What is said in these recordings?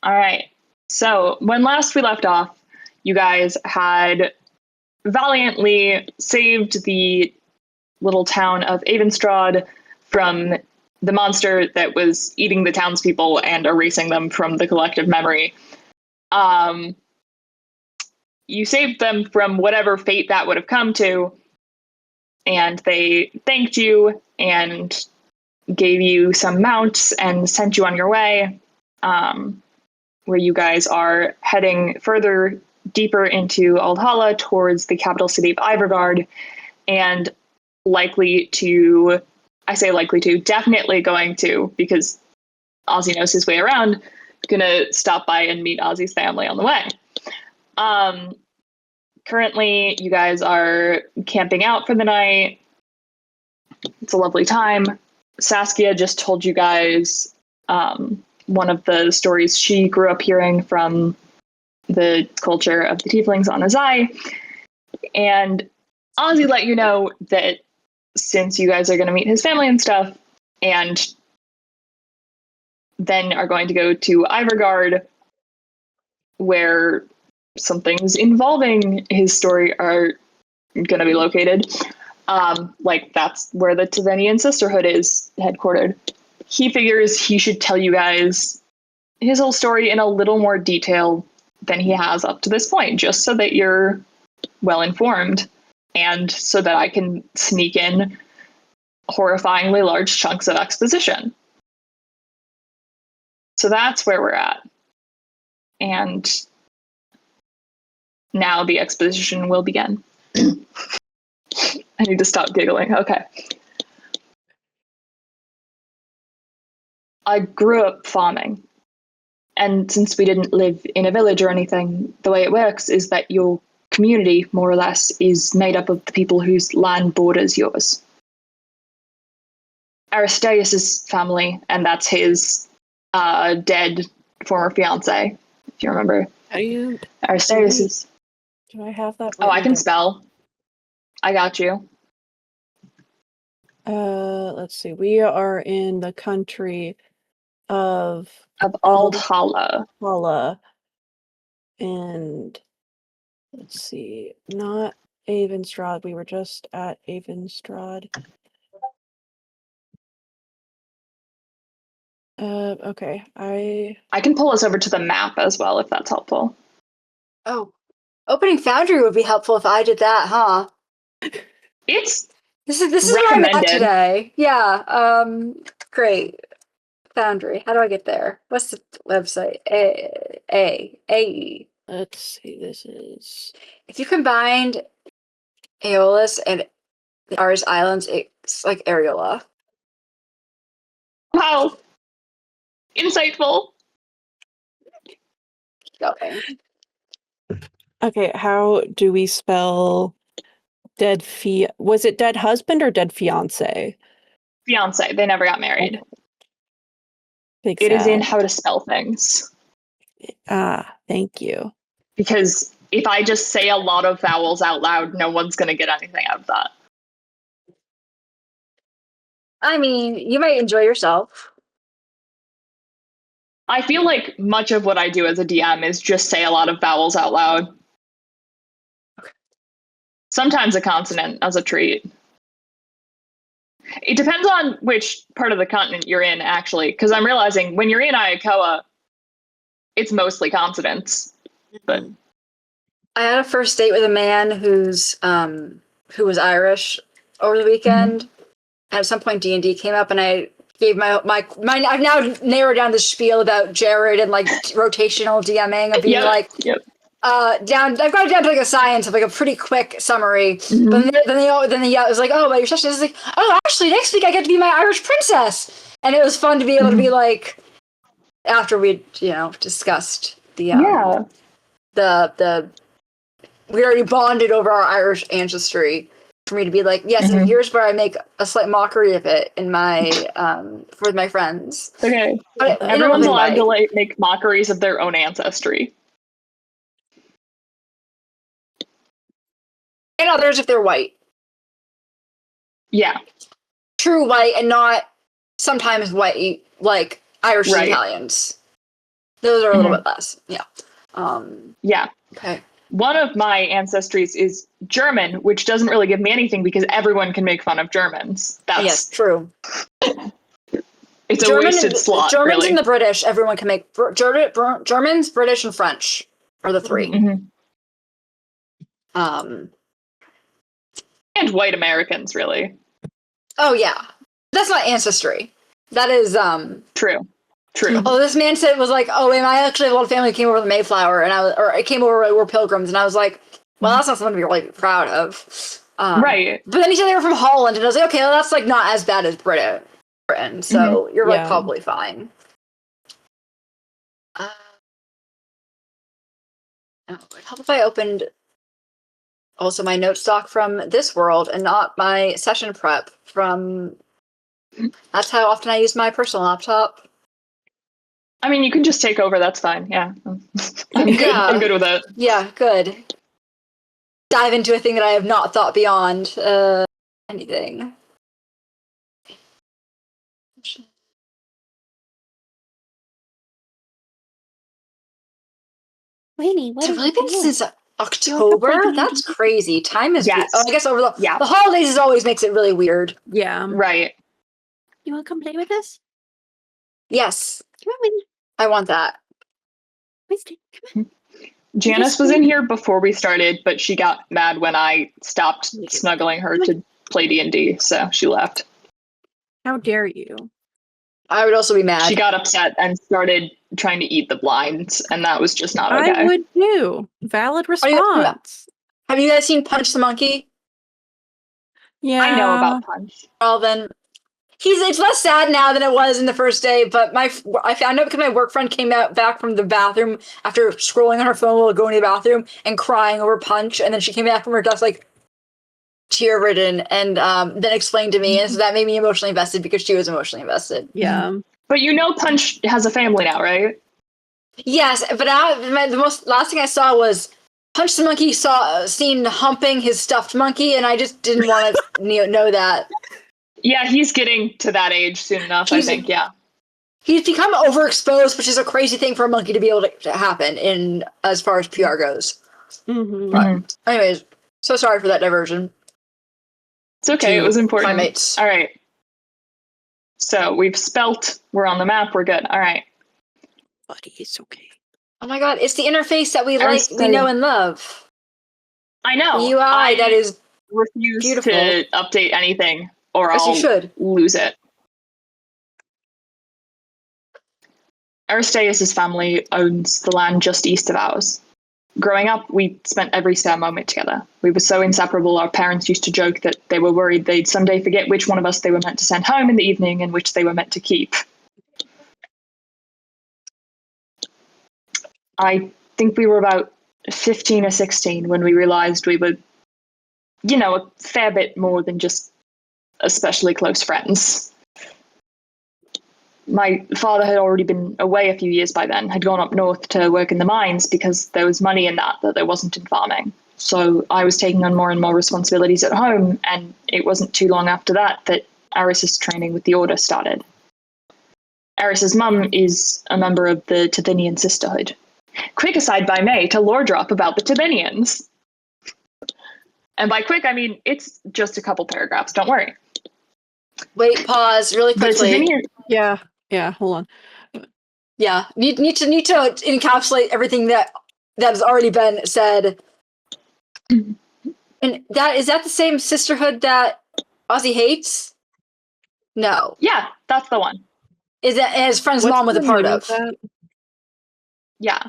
All right. So when last we left off, you guys had valiantly saved the little town of Avenstrad from the monster that was eating the townspeople and erasing them from the collective memory. You saved them from whatever fate that would have come to, and they thanked you and gave you some mounts and sent you on your way, where you guys are heading further deeper into Aldhala towards the capital city of Ivergard, and definitely going to, because Ozzy knows his way around, gonna stop by and meet Ozzy's family on the way. Currently, you guys are camping out for the night. It's a lovely time. Saskia just told you guys one of the stories she grew up hearing from the culture of the tieflings on Ozzy. And Ozzy let you know that since you guys are going to meet his family and stuff, and then are going to go to Ivergard, where some things involving his story are going to be located. That's where the Tethynian Sisterhood is headquartered. He figures he should tell you guys his whole story in a little more detail than he has up to this point, just so that you're well informed, and so that I can sneak in horrifyingly large chunks of exposition. So that's where we're at. And now the exposition will begin. I need to stop giggling. Okay. I grew up farming. And since we didn't live in a village or anything, the way it works is that your community, more or less, is made up of the people whose land borders yours. Aristeaus' family, and that's his dead former fiancé, if you remember. Aristeaus. Do I have that? Oh, I can spell. I got you. Let's see. We are in the country of Aldhala. And let's see, not Avenstrad. We were just at Avenstrad. Okay. I can pull us over to the map as well, if that's helpful. Oh, opening Foundry would be helpful if I did that, huh? This is where I'm at today. Yeah. Great. Foundry. How do I get there? What's the website? AE. Let's see. This is. If you combined AEOLUS and the Aris Islands, it's like Areola. Wow. Insightful. Okay. Okay. How do we spell dead was it dead husband or dead fiance? Fiance. They never got married. It is in how to spell things. Thank you. Because if I just say a lot of vowels out loud, no one's going to get anything out of that. I mean, you might enjoy yourself. I feel like much of what I do as a DM is just say a lot of vowels out loud. Okay. Sometimes a consonant as a treat. It depends on which part of the continent you're in, actually, because I'm realizing when you're in Ayakoa, it's mostly consonants. But I had a first date with a man who was Irish over the weekend. Mm-hmm. At some point, D&D came up, and I gave my I've now narrowed down the spiel about Jared and like rotational DMing of being I've got it down to like a science of like a pretty quick summary. Mm-hmm. But then it was like, oh, but your session is like, oh, actually next week I get to be my Irish princess, and it was fun to be able to be like, after we discussed the we already bonded over our Irish ancestry. For me to be like, yes, and here's where I make a slight mockery of it in my with my friends. Okay, but everyone's allowed to like make mockeries of their own ancestry. And others if they're white. Yeah, true white, and not sometimes white like Irish and Italians. Those are a little Mhm. bit less. Yeah. Yeah. Okay. One of my ancestries is German, which doesn't really give me anything because everyone can make fun of Germans. Yes, true. It's a wasted slot, Germans really. and the British, everyone can make. Germans, British, and French are the three. Mhm. Um. And white Americans, really. Oh yeah, that's not ancestry. That is True. Oh, this man said was like, oh, and I actually have a lot of family who came over the Mayflower, and I came over like, we're pilgrims, and I was like, well, that's not something to be really proud of. Right. But then he said they were from Holland, and I was like, okay, well, that's like not as bad as Britain, so you're like probably fine. Oh, it'd help if I opened also my note stock from this world and not my session prep from. That's how often I use my personal laptop. I mean, you can just take over. That's fine. Yeah. I'm good. Yeah. I'm good with it. Yeah, good. Dive into a thing that I have not thought beyond anything. Winnie, what It's are really you been doing? since October? play That's D&D? crazy. Time is Yes. I guess over the Yeah. the holidays always makes it really weird. Yeah. Right. You want to come play with us? Yes, Come on, Winnie. I want that. Winston, come Janice was in here before we started, but she got mad when I stopped snuggling her to play D&D, so she left. How dare you? I would also be mad. She got upset and started trying to eat the blinds, and that was just not okay. I would too. Valid you- response. Have you guys seen Punch the Monkey? Yeah. I know about Punch. Well, then it's less sad now than it was in the first day. But I found out because my work friend came back from the bathroom after scrolling on her phone while going to the bathroom and crying over Punch, and then she came back from her desk like tear-ridden, and then explained to me, and so that made me emotionally invested because she was emotionally invested. Yeah. But you know Punch has a family now, right? Yes, but the last thing I saw was Punch the Monkey seen humping his stuffed monkey, and I just didn't want to know that. Yeah, he's getting to that age soon enough, I think, yeah. He's become overexposed, which is a crazy thing for a monkey to be able to happen in as far as PR goes. Mm-hmm. But anyways, so sorry for that diversion. It's okay, it was important. Primates. All right. So we've spelt, we're on the map, we're good. All right. Buddy, it's okay. Oh my god, it's the interface that we Aristeaus. know and love. I know. The UI that is refuse beautiful. to update anything or Yes, you I'll should. lose it. Aristeaus' family owns the land just east of ours. Growing up, we spent every spare moment together. We were so inseparable, our parents used to joke that they were worried they'd someday forget which one of us they were meant to send home in the evening and which they were meant to keep. I think we were about 15 or 16 when we realized we were, a fair bit more than just especially close friends. My father had already been away a few years by then, had gone up north to work in the mines because there was money in that there wasn't in farming. So I was taking on more and more responsibilities at home, and it wasn't too long after that Aris's training with the Order started. Aris's mum is a member of the Tethynian Sisterhood. Quick aside by May to lore drop about the Tethynians. And by quick, I mean, it's just a couple paragraphs, don't worry. Wait, pause really quickly. Yeah, hold on. Yeah, need to encapsulate everything that has already been said. And is that the same sisterhood that Ozzy hates? No. Yeah, that's the one. Is that his friend's What's mom was a the part name of? that? Yeah.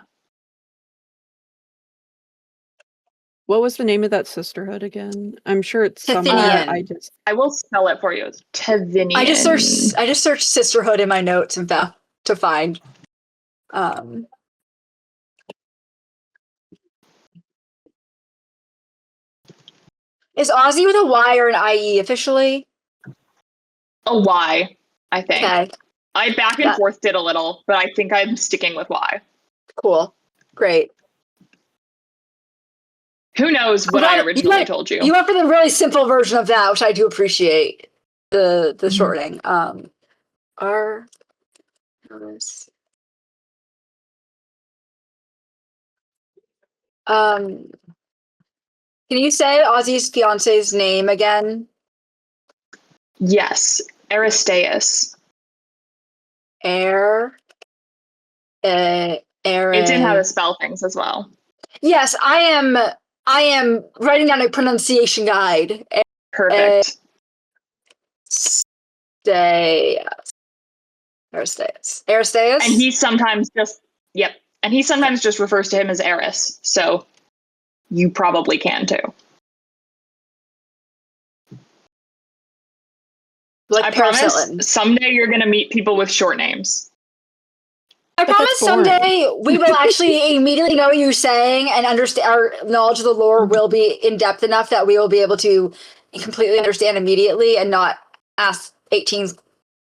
What was the name of that sisterhood again? I'm sure it's somewhere. Tethynian. I will spell it for you. It's Tethynian. I just searched sisterhood in my notes and found to find. Is Ozzy with a Y or an IE officially? A Y, I think. Okay, I back and forth did a little, but I think I'm sticking with Y. cool, great. Who knows what I originally told you? You went for the really simple version of that, which I do appreciate. The shortening. Can you say Ozzy's fiance's name again? Yes, Aristeaus. It's in how to spell things as well. Yes, I am writing down a pronunciation guide. Perfect. Aristeaus. And he sometimes just refers to him as Aris, so you probably can too. Like I promise Paracillin. someday you're going to meet people with short names. I But promise that's boring. someday we will actually immediately know what you're saying and understand. Our knowledge of the lore will be in depth enough that we will be able to completely understand immediately and not ask 18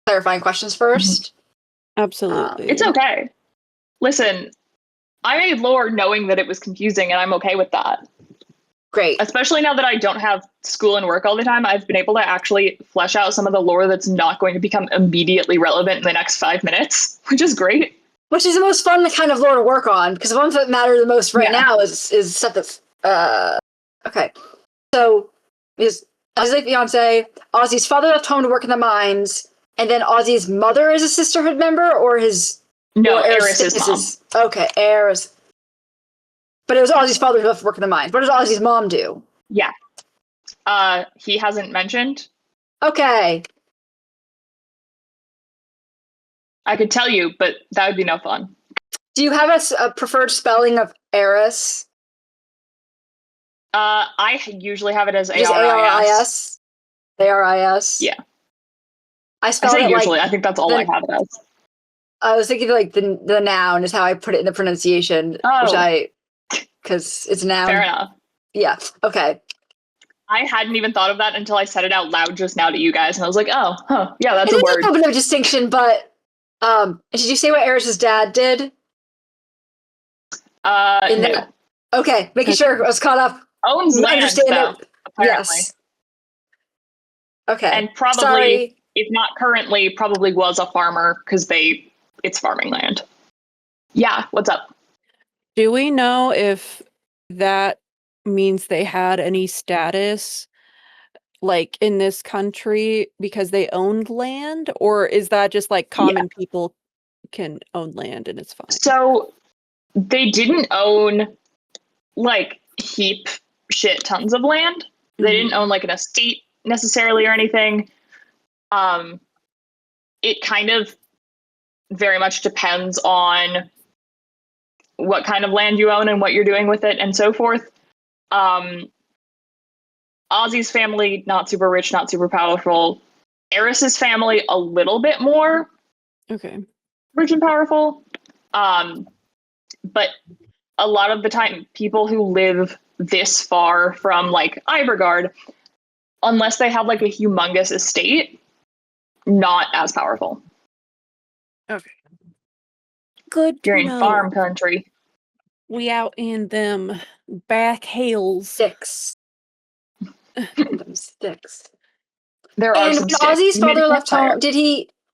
clarifying questions first. Absolutely. It's okay. Listen, I made lore knowing that it was confusing, and I'm okay with that. Great. Especially now that I don't have school and work all the time, I've been able to actually flesh out some of the lore that's not going to become immediately relevant in the next 5 minutes, which is great. Which is the most fun kind of lore to work on, because the ones that matter the most right now is stuff that's okay. So is Ozzy's fiance, Ozzy's father left home to work in the mines, and then Ozzy's mother is a sisterhood member, or his No, or Aris's mom. Okay, Aris. But it was Ozzy's father who left to work in the mines. What does Ozzy's mom do? Yeah. He hasn't mentioned. Okay. I could tell you, but that would be no fun. Do you have a preferred spelling of Aris? I usually have it as Just Aris. Aris? Yeah. I spelled it usually. like... I think that's all I have it as. I was thinking like the noun is how I put it in the pronunciation, because it's a noun. Fair enough. Yeah. Okay. I hadn't even thought of that until I said it out loud just now to you guys, and I was like, "Oh, yeah, that's It a is word." a bit of a distinction, but did you say what Aris's dad did? No. Okay, making sure I was caught up. Owns land, though, apparently. Yes. Okay. And probably, Sorry. if not currently, probably was a farmer because it's farming land. Yeah, what's up? Do we know if that means they had any status like in this country because they owned land, or is that just like common people can own land and it's fine? So they didn't own like shit tons of land. They didn't own like an estate necessarily or anything. It kind of very much depends on what kind of land you own and what you're doing with it and so forth. Ozzy's family, not super rich, not super powerful. Aris's family, a little bit more rich and powerful. But a lot of the time, people who live this far from like Ivergard, unless they have like a humongous estate, not as powerful. Okay. Good. You're in farm country. We out in them back hills. Sticks. Sticks. There are some when sticks. Ozzy's father left home,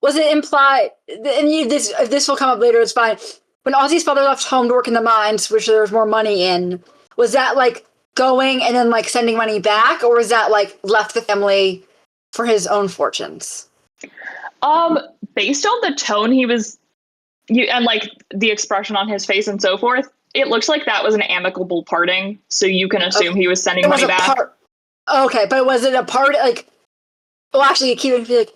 was it implied, and this will come up later, it's fine. When Ozzy's father left home to work in the mines, which there was more money in, was that like going and then like sending money back, or was that like left the family for his own fortunes? Based on the tone he was, and like the expression on his face and so forth, it looks like that was an amicable parting. So you can assume he was sending money back. Okay, but was it a part like? Well, actually, keep it like.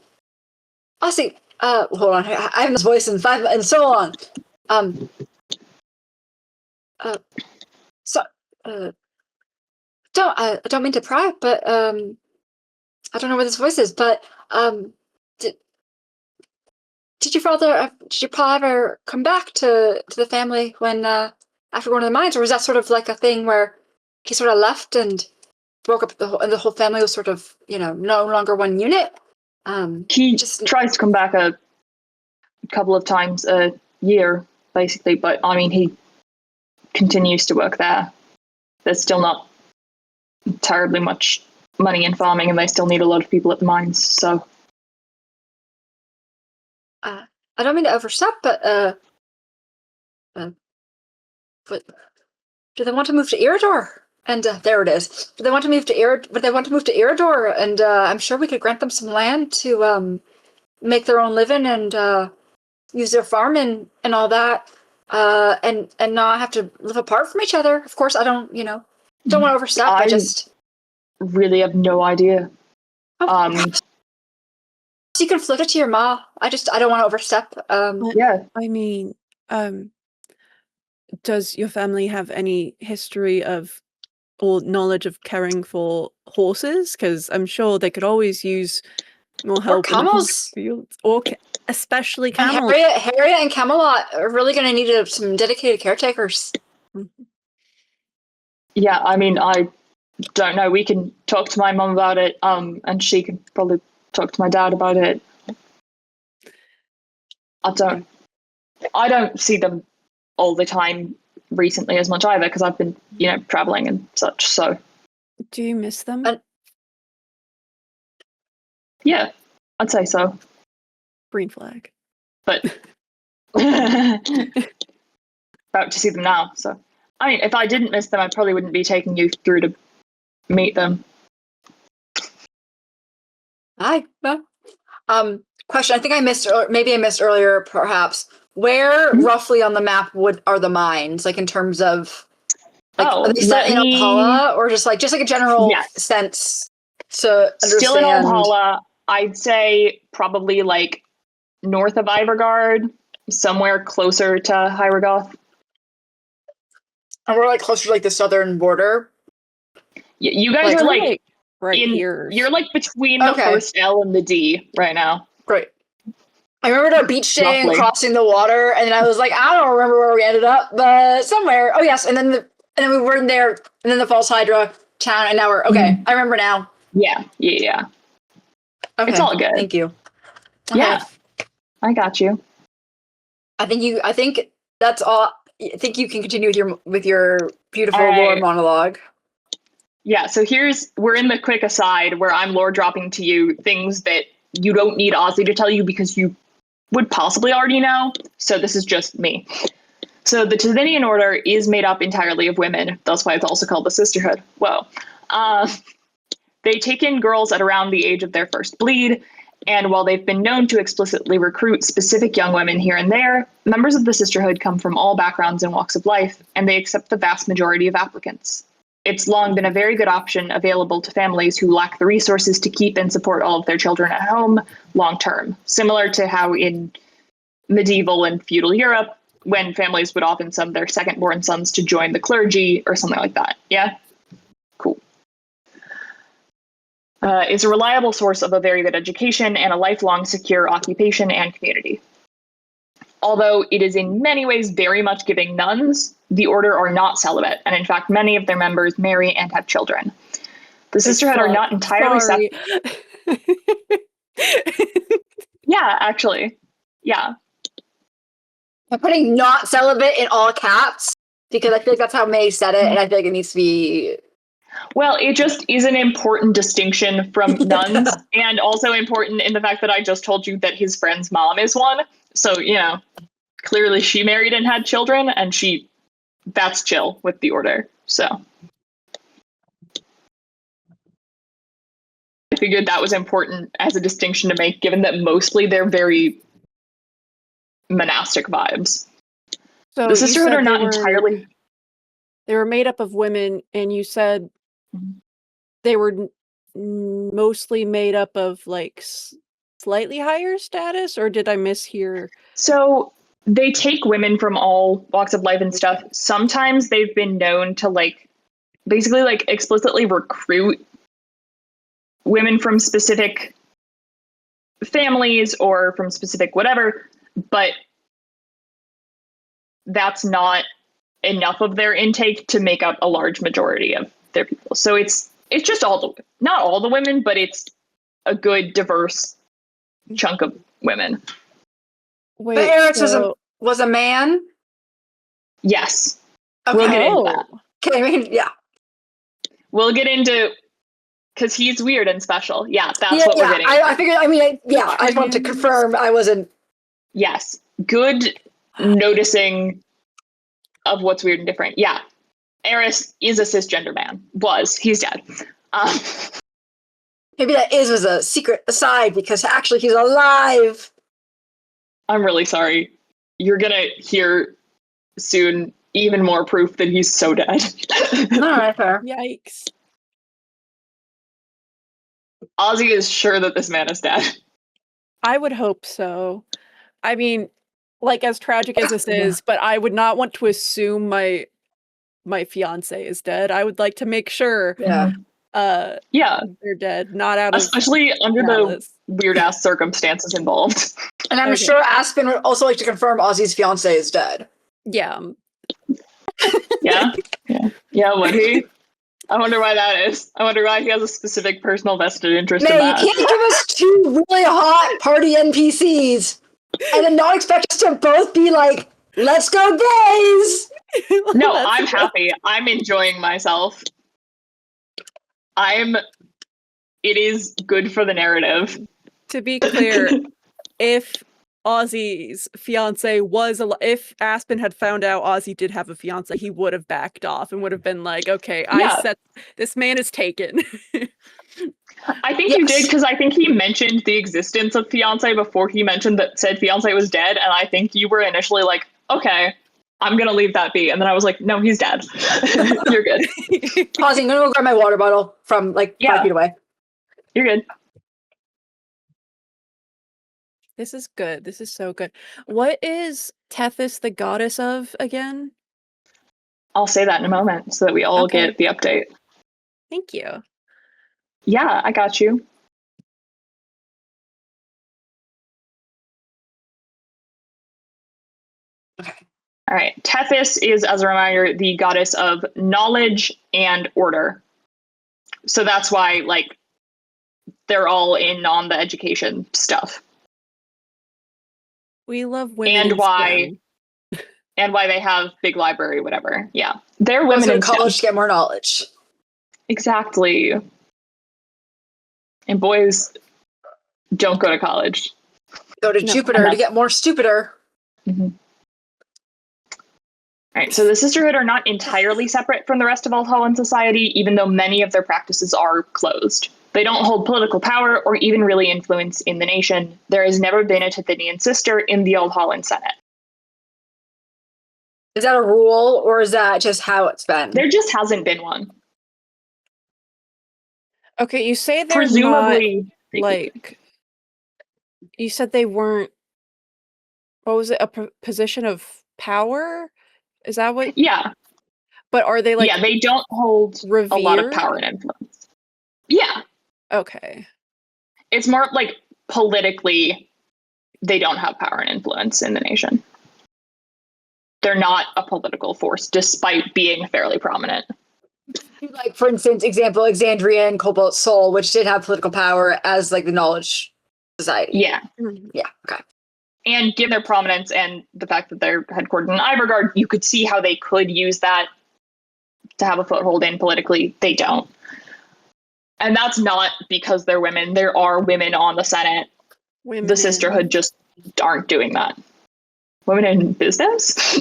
Ozzy, hold on. I haven't this voice in so long. I don't mean to pry, but I don't know where this voice is, but did your father, did your pa ever come back to the family when after going to the mines, or was that sort of like a thing where he sort of left and broke up and the whole family was sort of no longer one unit? He just tries to come back a couple of times a year, basically, but I mean he continues to work there. There's still not terribly much money in farming, and they still need a lot of people at the mines. So, I don't mean to overstep, but do they want to move to Irador? And there it is. Do they want to move to Irador? And I'm sure we could grant them some land to make their own living and use their farm and all that, and not have to live apart from each other. Of course, I don't want to overstep. I just really have no idea. So you can flip it to your ma. I don't want to overstep. Yeah. I mean, does your family have any history of or knowledge of caring for horses? Because I'm sure they could always use more help. Or camels. Or especially And camels. Harriet and Camelot are really going to need some dedicated caretakers. Yeah, I mean, I don't know. We can talk to my mom about it, and she can probably talk to my dad about it. I don't see them all the time recently as much either, because I've been, traveling and such, so. Do you miss them? Yeah, I'd say so. Green flag. But about to see them now, so. I mean, if I didn't miss them, I probably wouldn't be taking you through to meet them. Hi. Question. I think I missed, or maybe I missed earlier, perhaps. Where roughly on the map are the mines? Like in terms of, are they set in Opala, or just like a general sense to understand? Still in Opala. I'd say probably like north of Ivergard, somewhere closer to Hyregoth. And we're like closer to like the southern border. You guys are like right here. You're like between the first L and the D right now. Great. I remembered our beach day and crossing the water, and then I was like, I don't remember where we ended up, but somewhere. Oh yes, and then we were in there, and then the False Hydra town, and now we're okay. I remember now. Yeah. Okay. It's all good. Thank you. Okay. Yeah, I got you. I think that's all. I think you can continue with your beautiful lore monologue. Yeah, so we're in the quick aside where I'm lore dropping to you things that you don't need Ozzy to tell you because you would possibly already know. So this is just me. So the Tethynian Order is made up entirely of women. That's why it's also called the Sisterhood. Whoa. They take in girls at around the age of their first bleed. And while they've been known to explicitly recruit specific young women here and there, members of the Sisterhood come from all backgrounds and walks of life, and they accept the vast majority of applicants. It's long been a very good option available to families who lack the resources to keep and support all of their children at home long term, similar to how in medieval and feudal Europe, when families would often send their second-born sons to join the clergy or something like that. Yeah? Cool. Is a reliable source of a very good education and a lifelong secure occupation and community. Although it is in many ways very much giving nuns, the order are not celibate, and in fact, many of their members marry and have children. The Sisterhood are not entirely separate. Yeah, actually. Yeah. I'm putting not celibate in all caps because I feel like that's how May said it, and I feel like it needs to be. Well, it just is an important distinction from nuns, and also important in the fact that I just told you that his friend's mom is one. So, clearly she married and had children, and that's chill with the order. So I figured that was important as a distinction to make, given that mostly they're very monastic vibes. So the Sisterhood are not entirely. They were made up of women, and you said they were mostly made up of like slightly higher status, or did I mishear? So they take women from all walks of life and stuff. Sometimes they've been known to basically explicitly recruit women from specific families or from specific whatever, but that's not enough of their intake to make up a large majority of their people. So it's just not all the women, but it's a good diverse chunk of women. Wait, but Aris was a man? Yes. Okay. We'll get into that. Okay, yeah. We'll get into, because he's weird and special. Yeah, that's what we're getting into. I figured, I just want to confirm I wasn't. Yes. Good noticing of what's weird and different. Yeah. Aris is a cisgender man. He's dead. Maybe that was a secret aside because actually he's alive. I'm really sorry. You're gonna hear soon even more proof that he's so dead. All right, fair. Yikes. Ozzy is sure that this man is dead. I would hope so. I mean, like, as tragic as this is, but I would not want to assume my fiancé is dead. I would like to make sure Yeah. Yeah. they're dead, not out of Especially under malice. the weird-ass circumstances involved. And I'm sure Aspen would also like to confirm Ozzy's fiancé is dead. Yeah. Yeah? Yeah, would he? I wonder why that is. I wonder why he has a specific personal vested interest in Man, that. you can't give us two really hot party NPCs and then not expect us to both be like, let's go gays! No, I'm happy. I'm enjoying myself. It is good for the narrative. To be clear, if Ozzy's fiance if Aspen had found out Ozzy did have a fiance, he would have backed off and would have been like, okay, this man is taken. I think you did, because I think he mentioned the existence of fiance before he mentioned that said fiance was dead, and I think you were initially like, okay, I'm gonna leave that be, and then I was like, no, he's dead. You're good. Ozzy, I'm gonna go grab my water bottle from 5 feet away. You're good. This is good. This is so good. What is Tethys the goddess of again? I'll say that in a moment so that we all get the update. Thank you. Yeah, I got you. Okay. All right. Tethys is, as a reminder, the goddess of knowledge and order. So that's why, they're all in on the education stuff. We love women. And in why STEM. And why they have big library, whatever. Yeah. They're women Go in to college STEM. to get more knowledge. Exactly. And boys don't go to college. Go to Jupiter to get more stupider. Mm-hmm. All right, so the Sisterhood are not entirely separate from the rest of Altholland society, even though many of their practices are closed. They don't hold political power or even really influence in the nation. There has never been a Tethynian sister in the Altholland Senate. Is that a rule, or is that just how it's been? There just hasn't been one. Okay, you say they're Presumably, not, you said they weren't, what was it, a position of power? Is that what? Yeah. But are they yeah, they don't hold revered? A lot of power and influence. Yeah. Okay. It's more politically, they don't have power and influence in the nation. They're not a political force, despite being fairly prominent. For instance, example, Exandria and Cobalt Soul, which did have political power as the knowledge society. Yeah. Yeah, okay. And given their prominence and the fact that they're headquartered in Ivergard, you could see how they could use that to have a foothold in politically. They don't. And that's not because they're women. There are women on the Senate. The Sisterhood just aren't doing that. Women in business?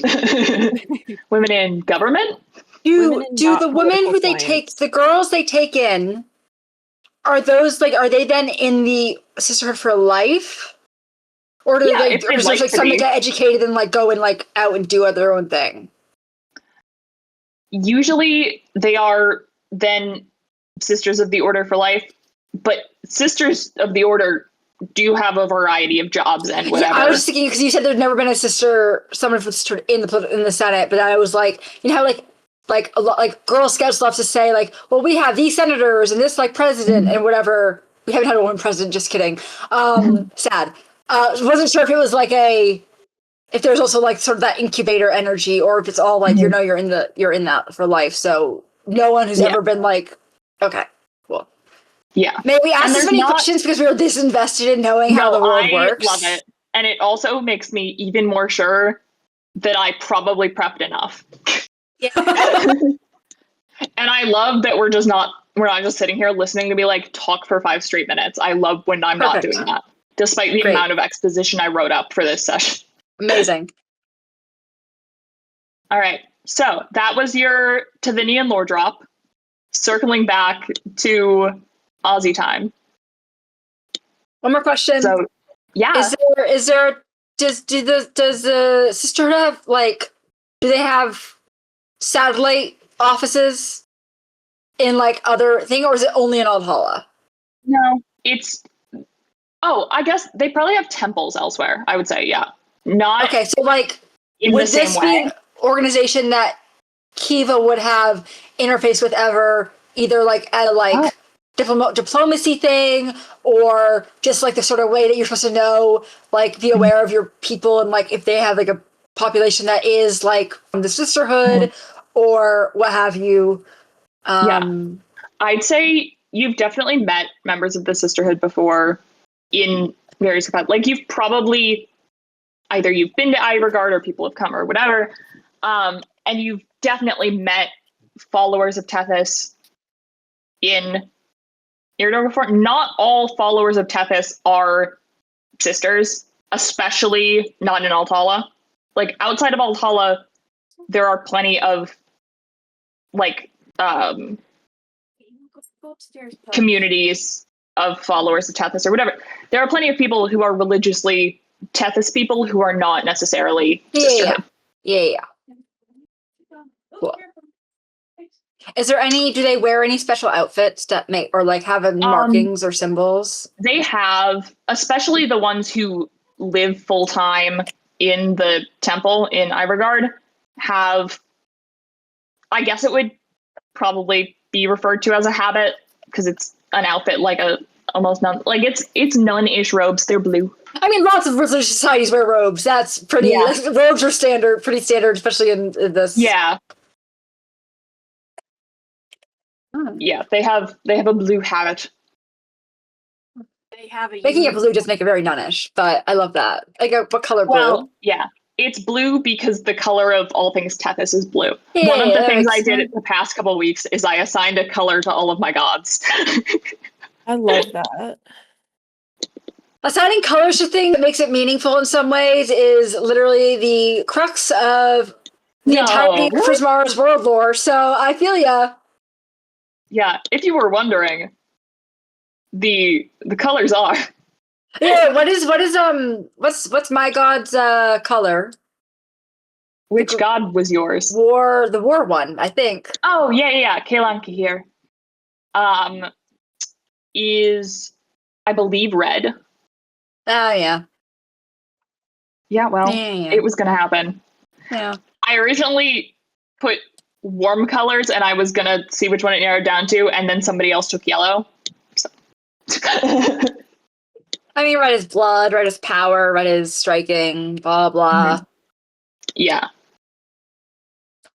Women in government? Do the women who they take, the girls they take in, are they then in the Sisterhood for life? Or do they, or is there some that get educated and go and out and do their own thing? Usually they are then Sisters of the Order for life, but Sisters of the Order do have a variety of jobs and whatever. Yeah, I was just thinking, because you said there's never been someone from in the Senate, but I was like, how a lot, Girl Scouts love to say well, we have these senators and this president and whatever. We haven't had a woman president. Just kidding. Sad. Wasn't sure if it was if there's also sort of that incubator energy, or if it's all you're in that for life. So no one who's ever been okay, cool. Yeah. May we ask as many questions because we are disinvested in knowing how the world works. I love it. And it also makes me even more sure that I probably prepped enough. Yeah. And I love that we're not just sitting here listening to me talk for 5 straight minutes. I love when I'm not doing that, despite the amount of exposition I wrote up for this session. Amazing. All right. So that was your Tethynian lore drop. Circling back to Ozzy time. One more question. So, yeah. Does the sisterhood have, like, do they have satellite offices in, like, other thing, or is it only in Valhalla? No, it's... Oh, I guess they probably have temples elsewhere, I would say, yeah. Not okay, so, like, in would the same this way. be an organization that Kiva would have interface with ever, either, like, at a, like, diplomacy thing, or just, like, the sort of way that you're supposed to know, like, be aware of your people, and, like, if they have, like, a population that is, like, from the sisterhood, or what have you. I'd say you've definitely met members of the sisterhood before in various capacities. Like, you've probably either you've been to Iregard or people have come or whatever, and you've definitely met followers of Tethys in Irador before. Not all followers of Tethys are sisters, especially not in Altala. Like, outside of Altala, there are plenty of, like, communities of followers of Tethys or whatever. There are plenty of people who are religiously Tethys people who are not necessarily sisterhood. Yeah. Cool. Is there any, do they wear any special outfits that make, or like have markings or symbols? They have, especially the ones who live full time in the temple in Iregard, have, I guess it would probably be referred to as a habit, because it's an outfit like a almost nun, like it's nun-ish robes. They're blue. I mean, lots of religious societies wear robes. That's pretty. Yeah. Robes are pretty standard, especially in this. Yeah. Yeah, they have a blue habit. They have a Making it blue just make it very nunnish, but I love that. Like, what color blue? Well, yeah, it's blue because the color of all things Tethys is blue. Yeah, one of the things I makes did the past couple of weeks is I assigned a color to all of my gods. I love that. Assigning colors to things that makes it meaningful in some ways is literally the crux of the entirety of Prismara's world lore. So I feel ya. Yeah, if you were wondering, the colors are. Yeah, what's my god's color? Which god was yours? The war one, I think. Oh yeah. Caoimhe here. Is I believe red. Oh yeah. Yeah, well, Yeah. It was gonna happen. Yeah. I originally put warm colors and I was gonna see which one it narrowed down to, and then somebody else took yellow. So. I mean, red is blood, red is power, red is striking, blah blah. Mm-hmm. Yeah.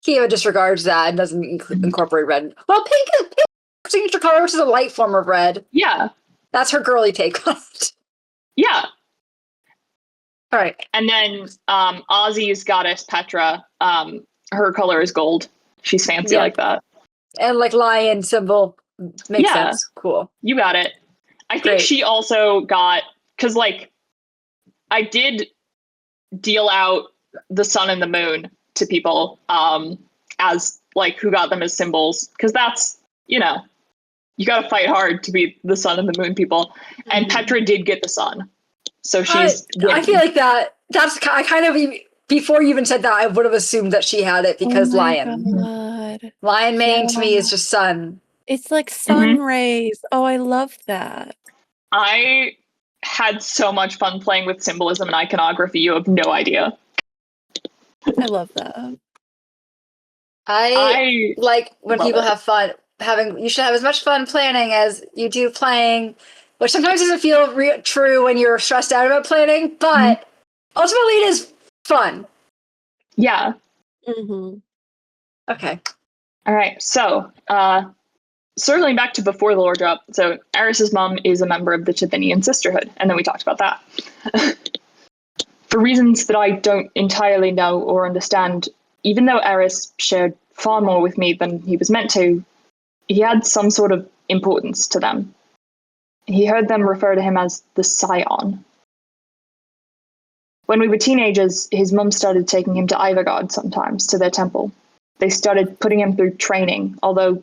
Kiva disregards that and doesn't incorporate red. Well, pink is signature color, which is a light form of red. Yeah. That's her girly take on it. Yeah. All right. And then Ozzy's goddess Petra, her color is gold. She's fancy like that. And like lion symbol makes sense. Cool. You got it. I think she also got, because like I did deal out the sun and the moon to people as like who got them as symbols, because that's, you got to fight hard to be the sun and the moon people. Mm-hmm. And Petra did get the sun. So she's I feel like I kind of, before you even said that, I would have assumed that she had it because lion. God. Lion mane to me is just sun. It's like sun rays. Oh, I love that. I had so much fun playing with symbolism and iconography. You have no idea. I love that. I like when people have fun. You should have as much fun planning as you do playing, which sometimes doesn't feel true when you're stressed out about planning, but ultimately it is fun. Yeah. Mm-hmm. Okay. All right. So, circling back to before the lore drop. So, Aris's mom is a member of the Tethynian Sisterhood, and then we talked about that. For reasons that I don't entirely know or understand, even though Aris shared far more with me than he was meant to, he had some sort of importance to them. He heard them refer to him as the Scion. When we were teenagers, his mum started taking him to Iregard sometimes, to their temple. they started putting him through training, although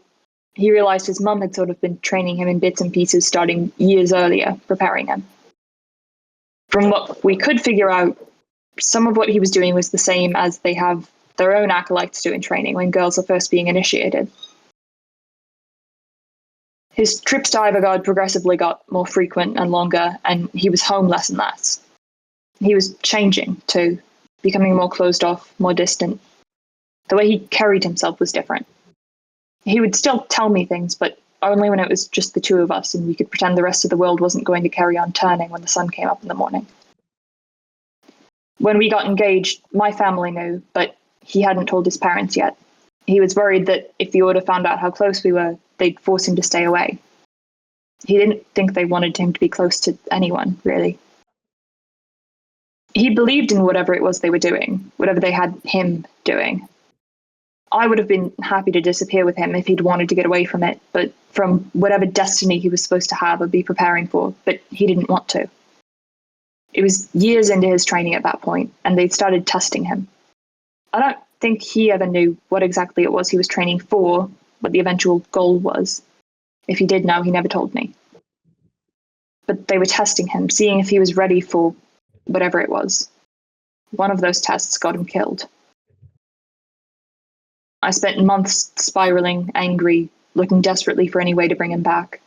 he realized his mum had sort of been training him in bits and pieces starting years earlier, preparing him. From what we could figure out, some of what he was doing was the same as they have their own acolytes do in training when girls are first being initiated. His trips to Ivargard progressively got more frequent and longer, and he was home less and less. He was changing, too, becoming more closed off, more distant. The way he carried himself was different. He would still tell me things, but only when it was just the two of us and we could pretend the rest of the world wasn't going to carry on turning when the sun came up in the morning. When we got engaged, my family knew, but he hadn't told his parents yet. He was worried that if the Order found out how close we were, they'd force him to stay away. He didn't think they wanted him to be close to anyone, really. He believed in whatever it was they were doing, whatever they had him doing. I would have been happy to disappear with him if he'd wanted to get away from it, but from whatever destiny he was supposed to have or be preparing for, but he didn't want to. It was years into his training at that point, and they'd started testing him. I don't think he ever knew what exactly it was he was training for, what the eventual goal was. If he did know, he never told me. But they were testing him, seeing if he was ready for whatever it was. One of those tests got him killed. I spent months spiraling, angry, looking desperately for any way to bring him back.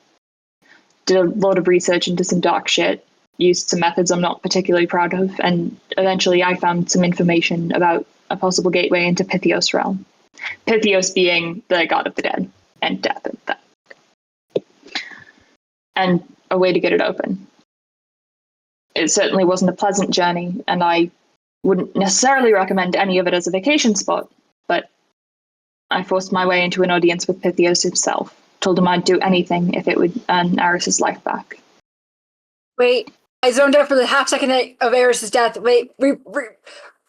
Did a lot of research into some dark shit, used some methods I'm not particularly proud of, and eventually I found some information about a possible gateway into Pythios realm. Pythios being the god of the dead, and death and that. And a way to get it open. It certainly wasn't a pleasant journey, and I wouldn't necessarily recommend any of it as a vacation spot, but I forced my way into an audience with Pythios himself, told him I'd do anything if it would earn Aris's life back. Wait, I zoned out for the half second of Aris's death. Wait,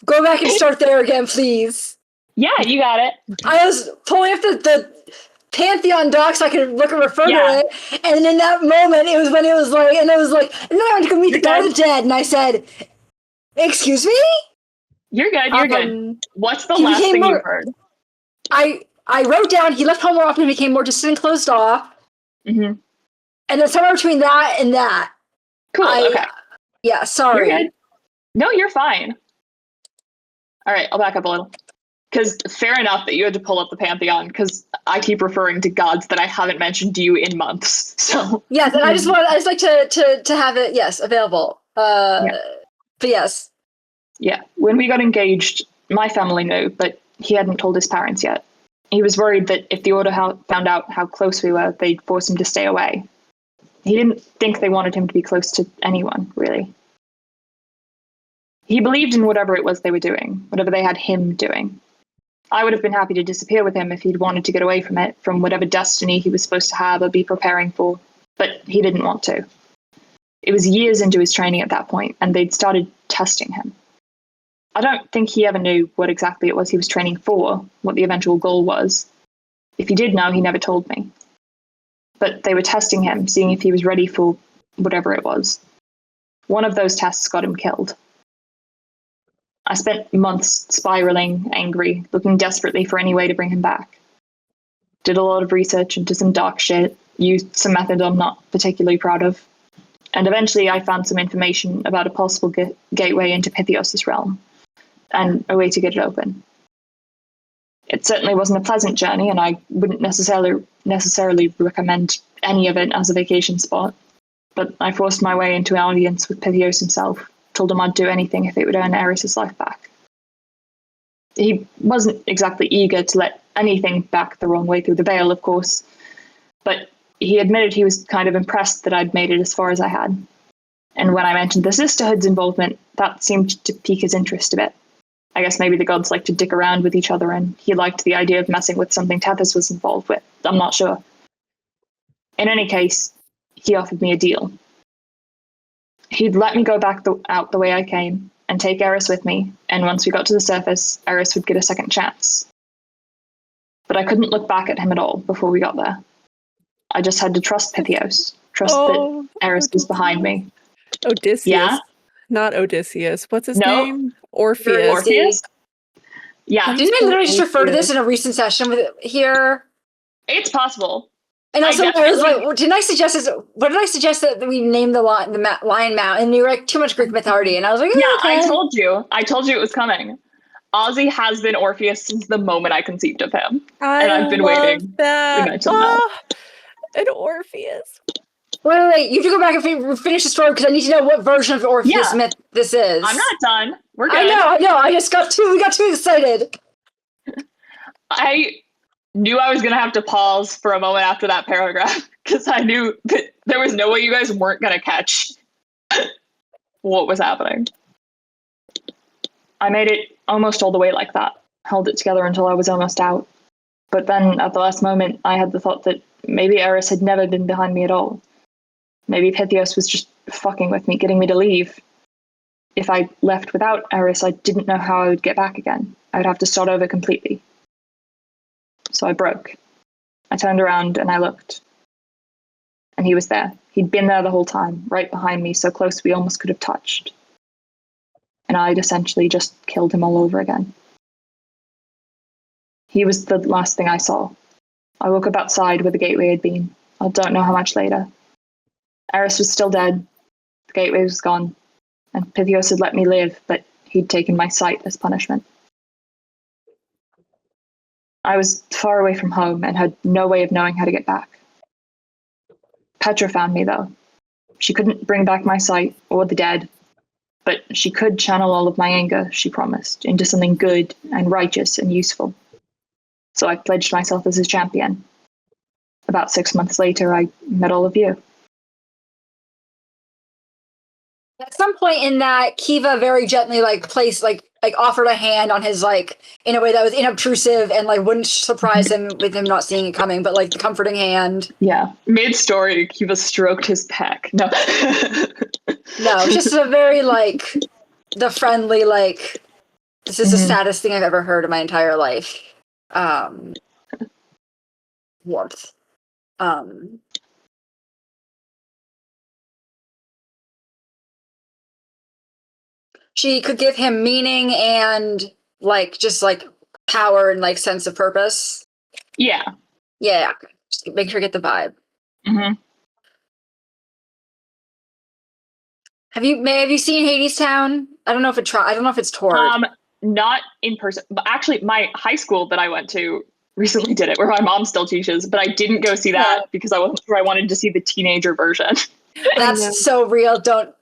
go back and start there again, please. Yeah, you got it. I was pulling up the Pantheon doc so I could refer to it, and in that moment, it was when it was like, and then I went to go meet the god of the dead, and I said, "Excuse me." You're good. You're good. What's the last thing you heard? I wrote down he left home more often and became more distant and closed off. Mm-hmm. And then somewhere between that and that. Cool, okay. Yeah, sorry. You're good. No, you're fine. All right, I'll back up a little. Because fair enough that you had to pull up the Pantheon, because I keep referring to gods that I haven't mentioned to you in months. So yes, and I just like to have it, yes, available. But yes. Yeah, when we got engaged, my family knew, but he hadn't told his parents yet. He was worried that if the Order found out how close we were, they'd force him to stay away. He didn't think they wanted him to be close to anyone, really. He believed in whatever it was they were doing, whatever they had him doing. I would have been happy to disappear with him if he'd wanted to get away from it, from whatever destiny he was supposed to have or be preparing for, but he didn't want to. It was years into his training at that point, and they'd started testing him. I don't think he ever knew what exactly it was he was training for, what the eventual goal was. If he did know, he never told me. But they were testing him, seeing if he was ready for whatever it was. One of those tests got him killed. I spent months spiraling, angry, looking desperately for any way to bring him back. Did a lot of research into some dark shit, used some methods I'm not particularly proud of, and eventually I found some information about a possible gateway into Pythios' realm, and a way to get it open. It certainly wasn't a pleasant journey, and I wouldn't necessarily recommend any of it as a vacation spot, but I forced my way into an audience with Pythios himself, told him I'd do anything if it would earn Aris's life back. He wasn't exactly eager to let anything back the wrong way through the veil, of course, but he admitted he was kind of impressed that I'd made it as far as I had. And when I mentioned the Sisterhood's involvement, that seemed to pique his interest a bit. I guess maybe the gods like to dick around with each other, and he liked the idea of messing with something Tethys was involved with. I'm not sure. In any case, he offered me a deal. He'd let me go back out the way I came, and take Aris with me, and once we got to the surface, Aris would get a second chance. But I couldn't look back at him at all before we got there. I just had to trust Pythios, trust that Aris was behind me. Odysseus. Yeah? Not Odysseus. What's his No. name? Orpheus. Orpheus? Yeah, Didn't I literally just refer to this in a recent session with here? it's possible. And also, I was definitely- like, didn't I suggest this? What did I suggest that we name the Lion Mount? And you were like, too much Greek mythology. And I was like, Yeah, okay. I told you it was coming. Ozzy has been Orpheus since the moment I conceived of him. And I've been waiting that. to mention that. An Orpheus. Wait. You have to go back and finish the story because I need to know what version of Orpheus myth this is. I'm not done. We're good. I know. I just we got too excited. I knew I was going to have to pause for a moment after that paragraph because I knew that there was no way you guys weren't going to catch what was happening. I made it almost all the way like that, held it together until I was almost out. But then at the last moment, I had the thought that maybe Aris had never been behind me at all. Maybe Pythios was just fucking with me, getting me to leave. If I left without Aris, I didn't know how I would get back again. I would have to start over completely. So I broke. I turned around and I looked. And he was there. He'd been there the whole time, right behind me, so close we almost could have touched. And I'd essentially just killed him all over again. He was the last thing I saw. I woke up outside where the gateway had been. I don't know how much later. Aris was still dead. The gateway was gone. And Pythios had let me live, but he'd taken my sight as punishment. I was far away from home and had no way of knowing how to get back. Petra found me, though. She couldn't bring back my sight or the dead, but she could channel all of my anger, she promised, into something good and righteous and useful. So I pledged myself as his champion. About 6 months later, I met all of you. At some point in that, Kiva very gently placed offered a hand on his in a way that was inobtrusive and wouldn't surprise him with him not seeing it coming, but the comforting hand. Yeah. Mid-story, Kiva stroked his peck. No. No, just a very the friendly this is the saddest thing I've ever heard in my entire life. Warmth. She could give him meaning and just power and sense of purpose. Yeah. Yeah. Just make sure you get the vibe. Mm-hmm. Have you seen Hades Town? I don't know if it's toured. Not in person, but actually my high school that I went to recently did it, where my mom still teaches, but I didn't go see that because I wasn't sure I wanted to see the teenager version. That's so real. Don't.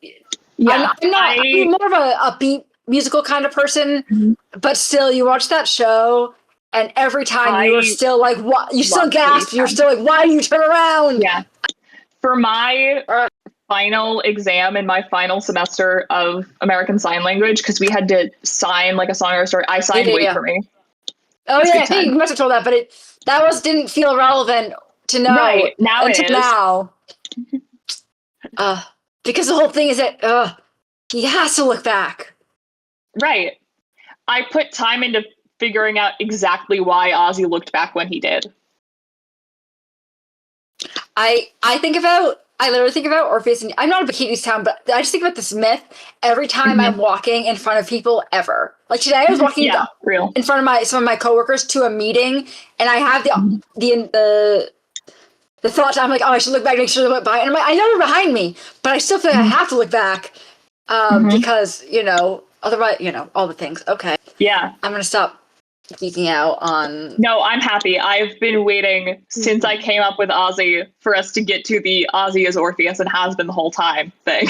Yeah, I'm more of a upbeat musical kind of person, but still, you watch that show, and every time you were still what? You still gasp. You're still why do you turn around? Yeah. For my final exam in my final semester of American Sign Language, because we had to sign a song or a story. I signed "Wait for Me." Oh yeah, I think you must have told that, but didn't feel relevant to know right now until now. Because the whole thing is that he has to look back. Right. I put time into figuring out exactly why Ozzy looked back when he did. I literally think about Orpheus, and I'm not a Bikini's Town, but I just think about this myth every time I'm walking in front of people ever. Like today, I was walking in front of some of my coworkers to a meeting, and I have the thought, I'm like, oh, I should look back, make sure they went by, and I'm like, I know they're behind me, but I still feel like I have to look back because otherwise, all the things. Okay, yeah, I'm gonna stop geeking out on. No, I'm happy. I've been waiting since I came up with Ozzy for us to get to the Ozzy as Orpheus and has been the whole time thing.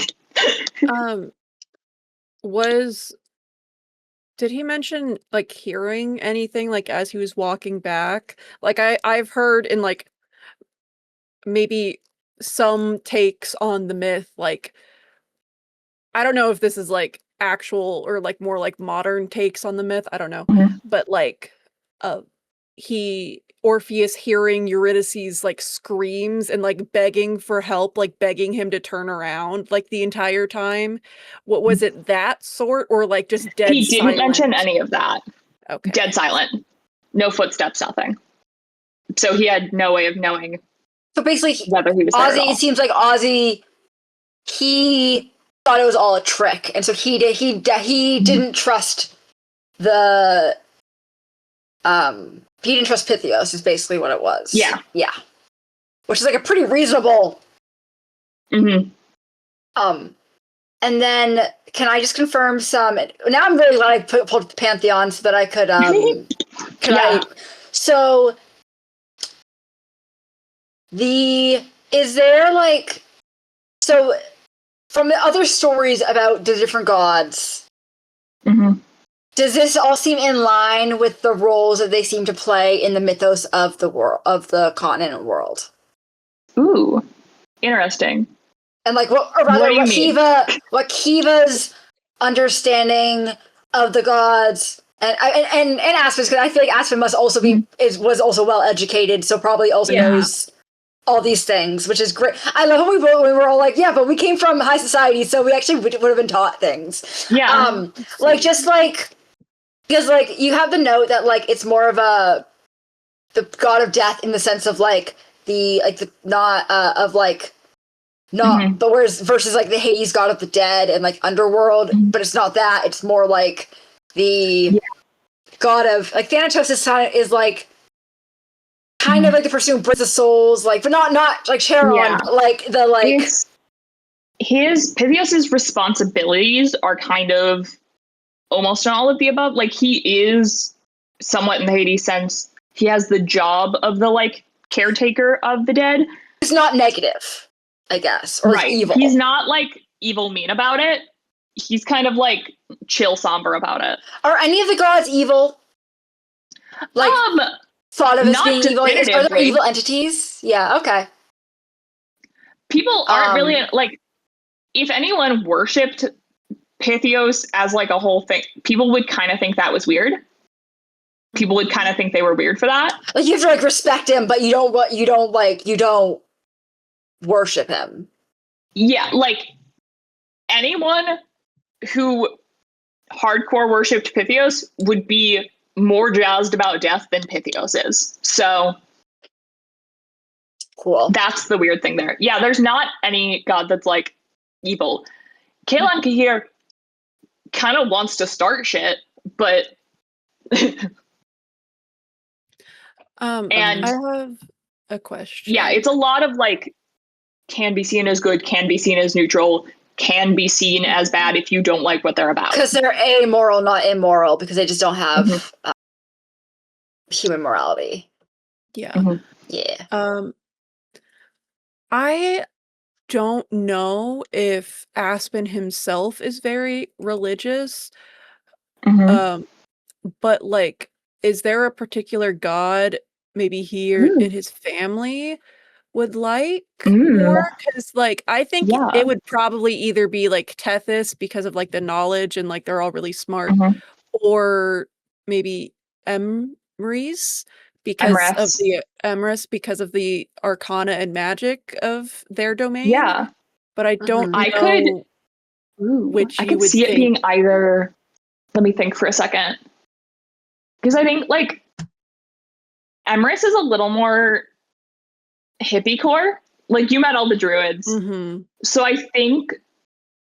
Did he mention hearing anything as he was walking back? I've heard in maybe some takes on the myth, I don't know if this is actual or more modern takes on the myth, I don't know. But Orpheus hearing Eurydice's screams and begging for help, begging him to turn around the entire time. What was it, that sort, or just dead He didn't silent? mention any of that. Okay. Dead silent. No footsteps, nothing. So he had no way of knowing. So basically, whether he was there Ozzy, it seems like Ozzy, he thought it was all a trick, and so he didn't trust the he didn't trust Pythios is basically what it was. Yeah. Which is like a pretty reasonable. Mm-hmm. And then can I just confirm some? Now I'm really glad I pulled the Pantheon so that I could So is there like, so from the other stories about the different gods, does this all seem in line with the roles that they seem to play in the mythos of the world, of the continent world? Ooh, interesting. And like, what Kiva's understanding of the gods and Aspen, because I feel like Aspen must also be was also well educated, so probably also knows all these things, which is great. I love when we were all like, yeah, but we came from high society, so we actually would have been taught things. Yeah. Like just like because like you have the note that like it's more of the god of death in the sense of like but whereas versus like the Hades god of the dead and like underworld, but it's not that. It's more like the god of like Thanatos is like kind of like the person who brings the souls, like, but not like Charon, but like the like his Pythios's responsibilities are kind of almost all of the above. Like he is somewhat in the Hades sense. He has the job of the like caretaker of the dead. It's not negative, I guess, or right. evil. He's not like evil mean about it. He's kind of like chill somber about it. Are any of the gods evil? Like thought of as being evil? Are there evil entities? Yeah, okay. People aren't really like, if anyone worshipped Pythios as like a whole thing, people would kind of think that was weird. People would kind of think they were weird for that. Like you have to like respect him, but you don't worship him. Yeah, like anyone who hardcore worshipped Pythios would be more jazzed about death than Pythios is. So cool. That's the weird thing there. Yeah, there's not any god that's like evil. Kaelan Kahir kind of wants to start shit, but and I have a question. Yeah, it's a lot of like can be seen as good, can be seen as neutral, can be seen as bad if you don't like what they're about. Because they're amoral, not immoral, because they just don't have human morality. Yeah. Yeah. I don't know if Aspen himself is very religious. But like, is there a particular god maybe he in his family would like more? Because like I think it would probably either be like Tethys because of like the knowledge and like they're all really smart, or maybe Emrys because of the Emrys because of the arcana and magic of their domain. Yeah, but I don't know I could see it being either. Let me think for a second. Because I think, like, Emrys is a little more hippie core. Like, you met all the druids. So I think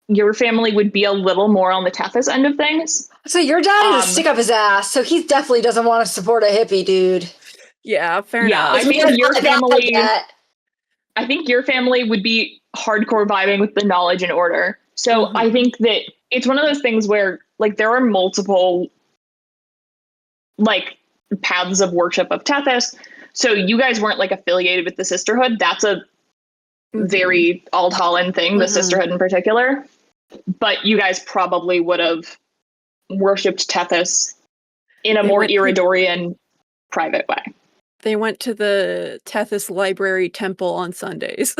your family would be a little more on the Tethys end of things. So your dad is a stick up his ass, so he definitely doesn't want to support a hippie dude. Yeah, fair enough. I think your family would be hardcore vibing with the knowledge and order. So I think that it's one of those things where, like, there are multiple like paths of worship of Tethys. So you guys weren't like affiliated with the sisterhood. That's a very Old Holland thing, the sisterhood in particular. But you guys probably would have worshipped Tethys in a more Iradorian private way. They went to the Tethys Library Temple on Sundays.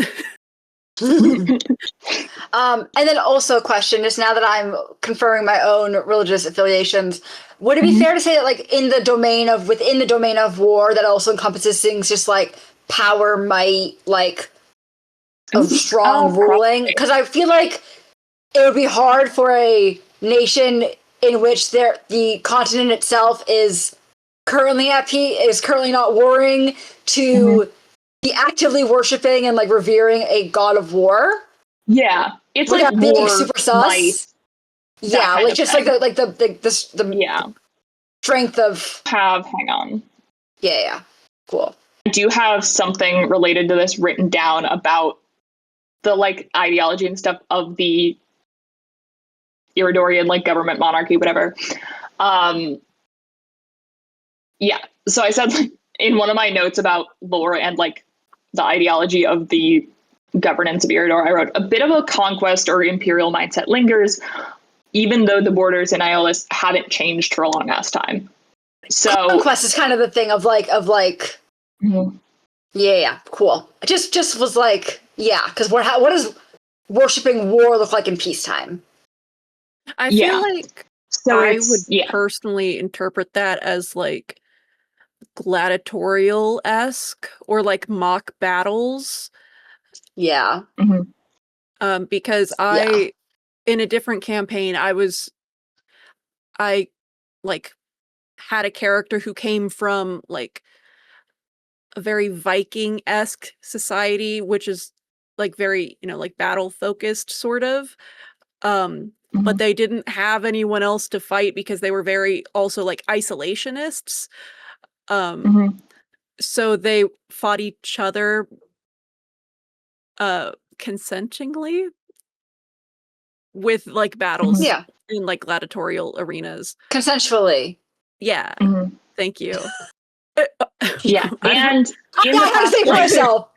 And then also a question, just now that I'm conferring my own religious affiliations, would it be fair to say that like within the domain of war that also encompasses things just like power, might, like of strong ruling? Because I feel like it would be hard for a nation in which the continent itself is currently at peace, is currently not warring, to be actively worshiping and like revering a god of war. Yeah, it's like being super sus. Yeah, like just like the strength of hang on. Yeah. Cool. I do have something related to this written down about the like ideology and stuff of the Iradorian like government monarchy, whatever. Yeah. So I said like, in one of my notes about lore and like the ideology of the governance of Irador, I wrote a bit of a conquest or imperial mindset lingers, even though the borders in AEOLUS hadn't changed for a long ass time. So conquest is kind of the thing of like mm-hmm. Yeah, cool. I just was like, yeah, because what does worshipping war look like in peacetime? I feel like so I would personally interpret that as like gladiatorial-esque or like mock battles. Yeah. Because in a different campaign, I like had a character who came from like a very Viking-esque society, which is like very, like battle focused sort of. But they didn't have anyone else to fight because they were very also like isolationists. So they fought each other consentingly with like battles in like gladiatorial arenas. Consensually. Yeah. Thank you. Yeah. And I had to say for myself.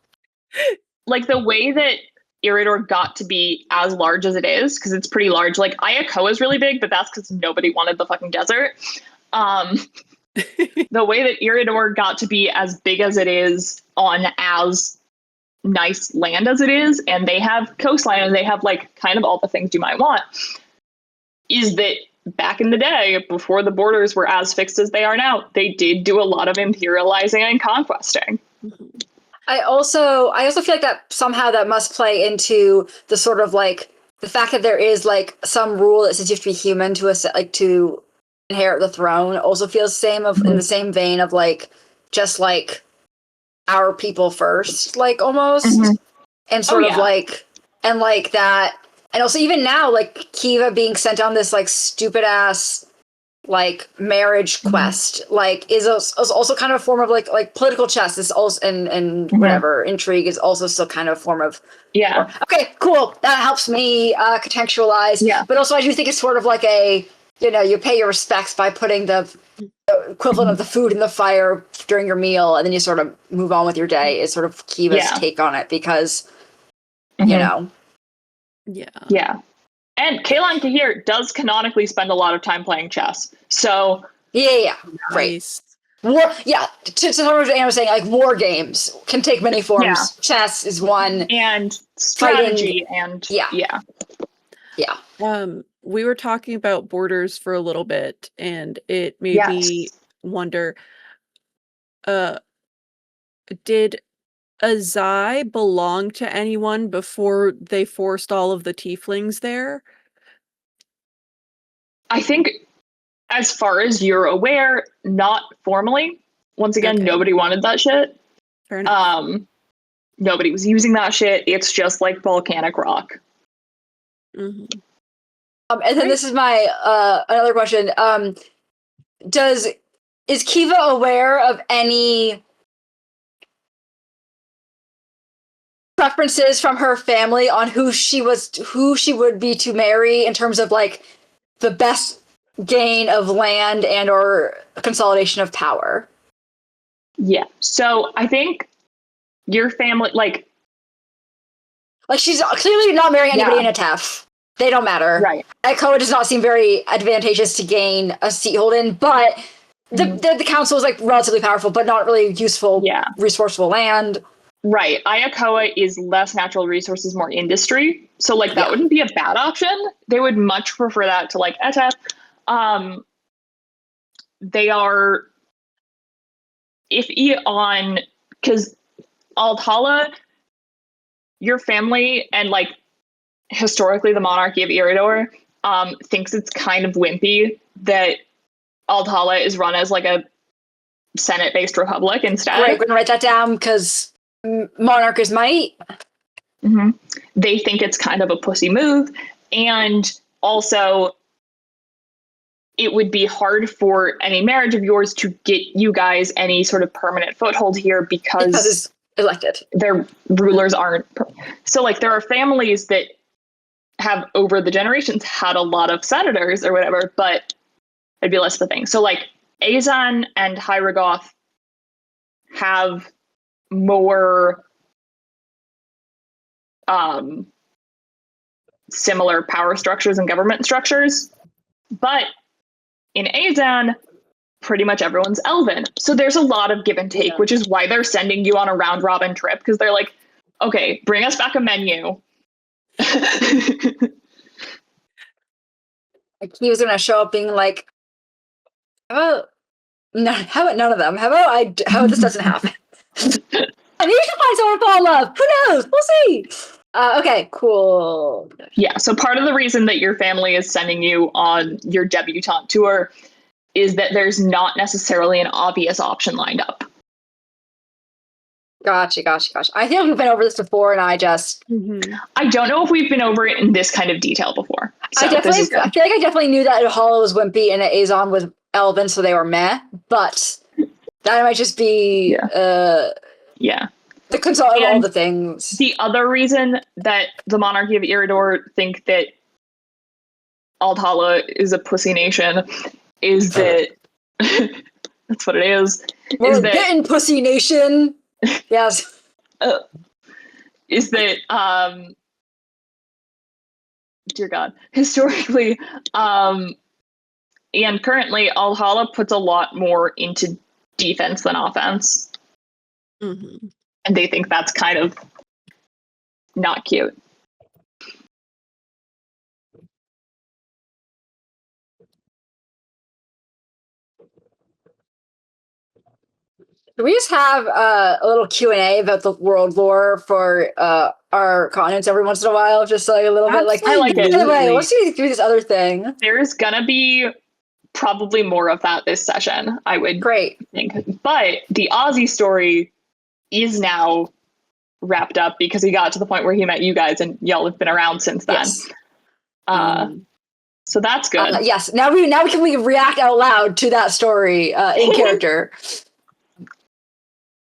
Like the way that Irador got to be as large as it is, because it's pretty large. Like Ayakoa is really big, but that's because nobody wanted the fucking desert. The way that Irador got to be as big as it is on as nice land as it is, and they have coastline and they have like kind of all the things you might want, is that back in the day, before the borders were as fixed as they are now, they did do a lot of imperializing and conquesting. I also feel like that somehow that must play into the sort of like the fact that there is like some rule that says you have to be human to inherit the throne. Also feels same of in the same vein of like just like our people first, like almost, and sort of like and like that, and also even now like Kiva being sent on this like stupid ass like marriage quest like is also kind of a form of like political chess is also and whatever intrigue is also still kind of a form of okay, cool, that helps me contextualize. But also I do think it's sort of like a you pay your respects by putting the equivalent of the food in the fire during your meal, and then you sort of move on with your day is sort of Kiva's take on it because Yeah. And Kaelan Kahir does canonically spend a lot of time playing chess. So right. War, to some of what Anna was saying, like war games can take many forms. Chess is one, and strategy, we were talking about borders for a little bit, and it made me wonder: did Azai belong to anyone before they forced all of the tieflings there? I think, as far as you're aware, not formally. Once again, nobody wanted that shit. Fair enough. Nobody was using that shit. It's just like volcanic rock. And then this is my another question. Is Kiva aware of any preferences from her family on who she would be to marry in terms of like the best gain of land and or consolidation of power? Yeah. So I think your family, like she's clearly not marrying anybody in a TEF. They don't matter. Right. Ayakoa does not seem very advantageous to gain a seat hold in, but the council is like relatively powerful, but not really useful, resourceful land. Right. Ayakoa is less natural resources, more industry. So like that wouldn't be a bad option. They would much prefer that to like ETEF. They are iffy on, because Altala, your family and like historically the monarchy of Irador thinks it's kind of wimpy that Altala is run as like a Senate-based republic instead. Right, we're gonna write that down because monarchs might. They think it's kind of a pussy move, and also it would be hard for any marriage of yours to get you guys any sort of permanent foothold here because it's elected. Their rulers aren't. So like there are families that have over the generations had a lot of senators or whatever, but it'd be less of a thing. So like Azan and Hyragoth have more similar power structures and government structures, but in Azan, pretty much everyone's elven. So there's a lot of give and take, which is why they're sending you on a round robin trip, because they're like, okay, bring us back a menu. Like he was gonna show up being like, how about none of them? How about this doesn't happen? I need to find someone to fall in love. Who knows? We'll see. Okay, cool. Yeah, so part of the reason that your family is sending you on your debutante tour is that there's not necessarily an obvious option lined up. Gotcha. I think we've been over this before, and I just... I don't know if we've been over it in this kind of detail before. So I feel like I definitely knew that Hollow was wimpy and Azon was elven, so they were meh, but that might just be... yeah. The consult of all the things. The other reason that the monarchy of Irador think that Aldhala is a pussy nation is that that's what it is. We're getting pussy nation. Yes. Is that dear God, historically, and currently, Aldhala puts a lot more into defense than offense. Mm-hmm. And they think that's kind of not cute. Do we just have a little Q&A about the world lore for our continents every once in a while? Just like a little bit like, I like it. By the way, let's do this other thing. There's gonna be probably more of that this session, I would think. But the Ozzy story is now wrapped up because he got to the point where he met you guys and y'all have been around since then. Yes. So that's good. Yes. Now we can react out loud to that story in character.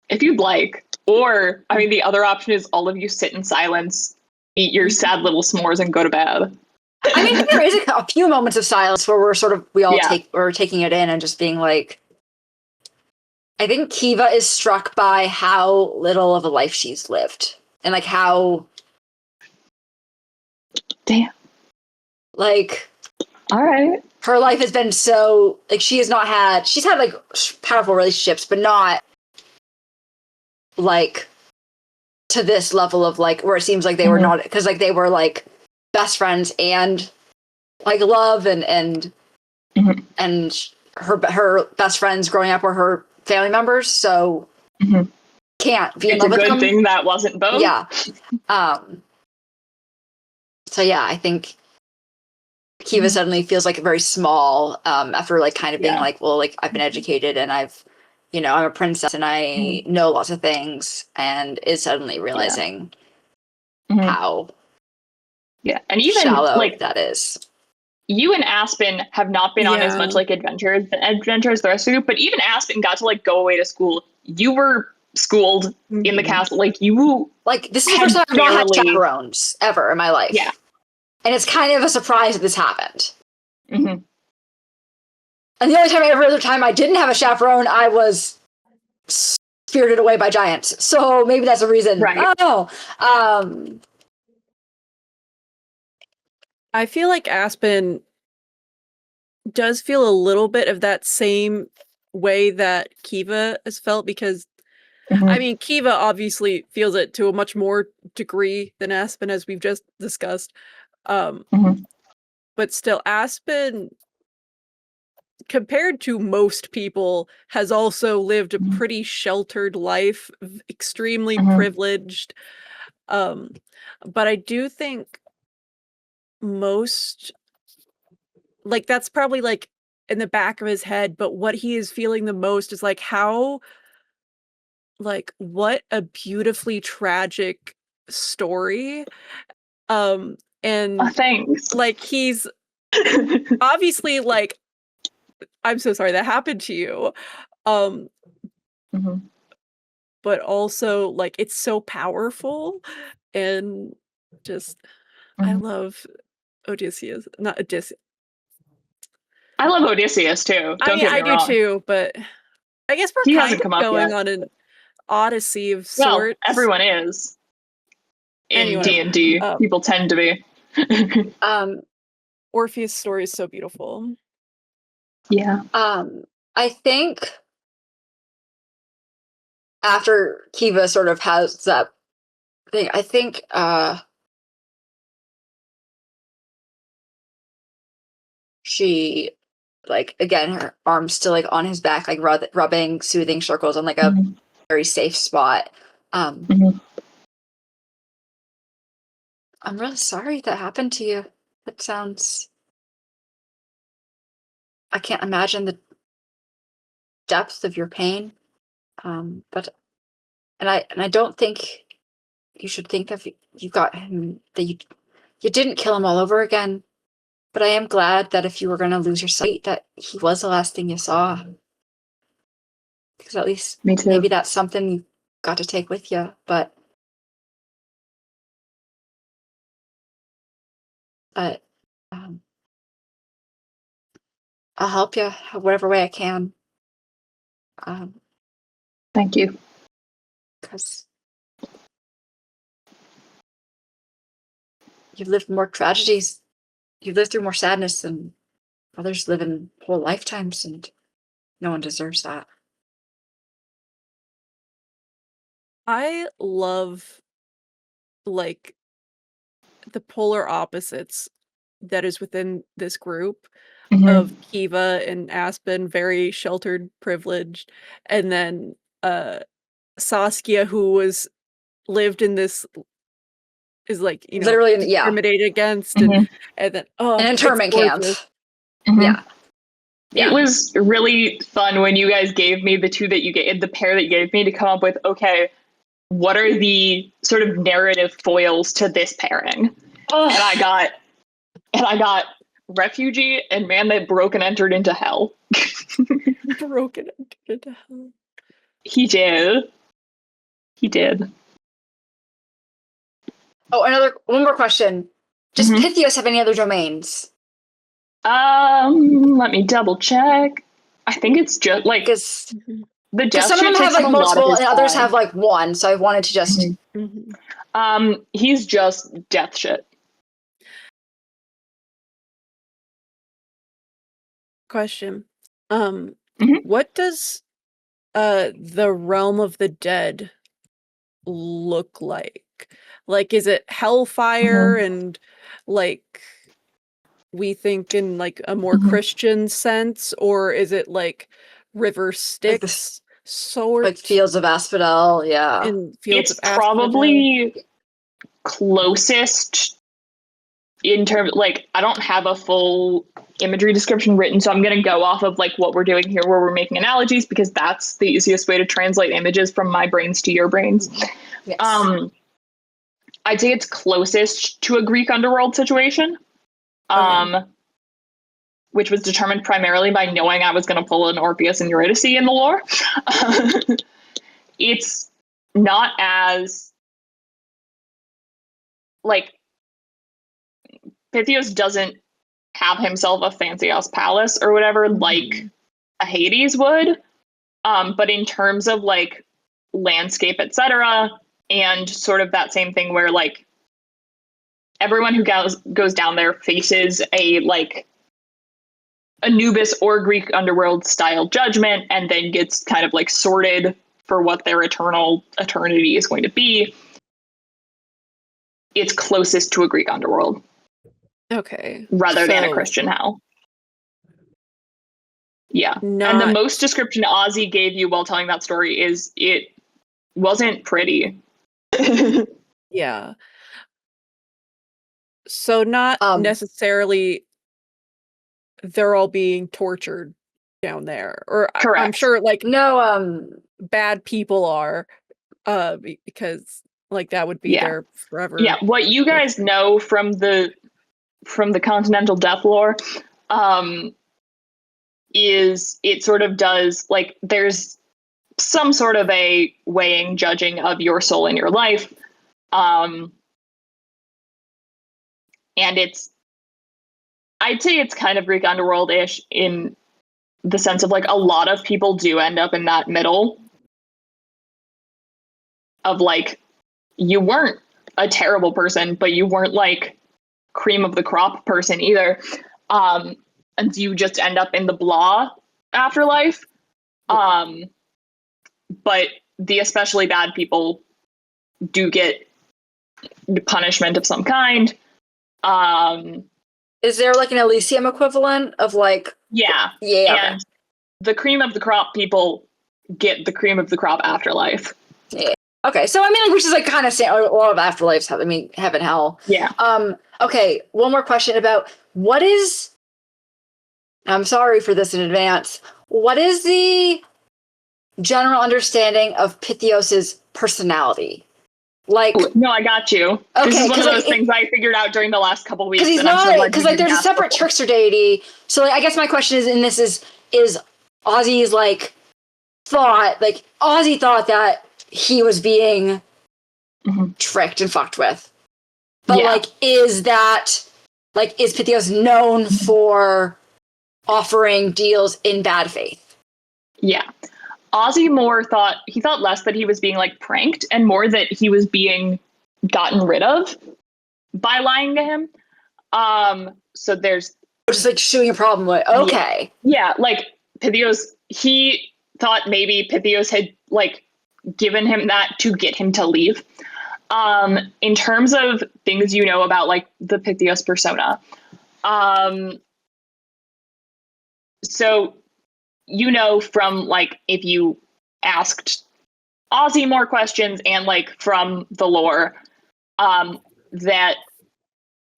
If you'd like. Or, I mean, the other option is all of you sit in silence, eat your sad little s'mores, and go to bed. I mean, there is a few moments of silence where we're taking it in and just being like, I think Kiva is struck by how little of a life she's lived. And like how... Damn. Like... Alright. Her life has been so... Like, she's had, like, powerful relationships, but not, like, to this level of, like, where it seems like they were not... Because, like, they were, like, best friends and, like, love and her best friends growing up were her family members, so can't be in love with them. It's a good thing that wasn't both. Yeah. So yeah, I think Kiva suddenly feels like very small after like kind of being like, well, like I've been educated and I'm a princess and I know lots of things, and is suddenly realizing how and even shallow like that is. You and Aspen have not been on as much like adventures the rest of you, but even Aspen got to like go away to school. You were schooled in the castle, like you. Like this is the first time I've not had chaperones ever in my life. Yeah, and it's kind of a surprise that this happened. And the only other time I didn't have a chaperone, I was spirited away by giants. So maybe that's a reason. Right. I don't know. I feel like Aspen does feel a little bit of that same way that Kiva has felt, because I mean, Kiva obviously feels it to a much more degree than Aspen, as we've just discussed. But still, Aspen, compared to most people, has also lived a pretty sheltered life, extremely privileged. But I do think most, like, that's probably like in the back of his head, but what he is feeling the most is like how, like, what a beautifully tragic story. And thanks. like he's obviously like I'm so sorry that happened to you. Mhm. But also like it's so powerful and just I Mhm. love Odysseus. Not Odysseus. I love Odysseus too. I Don't mean, get me I do wrong. too, but I guess we're He kind hasn't of come up going yet. on an odyssey of Well, sorts. everyone is in Anyway, D&D. People tend to be. Orpheus' story is so beautiful. Yeah. I think after Kiva sort of has that thing, I think she, like, again, her arms still like on his back, like rubbing soothing circles on like a Mhm. very safe spot. Mhm. I'm really sorry that happened to you. That sounds, I can't imagine the depth of your pain. But I don't think you should think that you got him, that you didn't kill him all over again. But I am glad that if you were going to lose your sight, that he was the last thing you saw. Because at least Me too. maybe that's something you got to take with you. But um, I'll help you whatever way I can. Thank you. Because you've lived more tragedies. You've lived through more sadness than others live in whole lifetimes, and no one deserves that. I love like the polar opposites that is within this group Mhm. of Kiva and Aspen, very sheltered, privileged, and then Saskia, who was lived in this is like, you know, Literally, yeah, discriminated against Mhm. and then an it's internment camp. gorgeous. Mhm. Yeah. It was really fun when you guys gave me the pair that you gave me to come up with, okay, what are the sort of narrative foils to this pairing? Oh. And I got refugee and man that broke and entered into hell. Broken into hell. He did. Oh, one more question. Does Mhm. Pythios have any other domains? Let me double check. I think it's just like Because the death some of them shit have takes up like a lot of multiple, his and others time. have like one. So I wanted to just. He's just death shit. Question. Mhm. What does the realm of the dead look like? Like, is it hellfire and like we think in like a more Christian sense, or is it like river Styx sort? Like Fields of Asphodel, yeah. In Fields It's of Asphodel? probably closest in terms, like, I don't have a full imagery description written, so I'm going to go off of like what we're doing here, where we're making analogies, because that's the easiest way to translate images from my brains to your brains. Yes. I'd say it's closest to a Greek underworld situation, which was determined primarily by knowing I was going to pull an Orpheus and Eurydice in the lore. It's not as like Pythios doesn't have himself a fancy ass palace or whatever like a Hades would. But in terms of like landscape, etc., and sort of that same thing where like everyone who goes down there faces a like Anubis or Greek underworld style judgment, and then gets kind of like sorted for what their eternity is going to be. It's closest to a Greek underworld. Okay. Rather than a Christian hell. Yeah. And the most description Ozzy gave you while telling that story is it wasn't pretty. Yeah. So not necessarily they're all being tortured down there. Or correct. I'm sure like no bad people are because like that would be there forever. Yeah, what you guys know from the continental death lore, is it sort of does, like, there's some sort of a weighing, judging of your soul in your life. And I'd say it's kind of Greek underworld-ish in the sense of, like, a lot of people do end up in that middle of, like, you weren't a terrible person, but you weren't, like, cream of the crop person either. And you just end up in the blah afterlife. But the especially bad people do get punishment of some kind. Is there like an Elysium equivalent of like? Yeah. And the cream of the crop people get the cream of the crop afterlife. Yeah. Okay, so I mean, which is like kind of a lot of afterlives have. I mean, heaven, hell. Yeah. Okay, one more question about what is. I'm sorry for this in advance. What is the general understanding of Pythios's personality? Like, no, I got you. Okay, this is one of those things I figured out during the last couple weeks. Because he's not because like there's a separate trickster deity. So like, I guess my question is, in this is Ozzy's like thought, like Ozzy thought that he was being tricked and fucked with, but like, is Pythios known for offering deals in bad faith? Yeah. Ozzy thought less that he was being like pranked and more that he was being gotten rid of by lying to him. So there's just like shooing a problem with, okay. Yeah, like Pythios, he thought maybe Pythios had like given him that to get him to leave. In terms of things you know about like the Pythios persona. So you know from like if you asked Ozzy more questions and like from the lore, that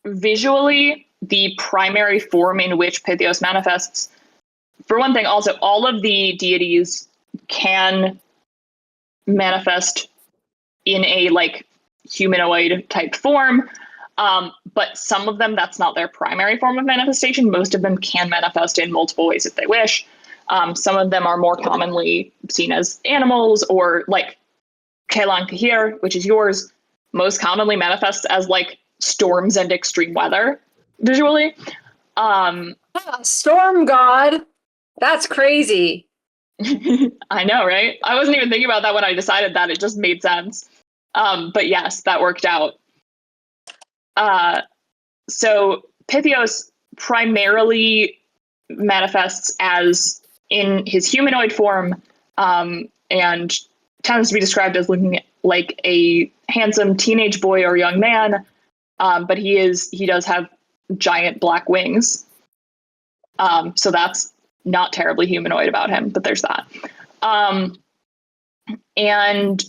visually the primary form in which Pythios manifests, for one thing, also all of the deities can manifest in a like humanoid type form, but some of them that's not their primary form of manifestation. Most of them can manifest in multiple ways if they wish. Some of them are more commonly seen as animals, or like Caoimhe, which is yours, most commonly manifests as like storms and extreme weather visually. Storm god. That's crazy. I know, right? I wasn't even thinking about that when I decided that. It just made sense. But yes, that worked out. So Pythios primarily manifests as in his humanoid form, and tends to be described as looking like a handsome teenage boy or young man. But he does have giant black wings. So that's not terribly humanoid about him, but there's that. And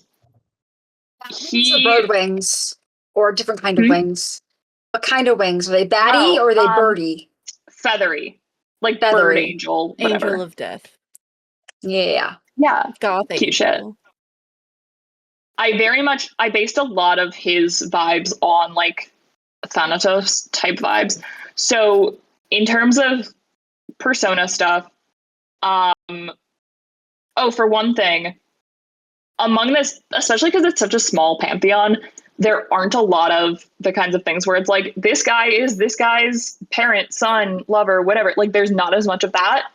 he bird wings or a different kind of wings. What kind of wings? Are they batty or are they birdie? Feathery. Like feathery. Bird angel, whatever. Angel of death. Yeah. Yeah. Gothic. Cute shit. I based a lot of his vibes on like Thanatos type vibes. So in terms of persona stuff, for one thing, among this, especially because it's such a small pantheon, there aren't a lot of the kinds of things where it's like, this guy is this guy's parent, son, lover, whatever. Like, there's not as much of that.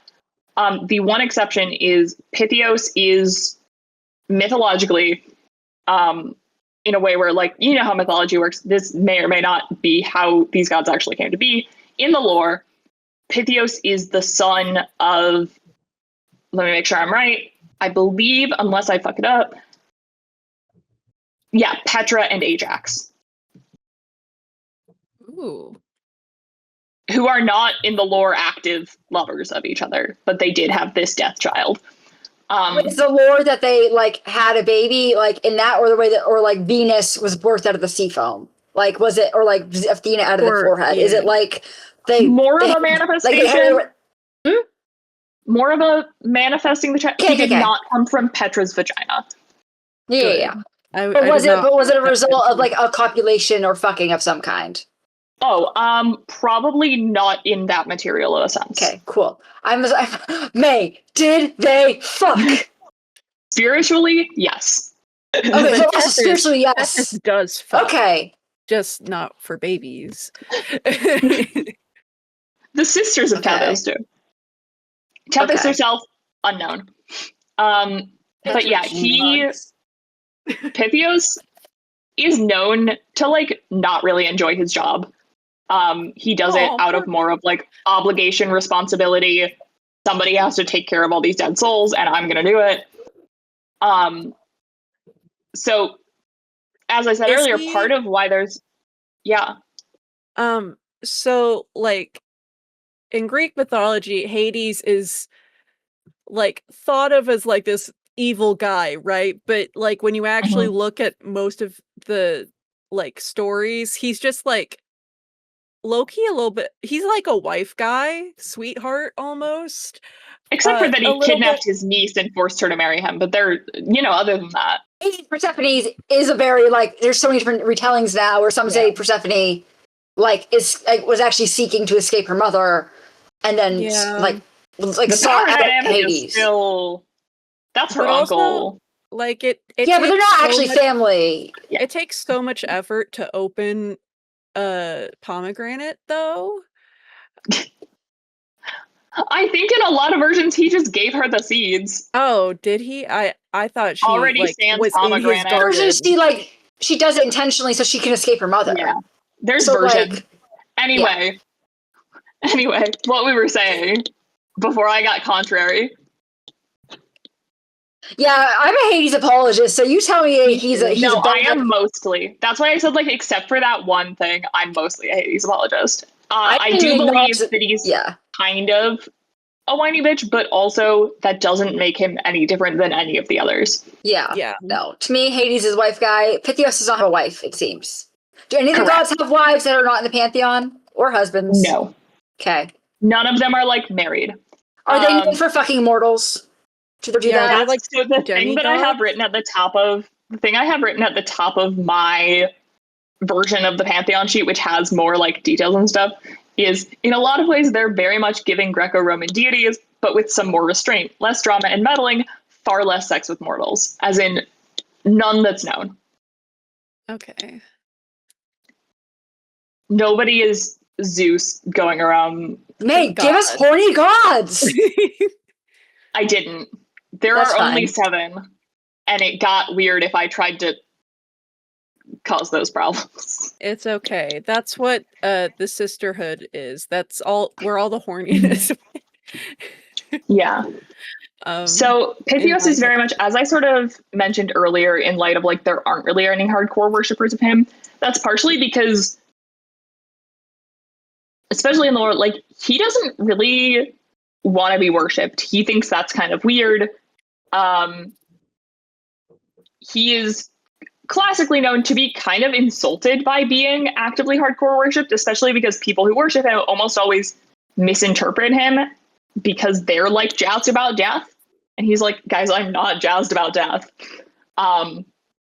The one exception is Pythios is mythologically, in a way where, like, you know how mythology works. This may or may not be how these gods actually came to be. In the lore, Pythios is the son of, let me make sure I'm right, I believe, unless I fuck it up, yeah, Petra and Ajax. Ooh. Who are not in the lore active lovers of each other, but they did have this death child. Is the lore that they like had a baby like in that, or the way that, or like Venus was birthed out of the sea foam? Like, was it, or like Athena out of the forehead? Yeah. Is it like more of a manifestation? Like more of a manifesting the child. He did not come from Petra's vagina. Yeah. But was it a result of like a copulation or fucking of some kind? Probably not in that material of a sense. Okay, cool. May, did they fuck? Spiritually, yes. Okay, But so also Tethys- spiritually, yes. Tethys does fuck. Okay. Just not for babies. The sisters of Okay. Tethys do. Tethys Okay. herself, unknown. But yeah, Pythios is known to like not really enjoy his job. He does it out of more of like obligation, responsibility. Somebody has to take care of all these dead souls, and I'm gonna do it. So as I said earlier, part of why there's so like in Greek mythology, Hades is like thought of as like this evil guy, right? But like when you actually look at most of the like stories, he's just like low-key a little bit, he's like a wife guy, sweetheart almost. Except for that he kidnapped his niece and forced her to marry him. But they're, other than that. Persephone is a very, like, there's so many different retellings now where some say Persephone, like, was actually seeking to escape her mother and then, the saw out Hades. That's her uncle. Also, like, it but they're not actually family. It takes so much effort to open a pomegranate, though. I think in a lot of versions he just gave her the seeds. Oh, did he? I thought she already like, was pomegranate. in his garden. She does it intentionally so she can escape her mother. Yeah, there's version. Anyway, what we were saying before I got contrary. Yeah, I'm a Hades apologist, so you tell me he's a I am mostly. That's why I said, like, except for that one thing, I'm mostly a Hades apologist. I do believe that he's kind of a whiny bitch, but also that doesn't make him any different than any of the others. Yeah. No, to me, Hades is a wife guy. Pythios does not have a wife, it seems. Do any of the gods have wives that are not in the pantheon or husbands? No. Okay. None of them are like married. Are they known for fucking mortals? Do they do that? That's like the thing that I have written at the top of my version of the Pantheon sheet, which has more like details and stuff, is in a lot of ways they're very much giving Greco-Roman deities, but with some more restraint, less drama and meddling, far less sex with mortals, as in none that's known. Okay. Nobody is Zeus going around. May, give us horny gods! I didn't. There are only 7, and it got weird if I tried to cause those problems. It's okay. That's what the sisterhood is. That's all where all the horniness. Yeah. So Pythios is very much, as I sort of mentioned earlier, in light of like there aren't really any hardcore worshippers of him. That's partially because, especially in the lore, like he doesn't really want to be worshipped. He thinks that's kind of weird. He is classically known to be kind of insulted by being actively hardcore worshipped, especially because people who worship him almost always misinterpret him because they're like jazzed about death. And he's like, guys, I'm not jazzed about death.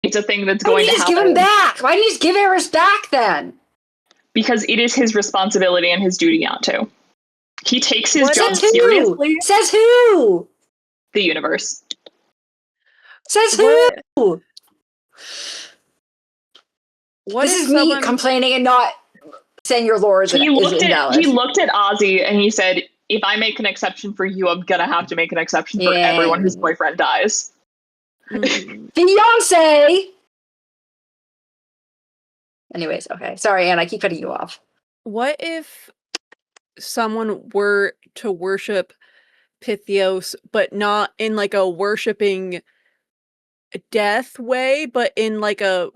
It's a thing that's going to happen. Why didn't you just give him back? Why didn't you just give Aris back then? Because it is his responsibility and his duty not to. He takes his job seriously. Says who? The universe. Says who? What this is me complaining and not saying your lore is invalid. He looked at Ozzy and he said, if I make an exception for you, I'm gonna have to make an exception for everyone whose boyfriend dies. Fiancé! Anyways, okay. Sorry, Anne, I keep cutting you off. What if someone were to worship Pythios, but not in like a worshipping death way, but in like a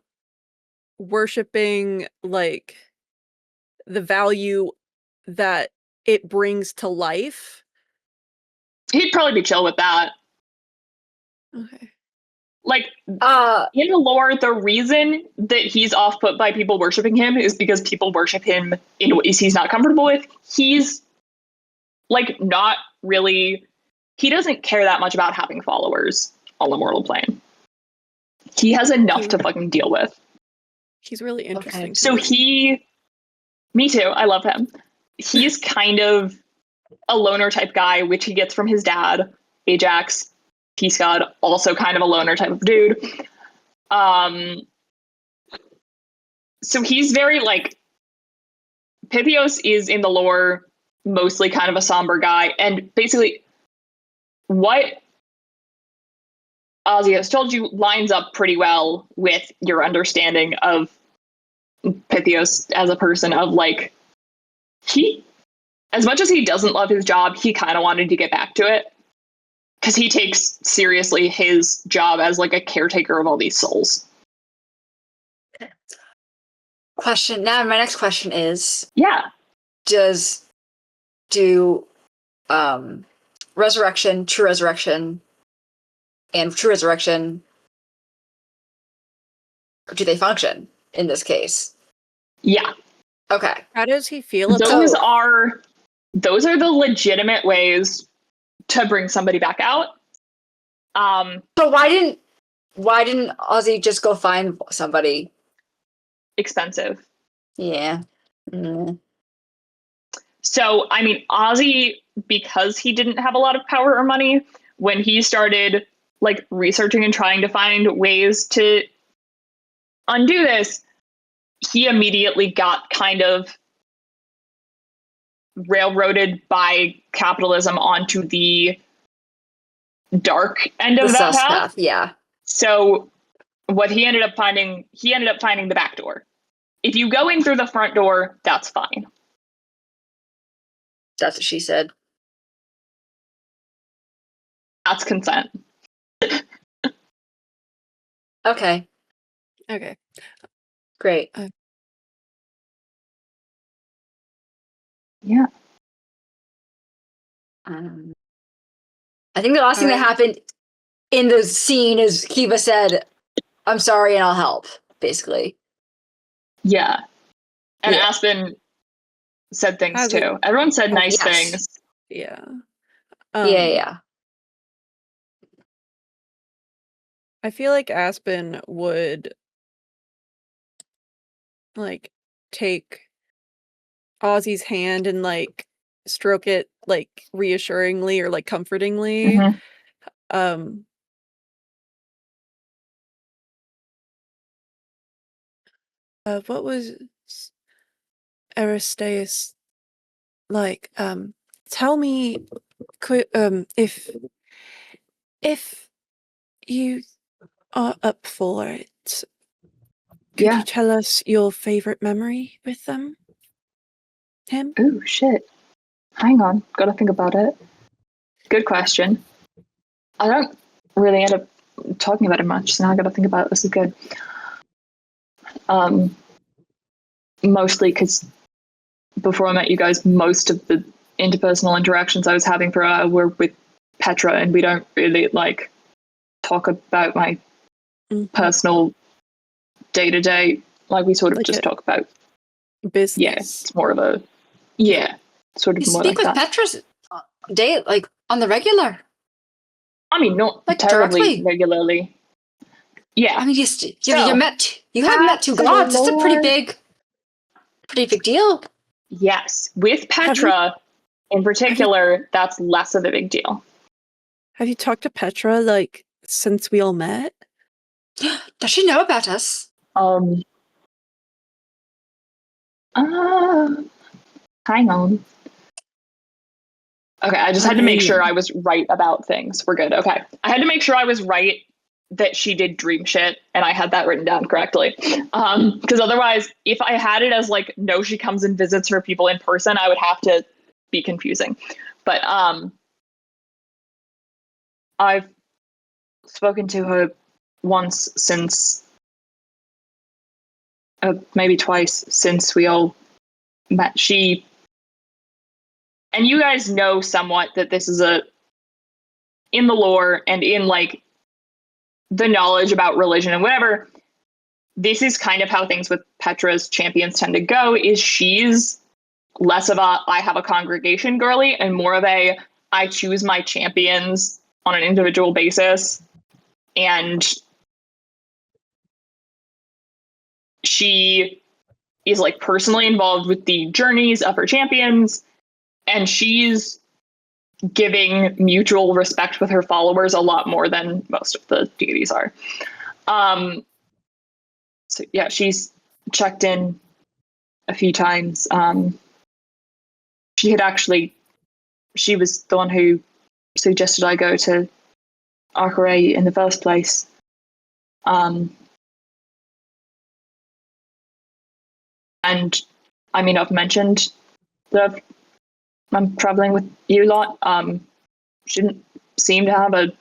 worshipping like the value that it brings to life? He'd probably be chill with that. Okay. Like, in the lore, the reason that he's off-put by people worshiping him is because people worship him in ways he's not comfortable with. He's, like, not really... He doesn't care that much about having followers on the mortal plane. He has enough to fucking deal with. He's really interesting. So he Me too. I love him. He's kind of a loner type guy, which he gets from his dad, Ajax. Peace God, also kind of a loner type of dude. So he's very like, Pythios is in the lore mostly kind of a somber guy, and basically what Ozzy has told you lines up pretty well with your understanding of Pythios as a person. Of like, he, as much as he doesn't love his job, he kind of wanted to get back to it because he takes seriously his job as like a caretaker of all these souls. Question. Now, my next question is: Yeah. Do resurrection, true resurrection, and true resurrection, do they function in this case? Yeah. Okay. How does he feel about Those it? are the legitimate ways to bring somebody back out. So why didn't Ozzy just go find somebody? Expensive. Yeah. Mm. So, I mean, Ozzy, because he didn't have a lot of power or money, when he started like researching and trying to find ways to undo this, he immediately got kind of railroaded by capitalism onto the dark end of The that sus path. path, yeah. So what he ended up finding the back door. If you go in through the front door, that's fine. That's what she said. That's consent. Okay, Okay. great. Yeah. I think the last thing that Alright. happened in the scene is Kiva said, "I'm sorry and I'll help," basically. Yeah. And Yeah. Aspen said things Hasn't- too. Everyone said nice Yes. things. Yeah. Yeah. I feel like Aspen would like take Ozzy's hand and like stroke it like reassuringly or like comfortingly. Mhm. What was Aristeaus like? Tell me, if you are up for it, could Yeah. you tell us your favorite memory with them? Him? Ooh, shit. Hang on. Gotta think about it. Good question. I don't really end up talking about it much, so now I gotta think about it. This is good. Mostly because before I met you guys, most of the interpersonal interactions I was having for her were with Petra, and we don't really like talk about my personal day-to-day. Like, we sort of Like just a talk about business. it's more of a sort of You more speak like with that. Petra's day, like on the regular. I mean, not Like, terribly directly. regularly. Yeah. I mean, you So, have met two to the gods. It's a Lord. pretty big deal. Yes, with Have you- Petra in particular, that's less of a big deal. Have you talked to Petra like since we all met? Does she know about us? Hang on. Okay, I just had to make sure I Hang. was right about things. We're good. Okay. I had to make sure I was right that she did dream shit and I had that written down correctly. Because otherwise, if I had it as like, no, she comes and visits her people in person, I would have to be confusing. But I've spoken to her once since, maybe twice since we all met. And you guys know somewhat that this is in the lore and in like the knowledge about religion and whatever, this is kind of how things with Petra's champions tend to go, is she's less of a I have a congregation girly and more of a I choose my champions on an individual basis. And she is like personally involved with the journeys of her champions, and she's giving mutual respect with her followers a lot more than most of the deities are. So yeah, she's checked in a few times. She was the one who suggested I go to Archeray in the first place. And I mean, I've mentioned that I'm traveling with you lot. She didn't seem to have a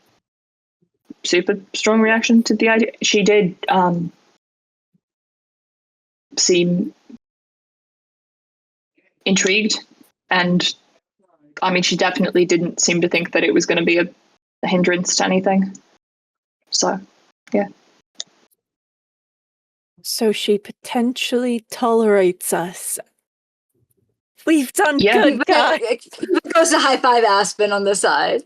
super strong reaction to the idea. She did seem intrigued, and I mean, she definitely didn't seem to think that it was going to be a hindrance to anything. So, yeah. So she potentially tolerates us. We've done good, guys. Goes to high five Aspen on the side.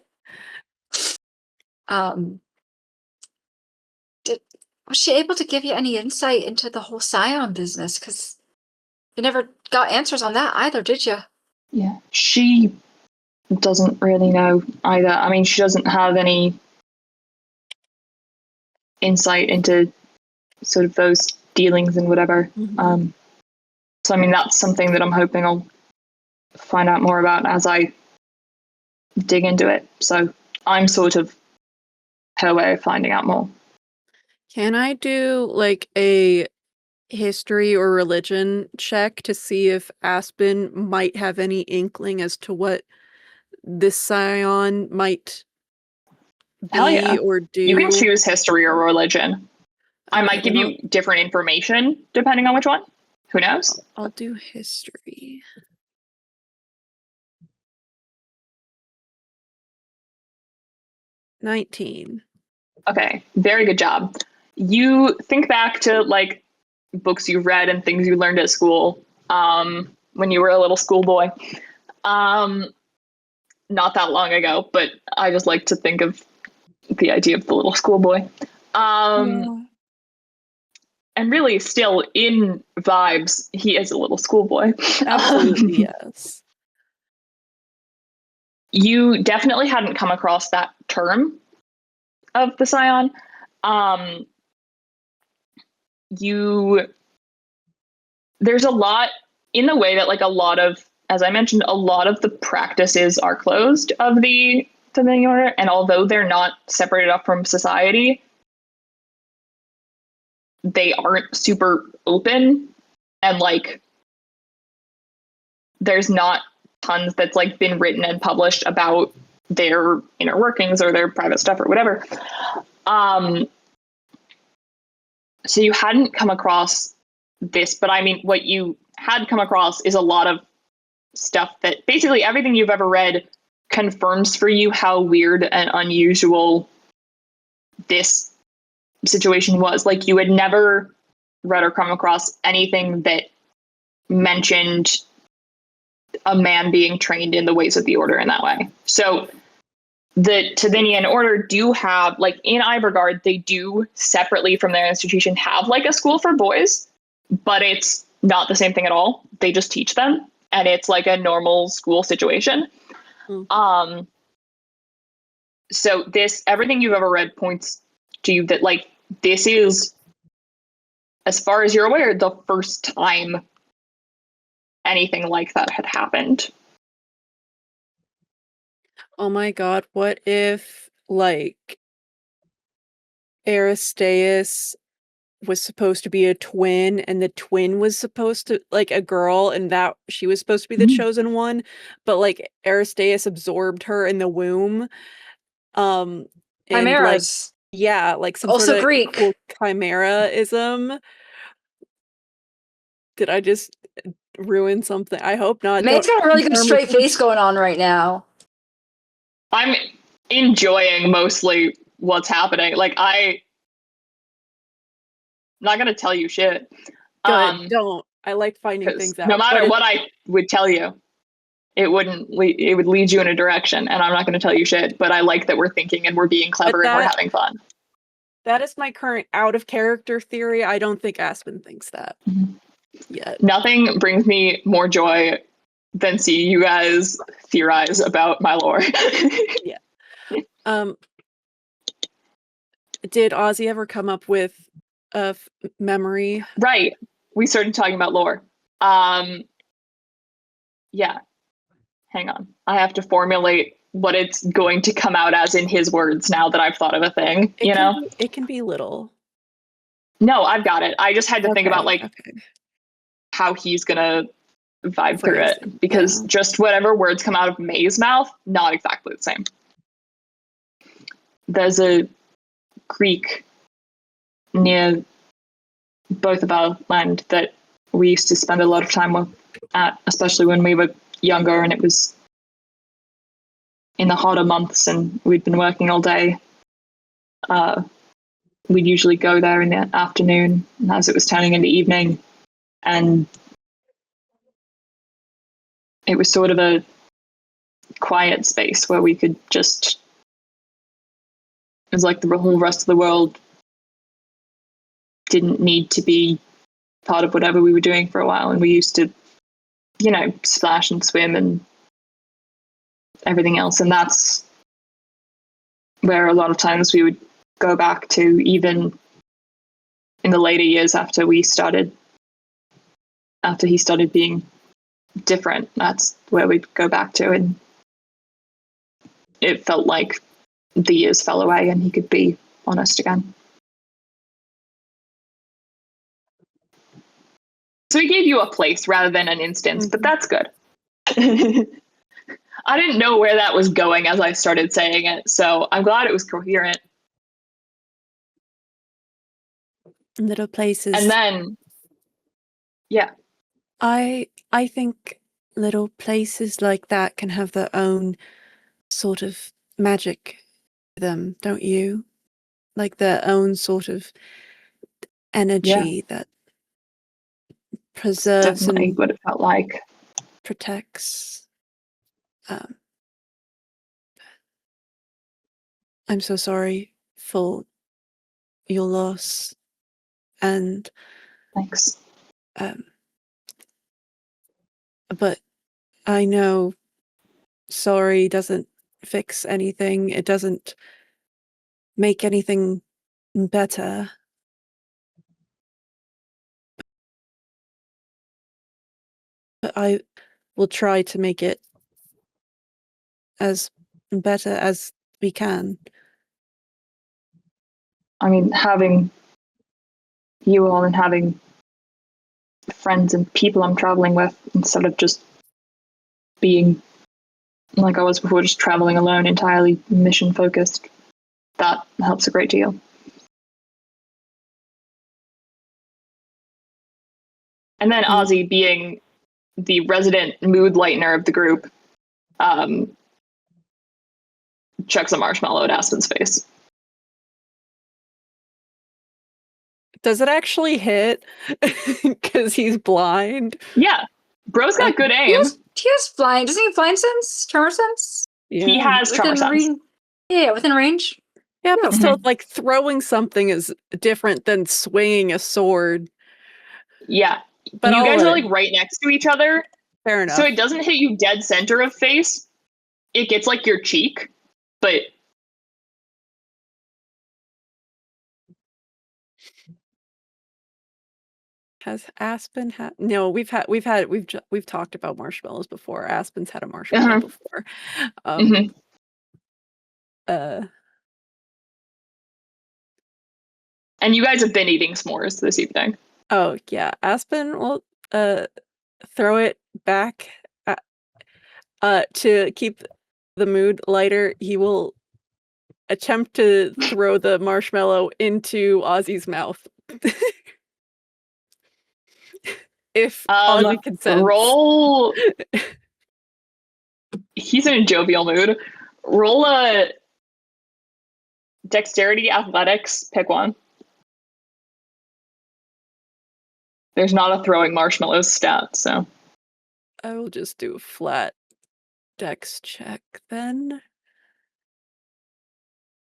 Was she able to give you any insight into the whole Scion business? Because you never got answers on that either, did you? Yeah, she doesn't really know either. I mean, she doesn't have any insight into sort of those dealings and whatever. Mm-hmm. So, I mean, that's something that I'm hoping I'll find out more about as I dig into it. So I'm sort of her way of finding out more. Can I do like a history or religion check to see if Aspen might have any inkling as to what this Scion might Hell be yeah. or do? You can choose history or religion. I Okay, might give you different information depending on which one. Who knows? I'll do history. 19. Okay, very good job. You think back to like books you read and things you learned at school when you were a little schoolboy. Not that long ago, but I just like to think of the idea of the little schoolboy. And really, still in vibes, he is a little schoolboy. Absolutely, yes. You definitely hadn't come across that term of the Scion. There's a lot in the way that, like, a lot of, as I mentioned, a lot of the practices are closed of the Tethynian Order, and although they're not separated up from society, they aren't super open, and like there's not tons that's like been written and published about their inner workings or their private stuff or whatever. So you hadn't come across this, but I mean, what you had come across is a lot of stuff that basically everything you've ever read confirms for you how weird and unusual this situation was. Like, you had never read or come across anything that mentioned a man being trained in the ways of the order in that way. So the Tethynian Order do have, like, in Ibergard, they do separately from their institution have like a school for boys, but it's not the same thing at all. They just teach them, and it's like a normal school situation. So this, everything you've ever read points to you that, like, this is, as far as you're aware, the first time anything like that had happened. Oh my god, what if, like, Aristeaus was supposed to be a twin, and the twin was supposed to, like, a girl, and that she was supposed to be the chosen one, but, like, Aristeaus absorbed her in the womb. And, Chimeras. like, yeah, like some Also sort of Greek. cool chimera-ism. Did I just ruin something? I hope not. May's got a really good straight face going on right now. I'm enjoying mostly what's happening. Like, I'm not going to tell you shit. Good, don't. I like finding things out. No matter what I would tell you, it would lead you in a direction, and I'm not going to tell you shit, but I like that we're thinking and we're being clever and we're having fun. That is my current out of character theory. I don't think Aspen thinks that. Mm-hmm. Yeah. Nothing brings me more joy than seeing you guys theorize about my lore. Did Ozzy ever come up with a memory? Right. We started talking about lore. Yeah. Hang on. I have to formulate what it's going to come out as in his words now that I've thought of a thing, It can be little. No, I've got it. I just had to think about Okay. how he's gonna vibe through Phrase it, because just whatever words come out of May's mouth, not exactly the same. There's a creek near both of our land that we used to spend a lot of time at, especially when we were younger and it was in the hotter months and we'd been working all day. We'd usually go there in the afternoon as it was turning into evening, and it was sort of a quiet space where we could just, it was like the whole rest of the world didn't need to be part of whatever we were doing for a while, and we used to, splash and swim and everything else. And that's where a lot of times we would go back to, even in the later years after he started being different. That's where we'd go back to, and it felt like the years fell away and he could be honest again. So he gave you a place rather than an instance, but that's good. I didn't know where that was going as I started saying it, so I'm glad it was coherent. Little places. And then, yeah. I think little places like that can have their own sort of magic to them, don't you? Like their own sort of energy that preserves Definitely and what it felt like. protects. I'm so sorry for your loss, and Thanks. but I know sorry doesn't fix anything. It doesn't make anything better. But I will try to make it as better as we can. I mean, having you all and having friends and people I'm traveling with, instead of just being like I was before, just traveling alone, entirely mission focused, that helps a great deal. And then Ozzy, being the resident mood lightener of the group, chucks a marshmallow at Aspen's face. Does it actually hit? Because he's blind. Yeah. Bro's got good aim. He has flying. Doesn't he have flying sense? Tremor sense? Yeah. He has tremor sense. Within range. Yeah, but still, like, throwing something is different than swinging a sword. Yeah. But you guys are like right next to each other. Fair enough. So it doesn't hit you dead center of face. It gets like your cheek, but has Aspen had? No, we've talked about marshmallows before. Aspen's had a marshmallow before. And you guys have been eating s'mores this evening. Oh yeah, Aspen will throw it back to keep the mood lighter. He will attempt to throw the marshmallow into Ozzy's mouth. If Ozzy consents. Roll. He's in a jovial mood. Roll a dexterity, athletics, pick one. There's not a throwing marshmallows stat, so. I will just do a flat dex check then.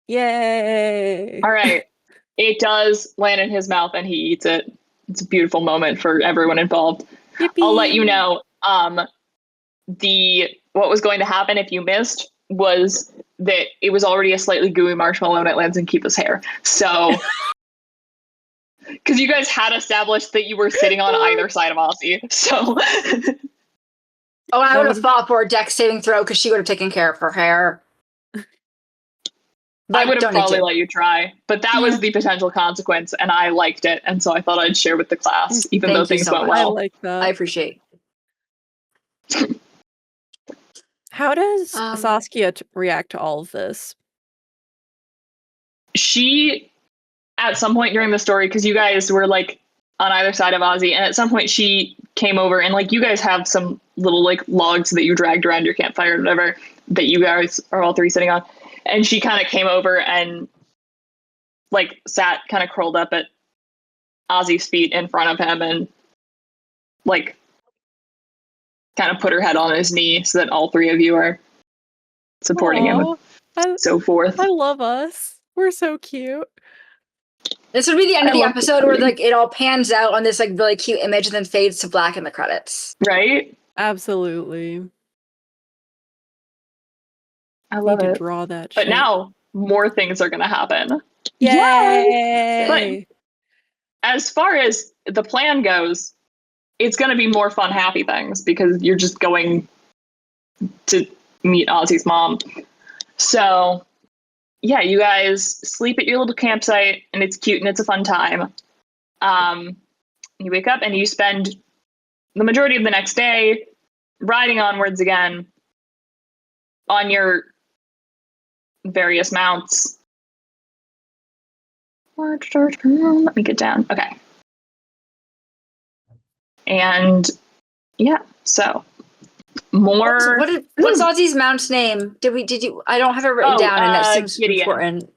Yay! All right. It does land in his mouth and he eats it. It's a beautiful moment for everyone involved. Yippee. I'll let you know. What was going to happen if you missed was that it was already a slightly gooey marshmallow and it lands in Kiva's hair. So, because you guys had established that you were sitting on either side of Ozzy. So, Oh, I would have fought for a dex saving throw because she would have taken care of her hair. I would have probably let you try, but that was Yeah. the potential consequence, and I liked it, and so I thought I'd share with the class, even though Thank you things so went much. I well. like that. I appreciate. How does Saskia react to all of this? She, at some point during the story, because you guys were like on either side of Ozzy, and at some point she came over and like you guys have some little like logs that you dragged around your campfire or whatever that you guys are all three sitting on, and she kind of came over and like sat kind of curled up at Ozzy's feet in front of him and like kind of put her head on his knee so that all three of you are supporting him and so forth. I love us. We're so cute. This would be the end of the love episode where like it all pans out on this like really cute image and then fades to black in the credits. Right? Absolutely. I love Need it. to draw that But shit. now more things are going to happen. Yay! But as far as the plan goes, it's going to be more fun, happy things because you're just going to meet Ozzy's mom. So, yeah, you guys sleep at your little campsite and it's cute and it's a fun time. You wake up and you spend the majority of the next day riding onwards again on your various mounts. Let me get down. Okay. And yeah, so more. What's Ozzy's mount's name? Did you? I don't have it written down, and that seems Gideon. important.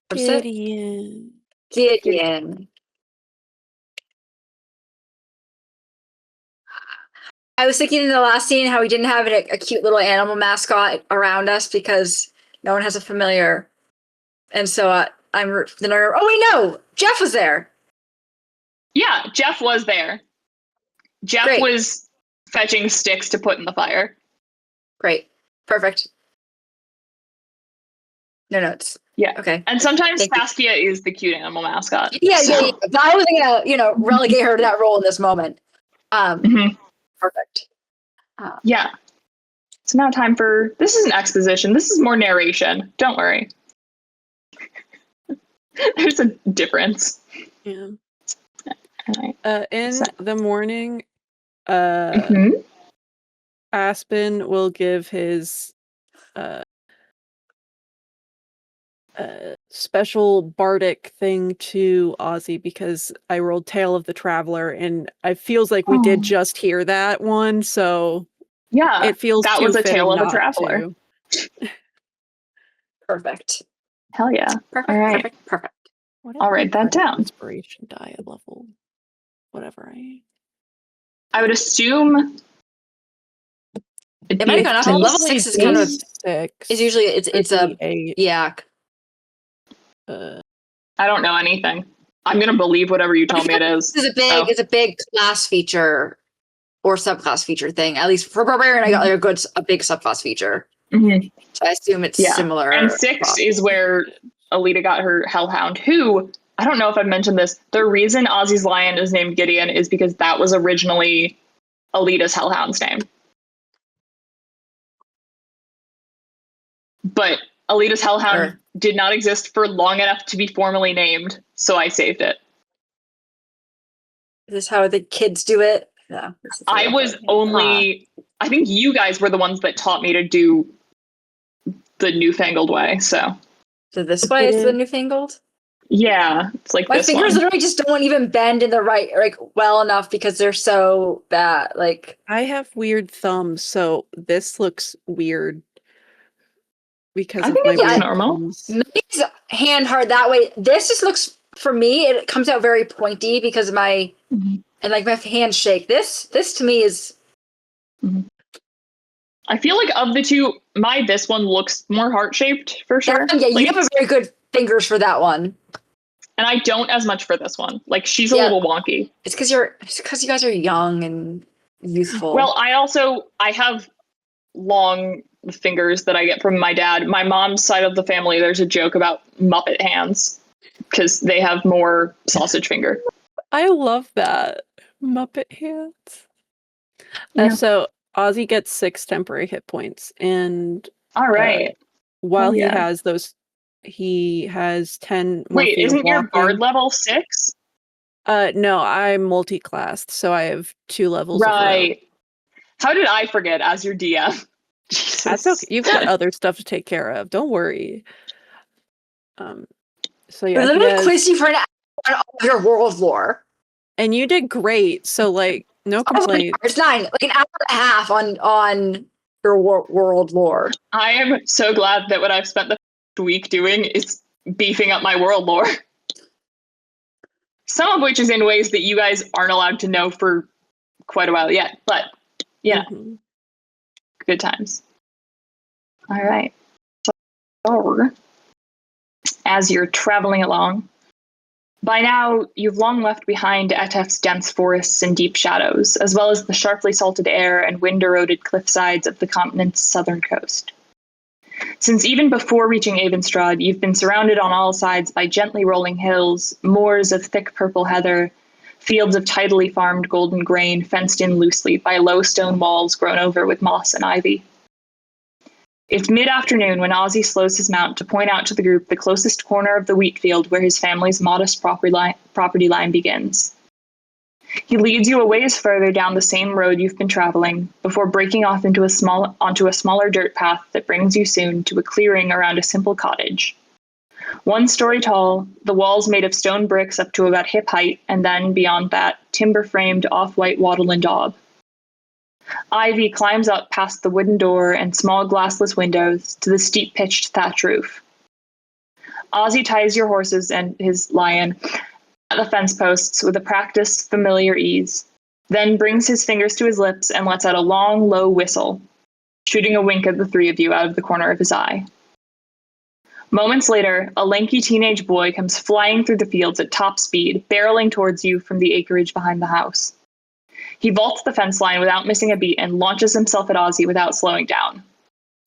What's it? Gideon. I was thinking in the last scene how we didn't have a cute little animal mascot around us because no one has a familiar, and so oh wait, no, Jeff was there. Yeah, Jeff was there. Jeff Great. was fetching sticks to put in the fire. Great. Perfect. No notes. Yeah. Okay. And sometimes Thank you. Saskia is the cute animal mascot. Yeah. But I wasn't gonna, relegate her to that role in this moment. Perfect. Yeah. So now time for, this is an exposition. This is more narration. Don't worry. There's a difference. Yeah. Right. In So. the morning, Mhm. Aspen will give his special bardic thing to Ozzy because I rolled Tale of the Traveler and it feels like we did just hear that one, so yeah, it feels that too was a fitting Tale of a not Traveler. to. Perfect. Hell yeah. Perfect. All right. Perfect. I'll write that down. Inspiration die at level whatever I am. I would assume It might have gone up. Level 6 is kind of is usually it's a yeah. I don't know anything. I'm gonna believe whatever you tell me it is. It's a big class feature or subclass feature thing. At least for Barbarian, I got like a big subclass feature. Mm-hmm. So I assume it's similar. And 6 is where Alita got her Hellhound, who, I don't know if I've mentioned this, the reason Ozzy's lion is named Gideon is because that was originally Alita's Hellhound's name. But Alita's Hellhound did not exist for long enough to be formally named, so I saved it. Is this how the kids do it? Yeah. I think you guys were the ones that taught me to do the newfangled way, so. So this way is the newfangled? Yeah, it's like my this fingers one. literally just don't even bend in the right, like, well enough because they're so bad. Like, I have weird thumbs, so this looks weird because of my weird normal. thumbs. Mine's hand hard that way. This just looks, for me, it comes out very pointy because of my and like my hands shake. This to me is. I feel like of the two, this one looks more heart shaped for sure. Yeah, you have a very good fingers for that one. And I don't as much for this one. Like, she's a Yeah. little wonky. It's because you guys are young and youthful. Well, I have long fingers that I get from my dad. My mom's side of the family, there's a joke about Muppet hands because they have more sausage finger. I love that. Muppet hands. Yeah. So Ozzy gets 6 temporary hit points, and All right. while yeah. he has 10 more Wait, feet of isn't your bard walking. level 6? No, I'm multi-classed, so I have 2 levels of rogue. Right. How did I forget as your DM? Jesus. That's okay. You've got other stuff to take care of. Don't worry. So yeah, We're he literally has, quizzing for an hour on all of your world lore. and you did great. So like, no complaint. It's 9, like an hour and a half on your world lore. I am so glad that what I've spent the week doing is beefing up my world lore. Some of which is in ways that you guys aren't allowed to know for quite a while yet, but yeah, good times. All right. So, as you're traveling along, by now you've long left behind Etef's dense forests and deep shadows, as well as the sharply salted air and wind-eroded cliffsides of the continent's southern coast. Since even before reaching Avenstrad, you've been surrounded on all sides by gently rolling hills, moors of thick purple heather, fields of tidally farmed golden grain fenced in loosely by low stone walls grown over with moss and ivy. It's mid-afternoon when Ozzy slows his mount to point out to the group the closest corner of the wheat field where his family's modest property line begins. He leads you a ways further down the same road you've been traveling, before breaking off onto a smaller dirt path that brings you soon to a clearing around a simple cottage. 1 story tall, the walls made of stone bricks up to about hip height, and then, beyond that, timber-framed off-white wattle and daub. Ivy climbs up past the wooden door and small glassless windows to the steep-pitched thatch roof. Ozzy ties your horses and his lion at the fence posts with a practiced, familiar ease, then brings his fingers to his lips and lets out a long, low whistle, shooting a wink at the 3 of you out of the corner of his eye. Moments later, a lanky teenage boy comes flying through the fields at top speed, barreling towards you from the acreage behind the house. He vaults the fence line without missing a beat and launches himself at Ozzy without slowing down.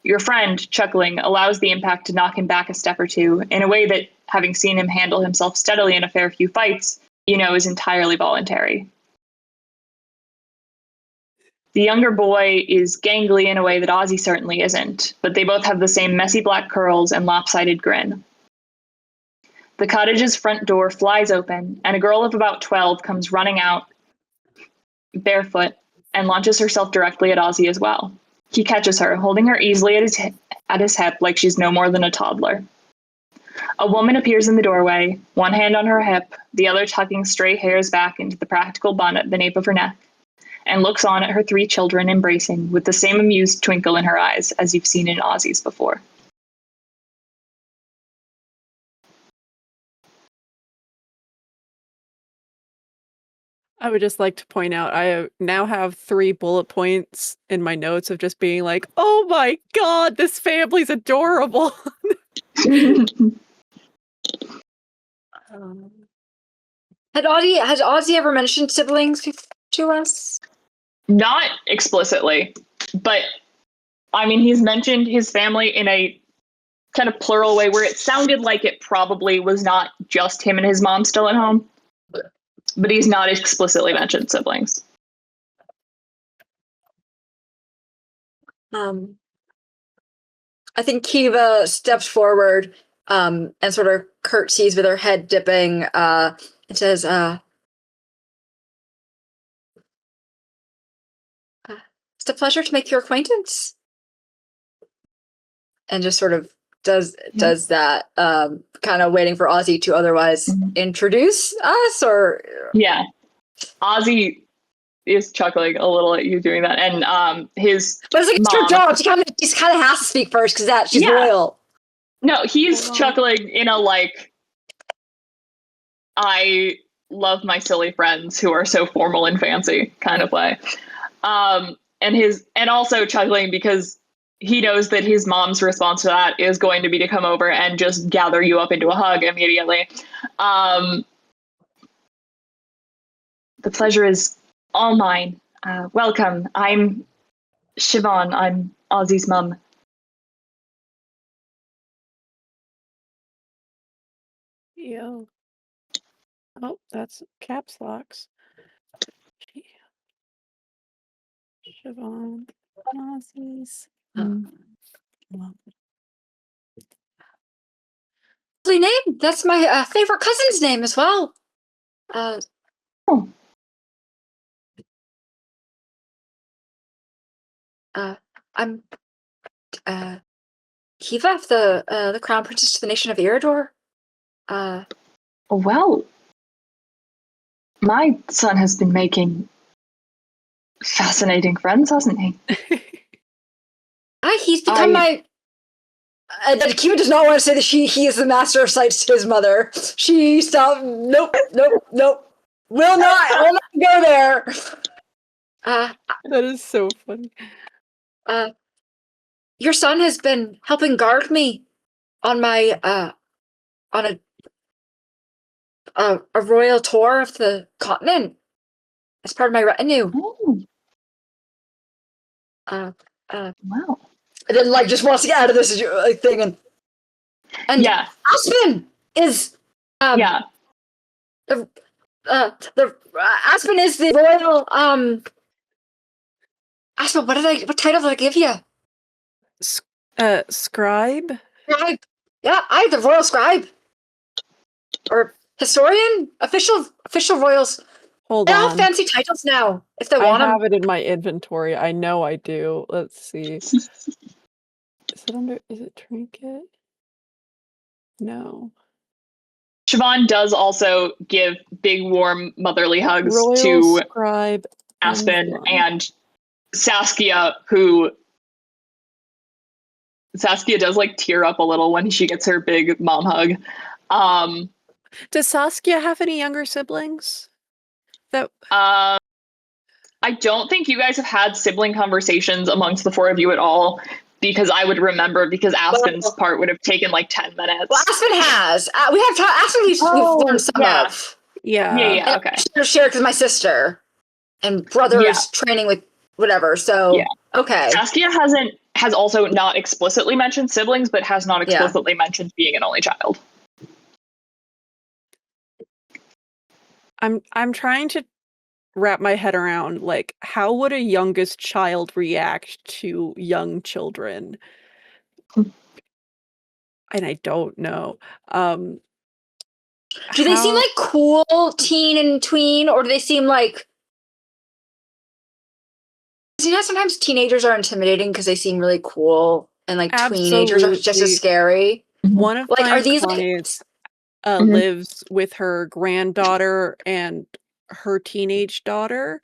Your friend, chuckling, allows the impact to knock him back a step or two in a way that, having seen him handle himself steadily in a fair few fights, you know is entirely voluntary. The younger boy is gangly in a way that Ozzy certainly isn't, but they both have the same messy black curls and lopsided grin. The cottage's front door flies open, and a girl of about 12 comes running out, barefoot, and launches herself directly at Ozzy as well. He catches her, holding her easily at his hip like she's no more than a toddler. A woman appears in the doorway, one hand on her hip, the other tucking stray hairs back into the practical bun at the nape of her neck, and looks on at her 3 children embracing with the same amused twinkle in her eyes as you've seen in Ozzy's before. I would just like to point out, I now have 3 bullet points in my notes of just being like, oh my god, this family's adorable. Has Ozzy ever mentioned siblings to us? Not explicitly, but I mean, he's mentioned his family in a kind of plural way where it sounded like it probably was not just him and his mom still at home. But he's not explicitly mentioned siblings. I think Kiva steps forward and sort of curtsies with her head dipping and says, it's a pleasure to make your acquaintance. And just sort of does that, kind of waiting for Ozzy to otherwise introduce us, or... Yeah. Ozzy is chuckling a little at you doing that, and his But it's like, it's your dog. She kind of has to speak first because she's loyal. No, he's chuckling in a like, I love my silly friends who are so formal and fancy kind of way. And also chuckling because he knows that his mom's response to that is going to be to come over and just gather you up into a hug immediately. The pleasure is all mine. Welcome. I'm Siobhan. I'm Ozzy's mum. Yo. Oh, that's caps locks. Siobhan. Ozzy's. Lovely name. That's my favorite cousin's name as well. I'm Kiva, the crown princess to the nation of Irador. Well, my son has been making fascinating friends, hasn't he? He's become my. Kiva does not want to say that he is the master of sights to his mother. She stopped. Nope. Will not go there. That is so funny. Your son has been helping guard me on my on a royal tour of the continent as part of my retinue. Wow. And then just wants to get out of this thing and yeah. Aspen is the Aspen is the royal Aspen. What title did I give you? Scribe? Yeah, I'm the royal scribe. Or historian? Official royals. Hold They on. all have fancy titles now, if they want I them. have it in my inventory. I know I do. Let's see. Is it trinket? No. Siobhan does also give big, warm, motherly hugs Royal to Scribe Aspen and Saskia, who Saskia does tear up a little when she gets her big mom hug. Does Saskia have any younger siblings? I don't think you guys have had sibling conversations amongst the four of you at all, because I would remember, because Aspen's part would have taken 10 minutes. Well, Aspen has. We have Aspen. We've learned some of. Yeah. Okay. Share because my sister and brother is training with whatever. So okay. Saskia has also not explicitly mentioned siblings, but has not explicitly mentioned being an only child. I'm trying to wrap my head around how would a youngest child react to young children? And I don't know. Do they seem like cool teen and tween, or do they seem like? Sometimes teenagers are intimidating because they seem really cool, and teenagers are just as scary. One of my are these clients lives with her granddaughter and her teenage daughter,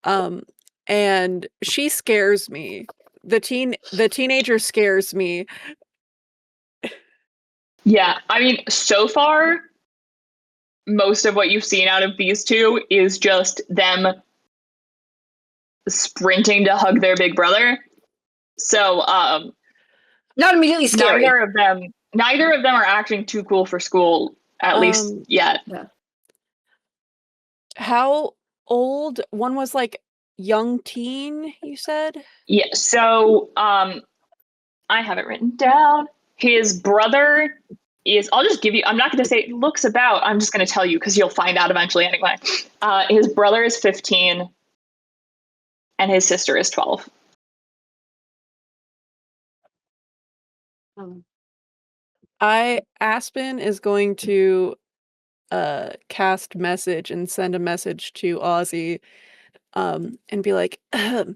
and she scares me. The teenager scares me. Yeah, I mean, so far, most of what you've seen out of these two is just them sprinting to hug their big brother. So, not immediately scary. Neither of them are acting too cool for school, at least yet. Yeah. How old? One was young teen, you said? Yeah, so I have it written down. His brother is, I'll just give you, I'm not going to say looks about, I'm just going to tell you because you'll find out eventually anyway. His brother is 15 and his sister is 12. Aspen is going to cast message and send a message to Ozzy and be like, es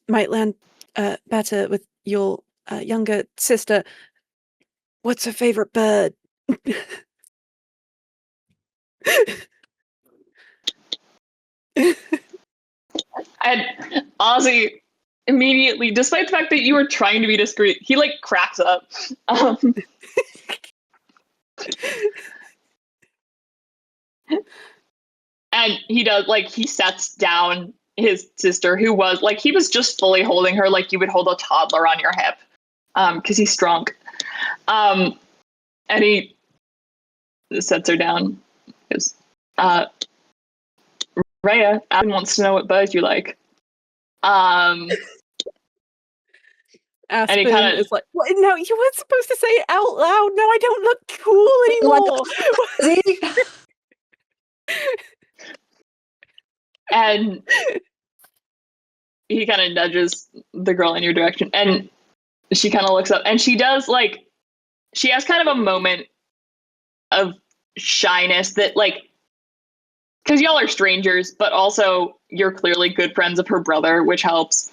might land better with your younger sister. What's her favorite bird? And Ozzy immediately, despite the fact that you were trying to be discreet, he cracks up. And he does, he sets down his sister, who was like, he was just fully holding her like you would hold a toddler on your hip, because he's strong. And he sets her down. Goes, Rhea, Adam wants to know what bird you like. Aspen kinda- is like, well, no, you weren't supposed to say it out loud. No, I don't look cool anymore. And he kind of nudges the girl in your direction, and she kind of looks up, and she does like, she has kind of a moment of shyness that like, because y'all are strangers, but also you're clearly good friends of her brother, which helps.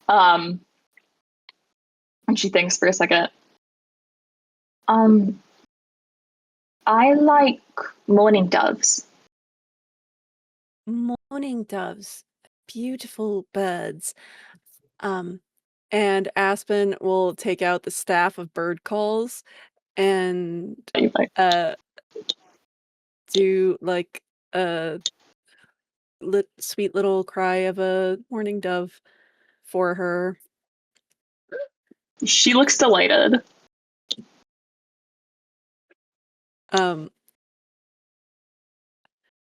And she thinks for a second. I like mourning doves. Mourning doves, beautiful birds. And Aspen will take out the staff of bird calls and do like a sweet little cry of a mourning dove for her. She looks delighted.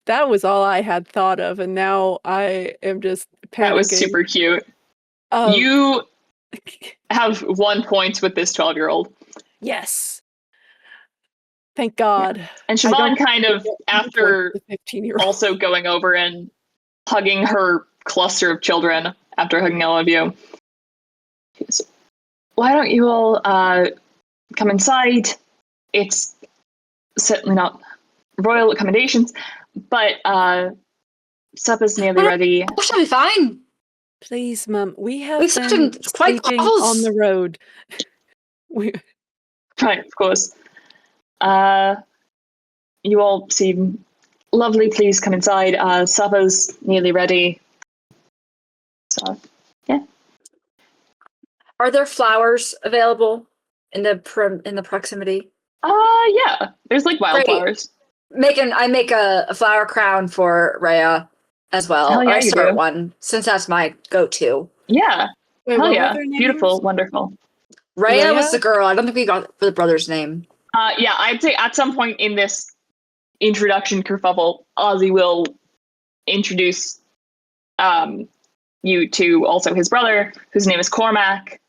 That was all I had thought of, and now I am just panicking. That was super cute. You have 1 point with this 12-year-old. Yes. Thank God. Yeah. And Siobhan kind of, after also going over and hugging her cluster of children, after hugging all of you, goes, why don't you all come inside? It's certainly not royal accommodations, but supper's nearly ready. Oh, she'll be fine. Please, Mum. We have We've been quite sleeping on the road. Right, of course. You all seem lovely. Please come inside. Supper's nearly ready. So, yeah. Are there flowers available in the proximity? Yeah. There's like wildflowers. I make a flower crown for Rhea as well. Hell yeah, I you start do. one since that's my go-to. Yeah. Wait, hell what yeah. were their names? Beautiful, wonderful. Rhea was the girl. I don't think we got the brother's name. Yeah, I'd say at some point in this introduction kerfuffle, Ozzy will introduce you to also his brother, whose name is Cormac.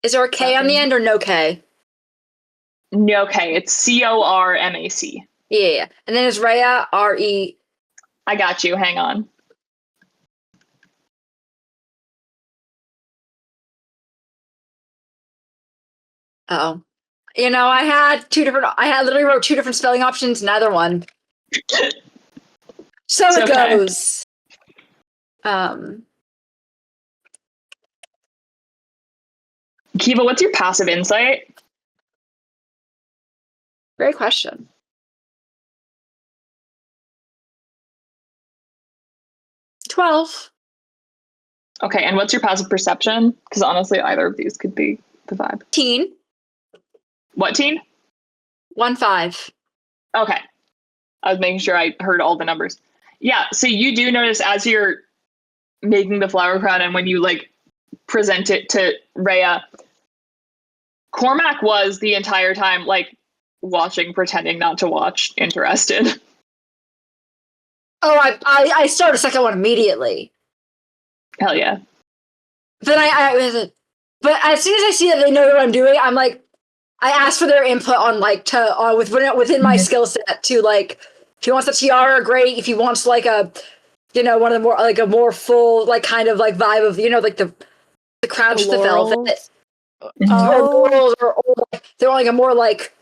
Is there a K on the end or no K? No K. It's Cormac. Yeah. And then is Rhea RE. I got you. Hang on. Oh. You know, I literally wrote 2 different spelling options, neither one. So it goes. Kiva, what's your passive insight? Great question. $12. Okay, and what's your passive perception? Because honestly, either of these could be the vibe. Teen. What teen? 15. Okay. I was making sure I heard all the numbers. Yeah, so you do notice as you're making the flower crown and when you like present it to Rhea, Cormac was the entire time like watching, pretending not to watch, interested. Oh, I start a second one immediately. Hell yeah. Then but as soon as I see that they know what I'm doing, I'm like, I ask for their input on like within my skill set to like, if he wants a tiara, great. If he wants like a, one of the more like a more full like kind of like vibe of like the crouch the velvet, or laurels, or like, they're like a more like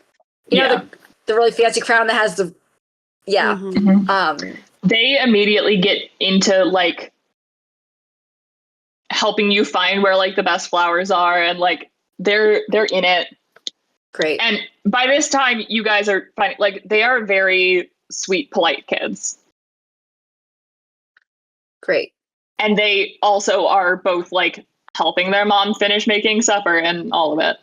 the really fancy crown that has the they immediately get into like helping you find where like the best flowers are, and like they're in it. Great. And by this time you guys are finding like they are very sweet, polite kids. Great. And they also are both like helping their mom finish making supper and all of it.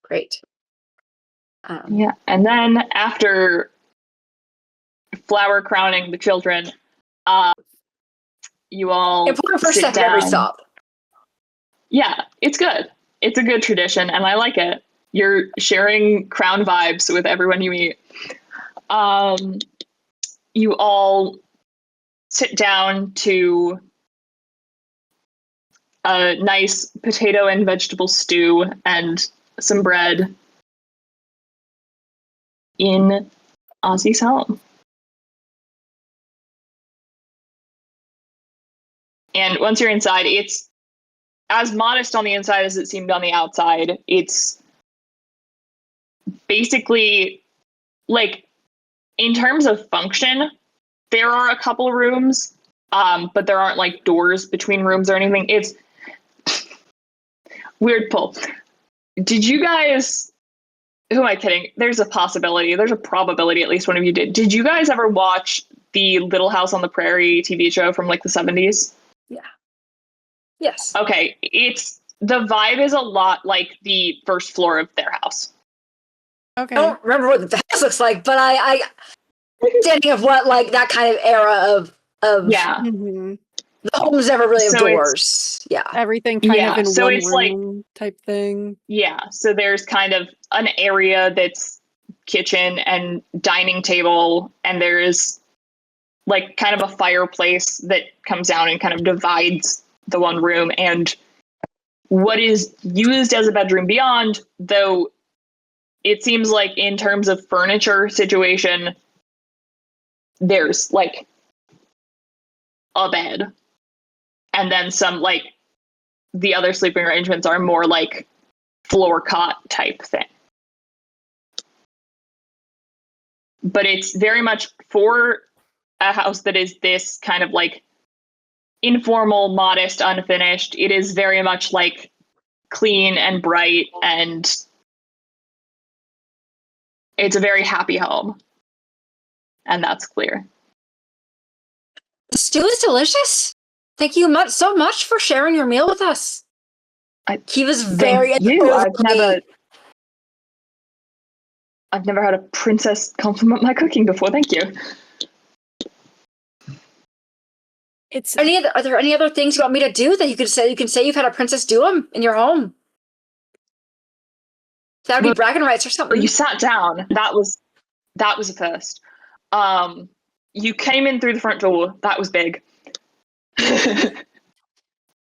Great. Yeah. And then after flower crowning the children, you all Important first sit step at down. every stop. Yeah, it's good. It's a good tradition, and I like it. You're sharing crown vibes with everyone you meet. You all sit down to a nice potato and vegetable stew and some bread in Ozzy's home. And once you're inside, it's as modest on the inside as it seemed on the outside. It's basically, like, in terms of function, there are a couple rooms, but there aren't, like, doors between rooms or anything. It's weird pull. Did you guys... Who am I kidding? There's a possibility. There's a probability at least one of you did. Did you guys ever watch the Little House on the Prairie TV show from, like, the 70s? Yeah. Yes. Okay, the vibe is a lot like the first floor of their house. Okay. I don't remember what the house looks like, but I understanding of what like that kind of era of Yeah. Mhm. the homes never really have So doors. Yeah. Everything kind Yeah, of in so one it's like- room type thing. Yeah, so there's kind of an area that's kitchen and dining table, and there's like kind of a fireplace that comes down and kind of divides the one room, and what is used as a bedroom beyond, though it seems like in terms of furniture situation, there's like a bed, and then some, like, the other sleeping arrangements are more like floor cot type thing. But it's very much for a house that is this kind of like informal, modest, unfinished. It is very much like clean and bright, and it's a very happy home. And that's clear. The stew is delicious. Thank you so much for sharing your meal with us. He was very Thank you. overly- I've never had a princess compliment my cooking before. Thank you. It's Are there any other things you want me to do that you could say? You can say you've had a princess do them in your home. That would be bragging rights or something. You sat down. That was a first. You came in through the front door. That was big.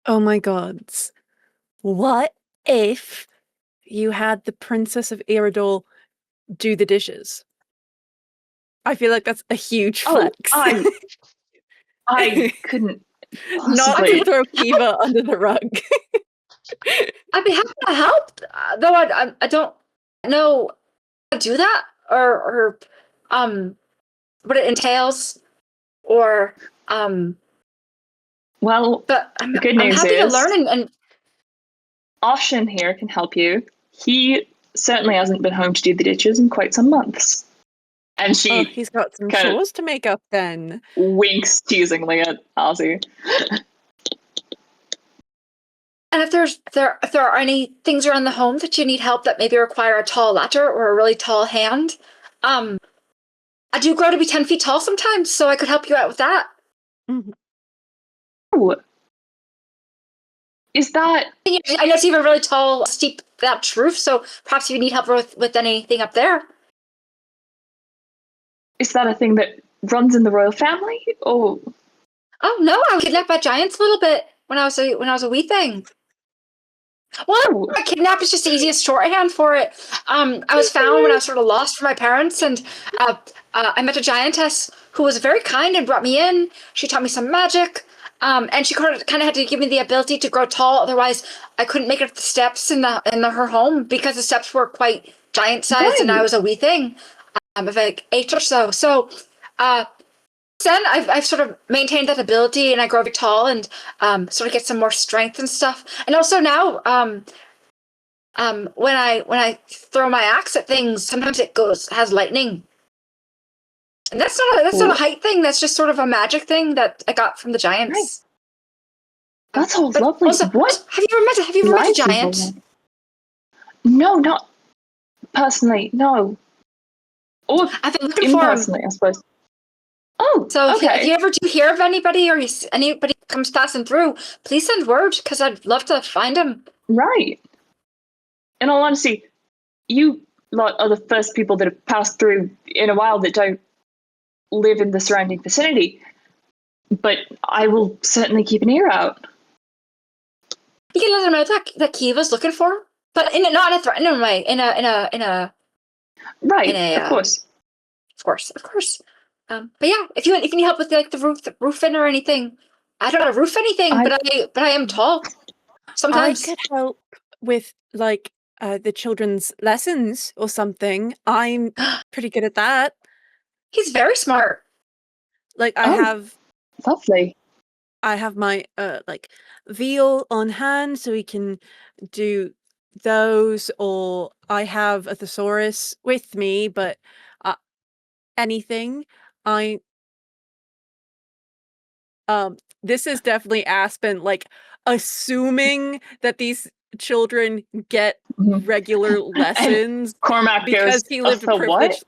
oh my gods. What if you had the Princess of Iradol do the dishes? I feel like that's a huge flex. I couldn't Not possibly. to throw Kiva under the rug. I'd be happy to help, though I don't know how to do that or what it entails or Well, but I'm good news happy to is- learn and Oshin here can help you. He certainly hasn't been home to do the dishes in quite some months. And she Oh, he's got some kind of- chores to make up then. winks teasingly at Ozzy. and if there are any things around the home that you need help that maybe require a tall ladder or a really tall hand, I do grow to be 10 feet tall sometimes, so I could help you out with that. Mhm. Oh. Is that... I know you have a really tall, steep thatched roof, so perhaps if you need help with anything up there. Is that a thing that runs in the royal family? Oh, Oh no, I was kidnapped by giants a little bit when I was a wee thing. Well, kidnap is just the easiest shorthand for it. I was found when I was sort of lost from my parents, and I met a giantess who was very kind and brought me in. She taught me some magic, and she kind of had to give me the ability to grow tall. Otherwise, I couldn't make it up the steps in her home because the steps were quite giant-sized, and I was a wee thing. Of like 8 or so. So, then I've sort of maintained that ability, and I grow very tall and sort of get some more strength and stuff. And also now, when I throw my axe at things, sometimes it has lightning. And that's not a height thing. That's just sort of a magic thing that I got from the giants. that's all But lovely. also, What? have you ever met a giant? No, not personally. No. Or I've been looking for him. impersonally, I suppose. Oh, So if okay. you ever do hear of anybody or anybody comes passing through, please send word because I'd love to find him. Right. In all honesty, you lot are the first people that have passed through in a while that don't live in the surrounding vicinity. But I will certainly keep an ear out. You can let him know that Kiva's looking for him, but not in a threatening way. Right, of course. Of course. But yeah, if you need help with like the roofing or anything, I don't know how to roof anything, but I am tall. Sometimes I could help with like the children's lessons or something. I'm pretty good at that. he's very smart. Like Lovely. I have my like veal on hand so we can do those, or I have a thesaurus with me, but anything. I this is definitely Aspen like assuming that these children get Mhm. regular lessons Cormac because goes, he lived a what? privileged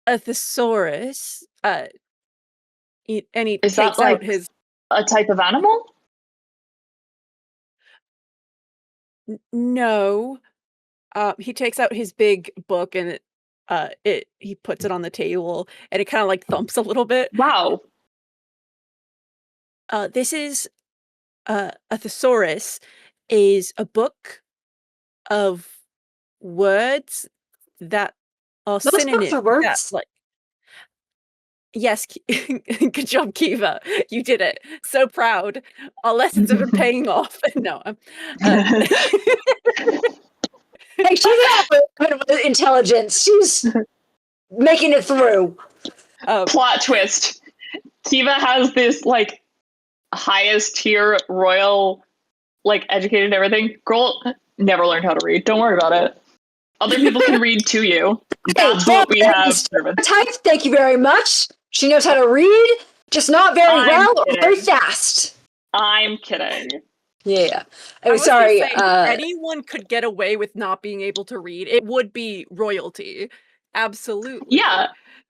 a thesaurus and he Is that takes out like his a type of animal? no he takes out his big book and he puts it on the table and it kind of like thumps a little bit. Wow. This is a thesaurus is a book of words that are Those books synonyms are that words. like yes good job Kiva, you did it, so proud, our lessons have been paying off. No Hey, she's got intelligence. She's making it through. Plot twist. Kiva has this like highest tier royal, like educated and everything. Girl never learned how to read. Don't worry about it. Other people can read to you. That's what we have. Type. Thank you very much. She knows how to read, just not very well or very fast. I'm kidding. Yeah. I was Sorry. say, if anyone could get away with not being able to read, it would be royalty. Absolutely. Yeah.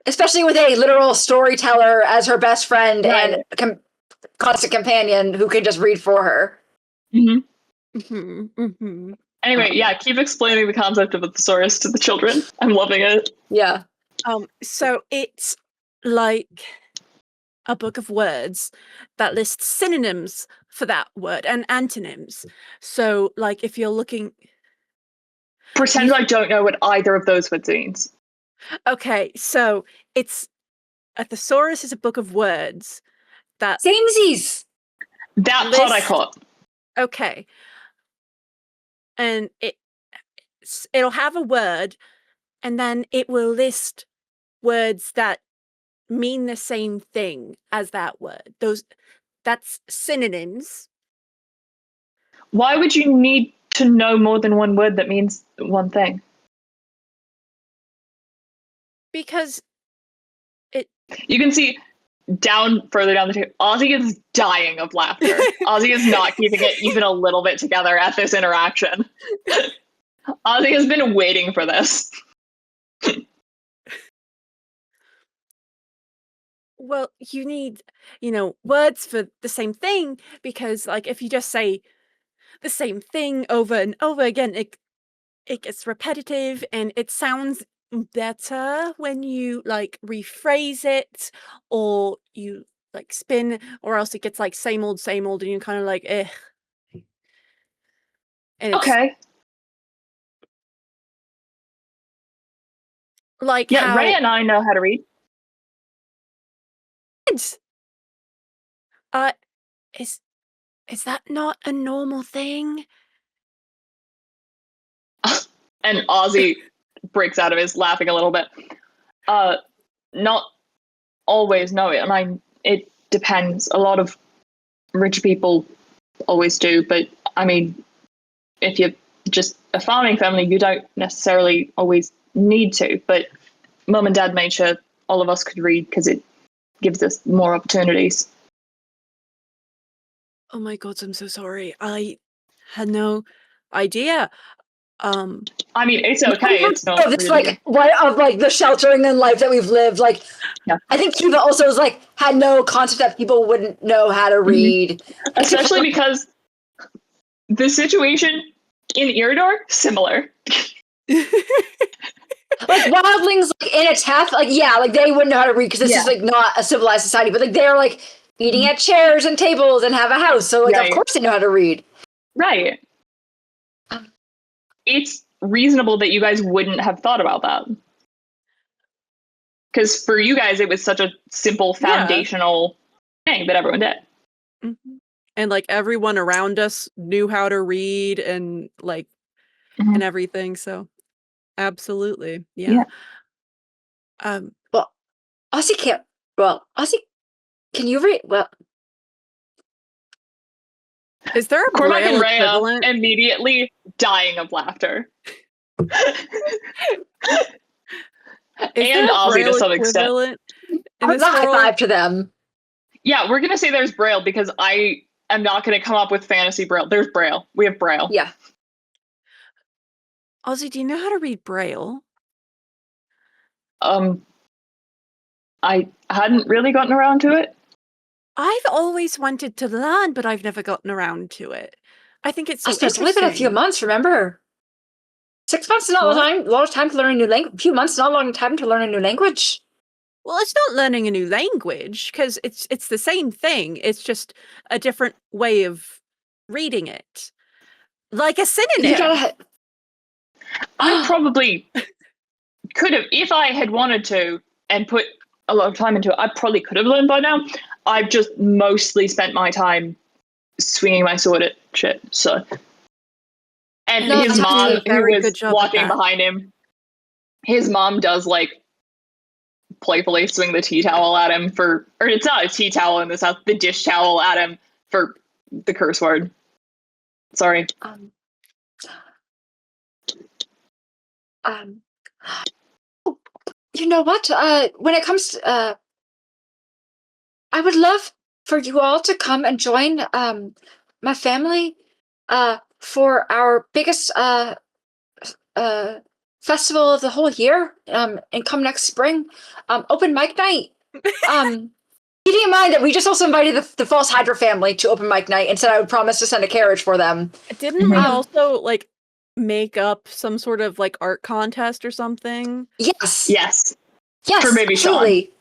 Especially with a literal storyteller as her best friend Right. and constant companion who can just read for her. Anyway, yeah, keep explaining the concept of a thesaurus to the children. I'm loving it. Yeah. So it's like a book of words that lists synonyms for that word and antonyms. So, like, if you're looking... Pretend I don't know what either of those words means. Okay, so it's... A thesaurus is a book of words that... Samesies! That part I caught. Okay. And it'll have a word, and then it will list words that mean the same thing as that word. That's synonyms. Why would you need to know more than one word that means one thing? Because you can see further down the table, Ozzy is dying of laughter. Ozzy is not keeping it even a little bit together at this interaction. Ozzy has been waiting for this. Well, you need, words for the same thing, because like if you just say the same thing over and over again, it gets repetitive and it sounds better when you like rephrase it or you like spin, or else it gets like same old and you're kind of like and okay. Like yeah, Ray and I know how to read. Is that not a normal thing? And Ozzy breaks out of his laughing a little bit. Not always know it. It depends. A lot of rich people always do, but I mean, if you're just a farming family, you don't necessarily always need to. But Mum and Dad made sure all of us could read because it gives us more opportunities. Oh my God, I'm so sorry. I had no idea. I mean, it's okay. It's not It's really. like what of like the sheltering and life that we've lived. Like, Yeah. I think Kiva also was like had no concept that people wouldn't know how to read, Especially because the situation in Irador similar. like wildlings like in a Teth, like yeah, like they wouldn't know how to read because this is like not a civilized society, but like they're like eating at chairs and tables and have a house, so like of course they know how to read. Right. It's reasonable that you guys wouldn't have thought about that. Because for you guys, it was such a simple foundational thing that everyone did. Mm-hmm. And like everyone around us knew how to read and like and everything. So absolutely. Yeah. Well, Ozzy can't. Well, Ozzy, can you read? Well, is there a Cormac Braille and Rhea equivalent? immediately dying of laughter. Is And there a Ozzy Braille to some extent. equivalent in I'm this not high world? five to them. Yeah, we're gonna say there's Braille because I am not gonna come up with fantasy Braille. There's Braille. We have Braille. Yeah. Ozzy, do you know how to read Braille? I hadn't really gotten around to it. I've always wanted to learn, but I've never gotten around to it. I think it's so It's only been a few months, remember? 6 months is not a lot of time to learn a new language. A few months is not a long time to learn a new language. Well, it's not learning a new language because it's the same thing. It's just a different way of reading it, like a synonym. I probably could have, if I had wanted to and put a lot of time into it, I probably could have learned by now. I've just mostly spent my time swinging my sword at shit. So, and No, his you mom, did a who very was good job at walking that. behind him, his mom does like playfully swing the tea towel at him for, or it's not a tea towel in this house, the dish towel at him for the curse word. Sorry. You know what? When it comes to, I would love for you all to come and join my family for our biggest festival of the whole year and come next spring. Open mic night. Keeping in mind that we just also invited the False Hydra family to open mic night and said I would promise to send a carriage for them. Didn't we also like make up some sort of like art contest or something? Yes. For Baby absolutely. Sean.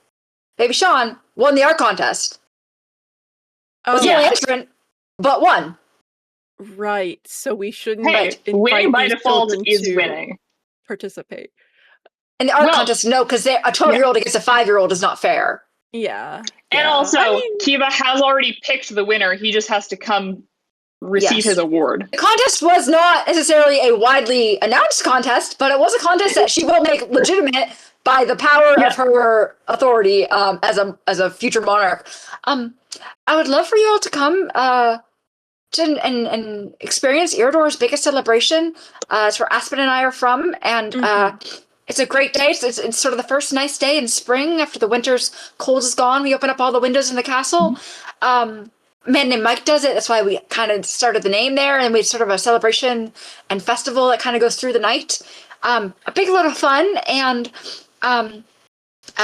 Baby Sean won the art contest. Was the only entrant, but won. Right. So we shouldn't. Hey, winning by default is winning. Participate. In the art contest, no, because a 12-year-old against a 5-year-old is not fair. Yeah. And also, Kiva has already picked the winner. He just has to come receive his award. The contest was not necessarily a widely announced contest, but it was a contest that she will make legitimate by the power of her authority as a future monarch. I would love for you all to come and experience Irador's biggest celebration. It's where Aspen and I are from, and it's a great day. It's sort of the first nice day in spring after the winter's cold is gone. We open up all the windows in the castle. A man named Mike does it. That's why we kind of started the name there, and we sort of a celebration and festival that kind of goes through the night. A big lot of fun, and I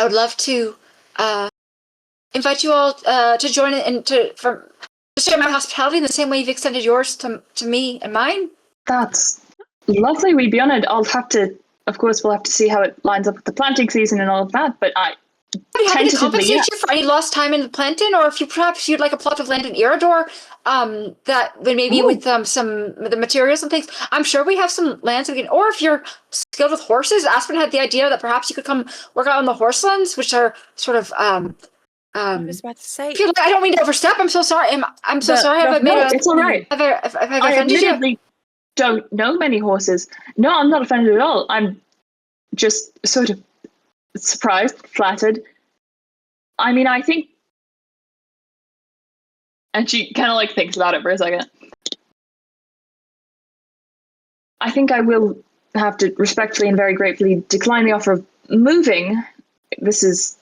would love to invite you all to join it and to share my hospitality in the same way you've extended yours to me and mine. That's lovely. We'd be honored. We'll have to see how it lines up with the planting season and all of that. But I'd be happy to compensate you for any lost time in the planting, or if you'd like a plot of land in Irador, that maybe with some of the materials and things. I'm sure we have some lands we can, or if you're skilled with horses, Aspen had the idea that perhaps you could come work out on the horselands, which are sort of I was about to say. I don't mean to overstep. I'm so sorry. I'm so sorry. It's all right. I admittedly don't know many horses. No, I'm not offended at all. I'm just sort of surprised, flattered. I mean, I think, and she kind of like thinks about it for a second. I think I will have to respectfully and very gratefully decline the offer of moving. This is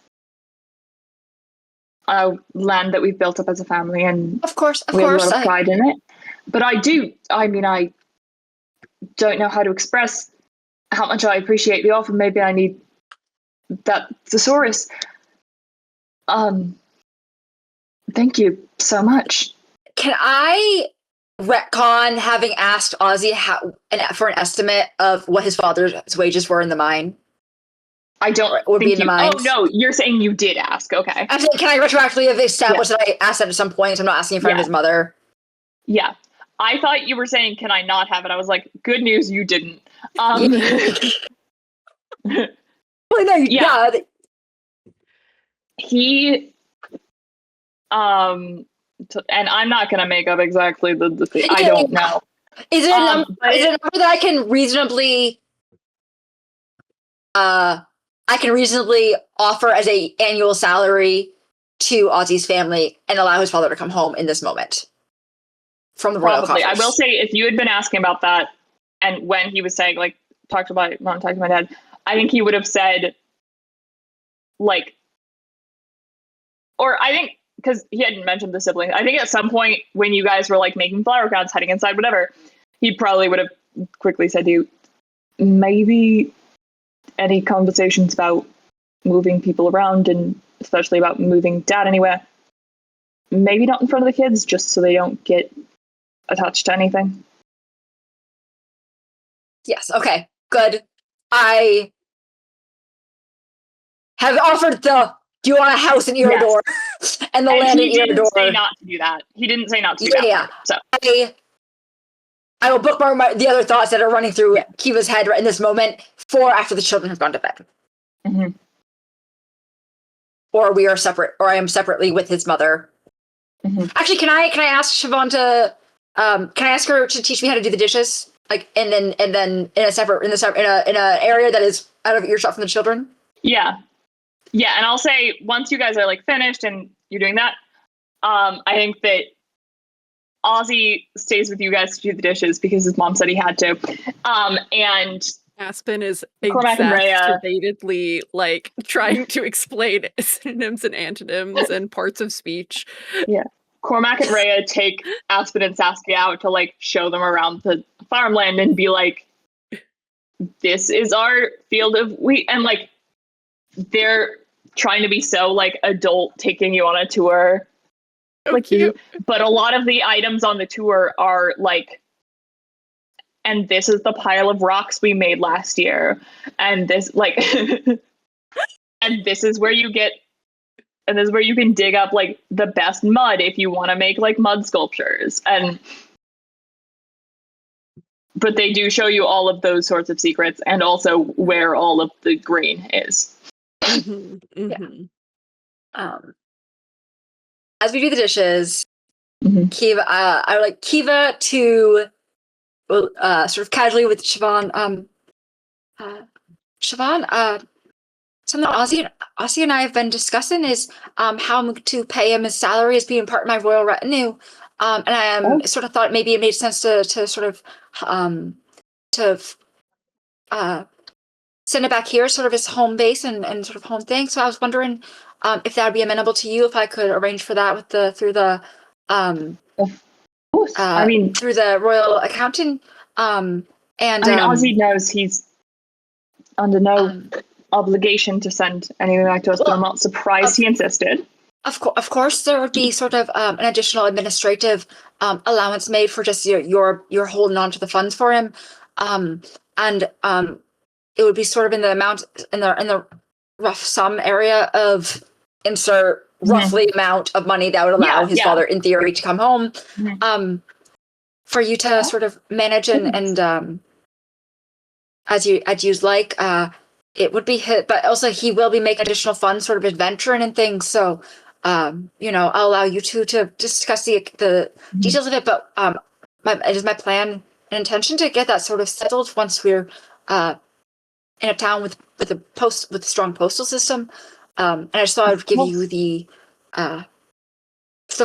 a land that we've built up as a family, and of course, we have a lot of pride in it. But I don't know how to express how much I appreciate the offer. Maybe I need that thesaurus. Thank you so much. Can I retcon having asked Ozzy for an estimate of what his father's wages were in the mine? I don't would think be in the you. mines. Oh no, you're saying you did ask. Okay. I'm saying, can I retroactively have established that I asked that at some point? I'm not asking in front of his mother. Yeah. I thought you were saying, can I not have it? I was like, good news, you didn't. Well, no, yeah. He, and I'm not going to make up exactly the thing. I don't know. Is it a number that I can reasonably offer as a annual salary to Ozzy's family and allow his father to come home in this moment from the royal coffers? I will say, if you had been asking about that, and when he was saying, like, talk to my dad, I think he would have said, like, or I think, because he hadn't mentioned the siblings, I think at some point when you guys were, like, making flower crowns, hiding inside, whatever, he probably would have quickly said to you, maybe any conversations about moving people around, and especially about moving dad anywhere, maybe not in front of the kids, just so they don't get attached to anything. Yes, okay, good. I have offered do you want a house in Irador? Yes. and land in Irador. He didn't say not to do that. He didn't say not to do that. Yeah. So I will bookmark the other thoughts that are running through Kiva's head right in this moment for after the children have gone to bed. Mm-hmm. Or we are separate, or I am separately with his mother. Mm-hmm. Actually, can I ask Siobhan to can I ask her to teach me how to do the dishes? Like, and then in an area that is out of earshot from the children? Yeah. Yeah, and I'll say, once you guys are, like, finished and you're doing that, I think that Ozzy stays with you guys to do the dishes because his mom said he had to. And Aspen is Cormac and Rhea, exacerbatedly, like, trying to explain synonyms and antonyms and parts of speech. Yeah. Cormac and Rhea take Aspen and Saskia out to, like, show them around the farmland and be like, this is our field of wheat. And, like, they're trying to be so, like, adult, taking you on a tour. Like, you, but a lot of the items on the tour are, like, and this is the pile of rocks we made last year. And this, like, and this is where you get, and this is where you can dig up, like, the best mud if you want to make, like, mud sculptures. But they do show you all of those sorts of secrets, and also where all of the grain is. Mm-hmm, mm-hmm. Yeah. As we do the dishes, mm-hmm. Kiva, I would like Kiva to sort of casually with Siobhan. Siobhan, something Ozzy and I have been discussing is how to pay him his salary as being part of my royal retinue. And I sort of thought maybe it made sense to sort of send it back here, sort of his home base and sort of home thing. So I was wondering if that would be amenable to you, if I could arrange for that with through the royal accountant. And Ozzy knows he's under no obligation to send anything back to us, but I'm not surprised he insisted. Of course, there would be sort of an additional administrative allowance made for just your holding on to the funds for him, and it would be sort of in the amount in the rough sum area of insert roughly amount of money that would allow his father, in theory, to come home, for you to sort of manage and as you'd like. It would be hit, but also he will be making additional funds, sort of adventuring and things. So, I'll allow you two to discuss the details of it. But it is my plan and intention to get that sort of settled once we're in a town with a strong postal system. And I just thought I'd give you the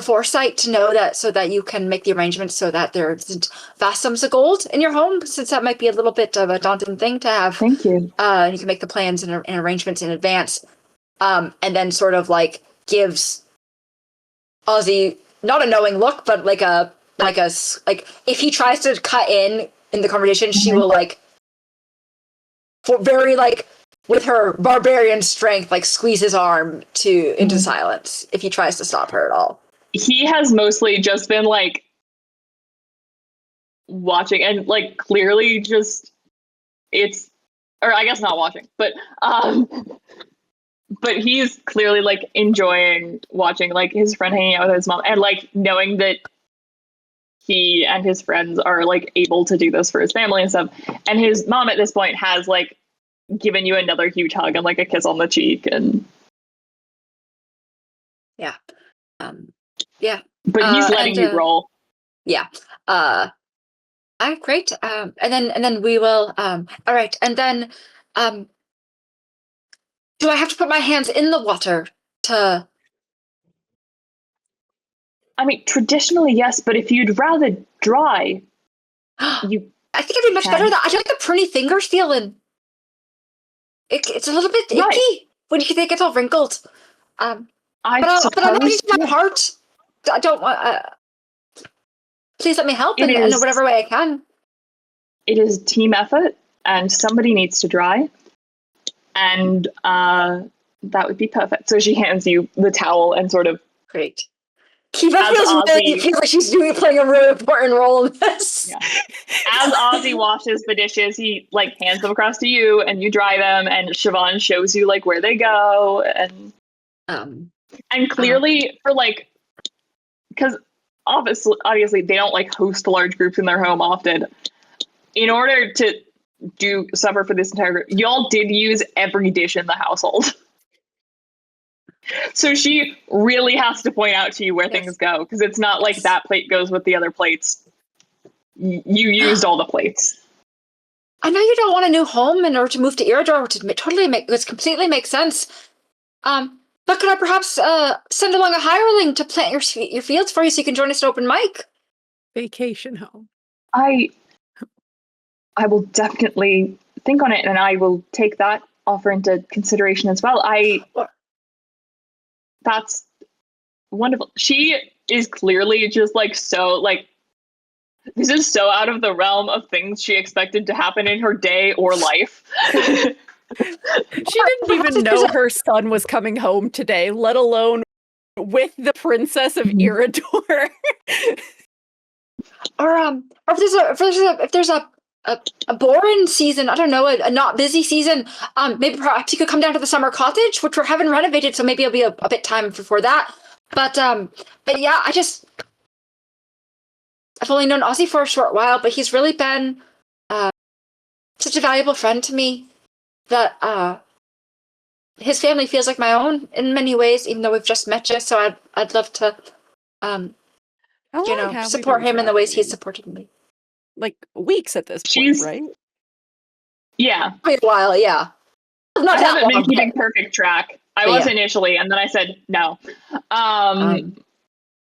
foresight to know that, so that you can make the arrangements so that there isn't vast sums of gold in your home, since that might be a little bit of a daunting thing to have. Thank you. And you can make the plans and arrangements in advance, and then sort of like gives Ozzy not a knowing look, but like if he tries to cut in in the conversation, she will like, very like with her barbarian strength, like squeeze his arm into silence if he tries to stop her at all. He has mostly just been like watching and like clearly just or I guess not watching, but he's clearly like enjoying watching like his friend hanging out with his mom and like knowing that he and his friends are like able to do this for his family and stuff. And his mom at this point has like given you another huge hug and like a kiss on the cheek and yeah. But he's letting you roll. Yeah. Great. And then we will all right, and then do I have to put my hands in the water to I mean, traditionally, yes, but if you'd rather dry, you I think it'd be much better that I like the pruny fingers feeling. It's a little bit icky when they get all wrinkled. But I'm not used to my heart. I don't want. Please let me help in whatever way I can. It is a team effort, and somebody needs to dry, and that would be perfect. So she hands you the towel and sort of great. Kiva feels like she's playing a really important role in this. Yeah. As Ozzy washes the dishes, he like hands them across to you, and you dry them. And Siobhan shows you like where they go, and clearly for like, because obviously they don't like host large groups in their home often. In order to do supper for this entire group, y'all did use every dish in the household. So she really has to point out to you where things go, because it's not like that plate goes with the other plates. You used all the plates. I know you don't want a new home in order to move to Irador, which completely makes sense. But could I perhaps send along a hireling to plant your fields for you so you can join us at open mic? Vacation home. I will definitely think on it, and I will take that offer into consideration as well. That's wonderful. She is clearly just like so like this is so out of the realm of things she expected to happen in her day or life. She didn't even know her son was coming home today, let alone with the princess of Irador. Or if there's a boring season, I don't know, a not busy season, maybe perhaps you could come down to the summer cottage, which we're having renovated, so maybe it'll be a bit time before that. But yeah, I've only known Ozzy for a short while, but he's really been such a valuable friend to me that his family feels like my own in many ways, even though we've just met you. So I'd love to support him in the ways he's supported me. Like weeks at this point, right? Yeah. A while, yeah. I haven't been keeping perfect track. I was initially, and then I said no.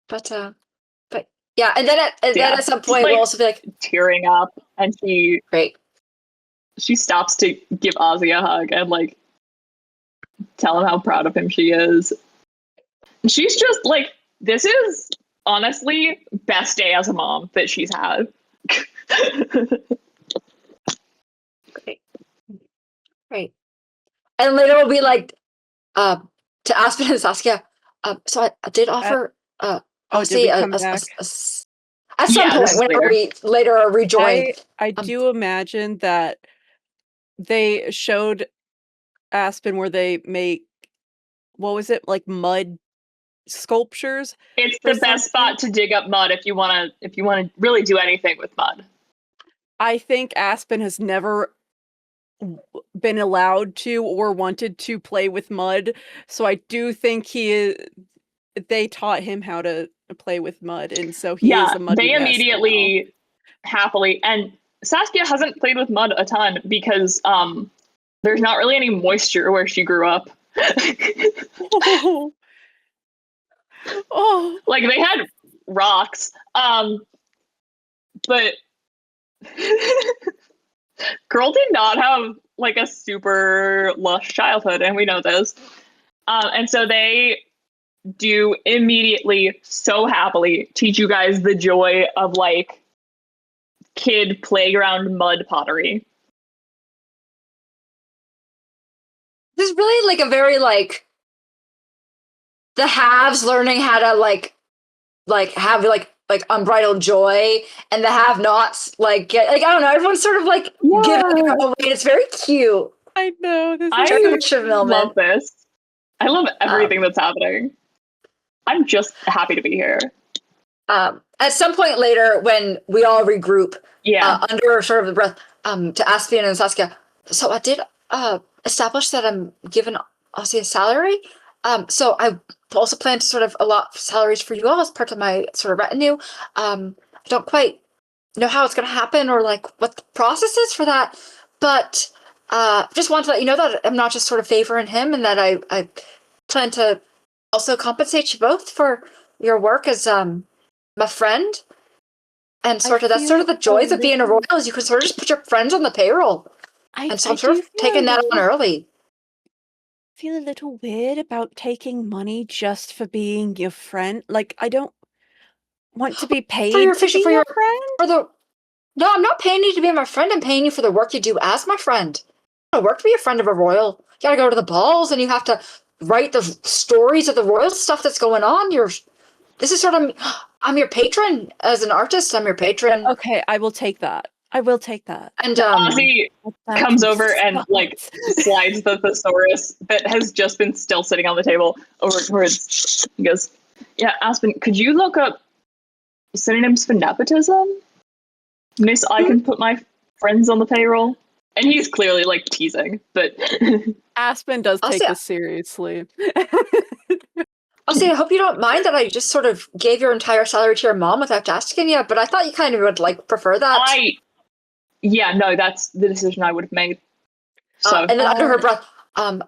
But yeah, and then at some point we'll also be like tearing up, and she stops to give Ozzy a hug and like tell him how proud of him she is. And she's just like, this is honestly best day as a mom that she's had. Great. And later we'll be like to Aspen and Saskia. So I did offer Ozzy at some point whenever we later rejoin. I do imagine that they showed Aspen where they make, what was it, like mud sculptures? It's the best spot to dig up mud if you want to really do anything with mud. I think Aspen has never been allowed to or wanted to play with mud, so I do think they taught him how to play with mud, and so he is a muddy they immediately happily. And Saskia hasn't played with mud a ton because there's not really any moisture where she grew up. Oh, like they had rocks, but girl did not have like a super lush childhood, and we know this. And so they do immediately so happily teach you guys the joy of like kid playground mud pottery. This is really like a very like the haves learning how to like have like unbridled joy, and the have-nots like get like I don't know. Everyone's sort of like giving it away. It's very cute. I know. This is I very much a moment. love this. I love everything that's happening. I'm just happy to be here. At some point later, when we all regroup, under sort of the breath, to Aspen and Saskia. So I did establish that I'm giving Ozzy a salary. So I also plan to sort of allot salaries for you all as part of my sort of retinue. I don't quite know how it's going to happen or like what the process is for that, but just want to let you know that I'm not just sort of favoring him, and that I plan to also compensate you both for your work as my friend. And sort of that's sort of the joys of being a royal, is you can sort of just put your friends on the payroll. And so I'm sort of taking that on early. Feel a little weird about taking money just for being your friend. Like, I don't want to be paid to be your friend. No, I'm not paying you to be my friend. I'm paying you for the work you do as my friend. You gotta work to be a friend of a royal. You gotta go to the balls, and you have to write the stories of the royal stuff that's going on. This is sort of, I'm your patron as an artist. I'm your patron. Okay, I will take that. I will take that. And Ozzy comes over and like slides the thesaurus that has just been still sitting on the table over towards. He goes, "Yeah, Aspen, could you look up synonyms for nepotism? Miss, I can put my friends on the payroll." And he's clearly like teasing, but Aspen does take this seriously. Ozzy, I hope you don't mind that I just sort of gave your entire salary to your mom without asking you, but I thought you kind of would like prefer that. Yeah, no, that's the decision I would have made. So, and then under her breath, I'm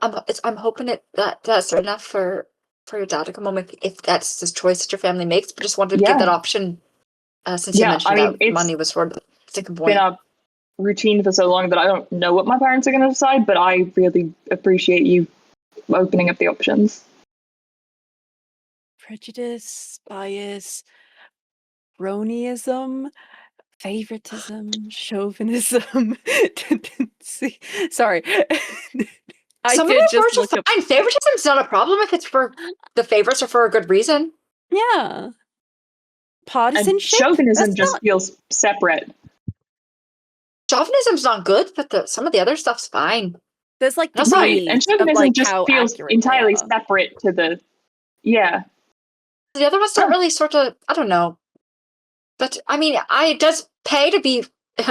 hoping that's enough for your dad to come home if that's the choice that your family makes. But just wanted to give that option since you mentioned that money was sort of a sticking point. Been a routine for so long that I don't know what my parents are going to decide, but I really appreciate you opening up the options. Prejudice, bias, cronyism, favoritism, chauvinism, tendency. Sorry. Some of the words are fine. Favoritism's not a problem if it's for the favorites or for a good reason. Yeah. Partisanship? Chauvinism just feels separate. Chauvinism's not good, but some of the other stuff's fine. There's like right, and chauvinism just feels entirely separate to the The other ones don't really sort of, I don't know. But I mean, it does pay to be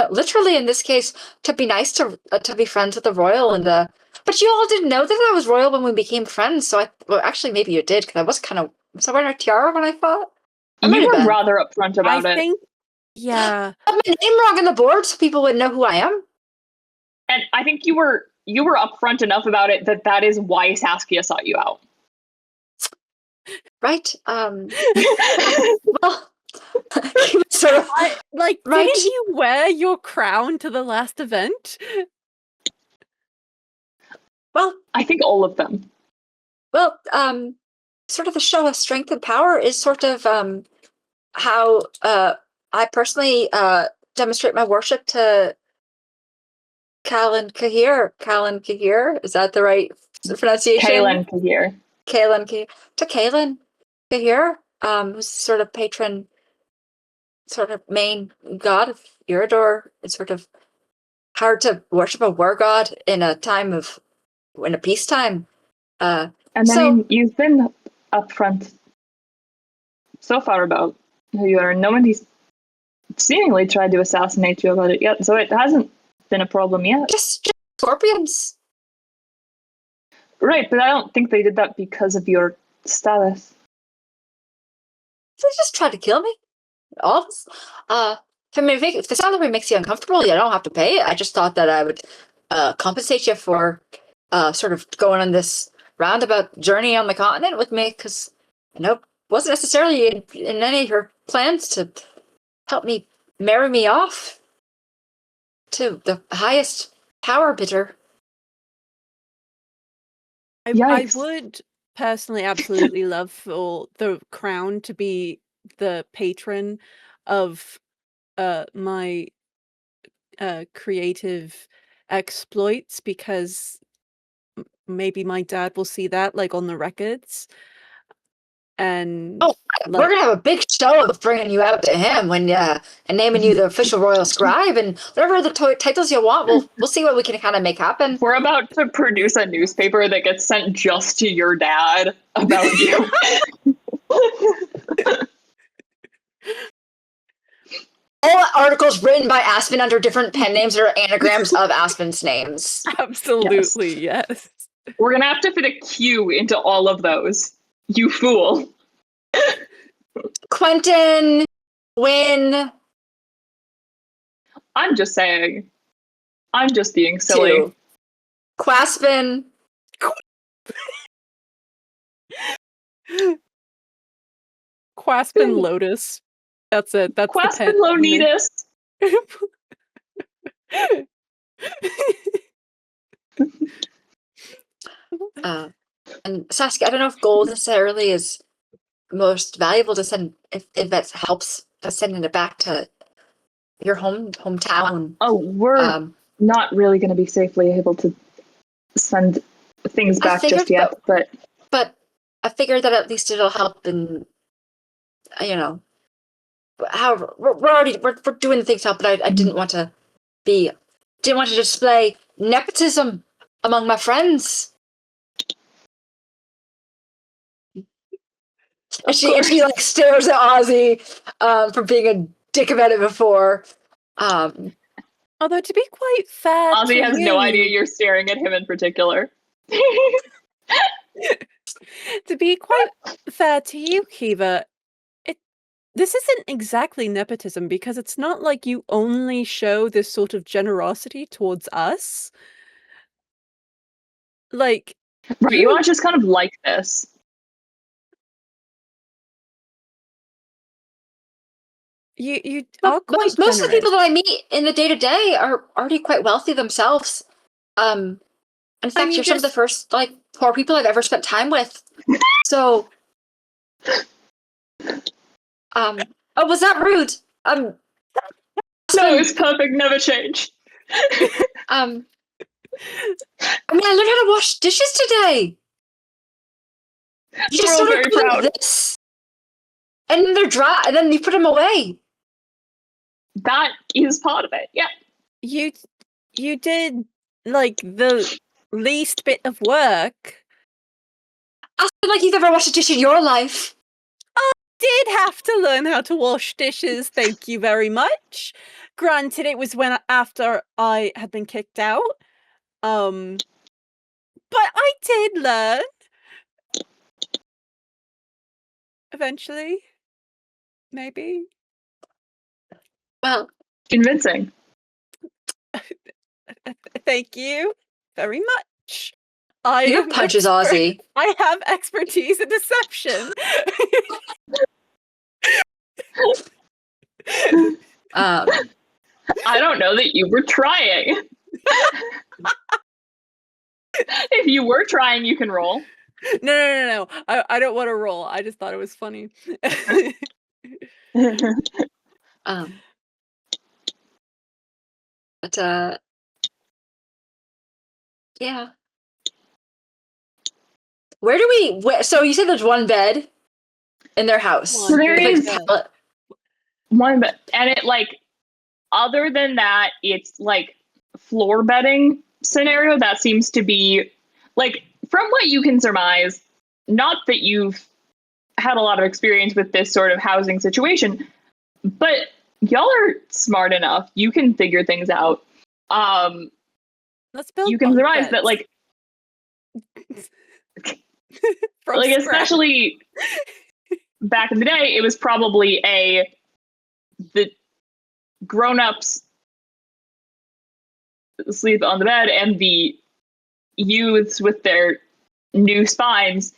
literally in this case to be nice to be friends with the royal but you all didn't know that I was royal when we became friends. So actually maybe you did, because was I wearing a tiara when I fought? You were rather upfront about it. Yeah. I have my name wrong on the board so people would know who I am. And I think you were upfront enough about it that is why Saskia sought you out. Right. Well, sort of didn't you wear your crown to the last event? Well, I think all of them. Well, sort of the show of strength and power is sort of how I personally demonstrate my worship to Callan Cahir. Is that the right pronunciation? Callan Cahir. To Callan Cahir, who's sort of patron, sort of main god of Irador. It's sort of hard to worship a war god in a peacetime. And then you've been upfront so far about who you are, and nobody's seemingly tried to assassinate you about it yet, so it hasn't been a problem yet. Just scorpions. Right, but I don't think they did that because of your status. They just tried to kill me. All of us. If the salary makes you uncomfortable, you don't have to pay it. I just thought that I would compensate you for sort of going on this roundabout journey on the continent with me, because I know it wasn't necessarily in any of her plans to help me marry me off to the highest power bidder. I would personally absolutely love for the crown to be the patron of my creative exploits, because maybe my dad will see that like on the records. And we're gonna have a big show of bringing you out to him and naming you the official royal scribe and whatever the titles you want. We'll see what we can kind of make happen. We're about to produce a newspaper that gets sent just to your dad about you. All articles written by Aspen under different pen names or anagrams of Aspen's names. Absolutely, yes. We're gonna have to fit a Q into all of those. You fool. Quentin, Win. I'm just saying. I'm just being silly. Two. Quaspin. Quaspin Lotus. That's it. That's Quaspin Lonitas. And Saskia, I don't know if gold necessarily is most valuable to send, if that helps to sending it back to your hometown. Oh, we're not really going to be safely able to send things back just yet, but I figured that at least it'll help, and however, we're doing things to help, but I didn't want to display nepotism among my friends. And she like stares at Ozzy for being a dick about it before. Although to be quite fair, Ozzy has no idea you're staring at him in particular. To be quite fair to you, Kiva, this isn't exactly nepotism, because it's not like you only show this sort of generosity towards us. Like, right, you are just kind of like this. You are quite most of the people that I meet in the day-to-day are already quite wealthy themselves. In fact, you're some of the first poor people I've ever spent time with. So, was that rude? No, it's perfect. Never change. I mean, I learned how to wash dishes today. You just We're all very proud. This, and then they're dry, and then you put them away. That is part of it. Yeah. You did like the least bit of work. I feel like you've ever washed a dish in your life. I did have to learn how to wash dishes. Thank you very much. Granted, it was after I had been kicked out. But I did learn. Eventually. Maybe. Well, convincing. Thank you very much. You punches Ozzy. I have expertise in deception. I don't know that you were trying. If you were trying, you can roll. No. I don't want to roll. I just thought it was funny. But yeah. Where do we? So you said there's one bed in their house. So there is one bed, and it other than that, it's floor bedding scenario. That seems to be from what you can surmise. Not that you've had a lot of experience with this sort of housing situation, but y'all are smart enough. You can figure things out. Let's build. You can surmise that especially back in the day, it was probably the grown-ups sleep on the bed and the youths with their new spines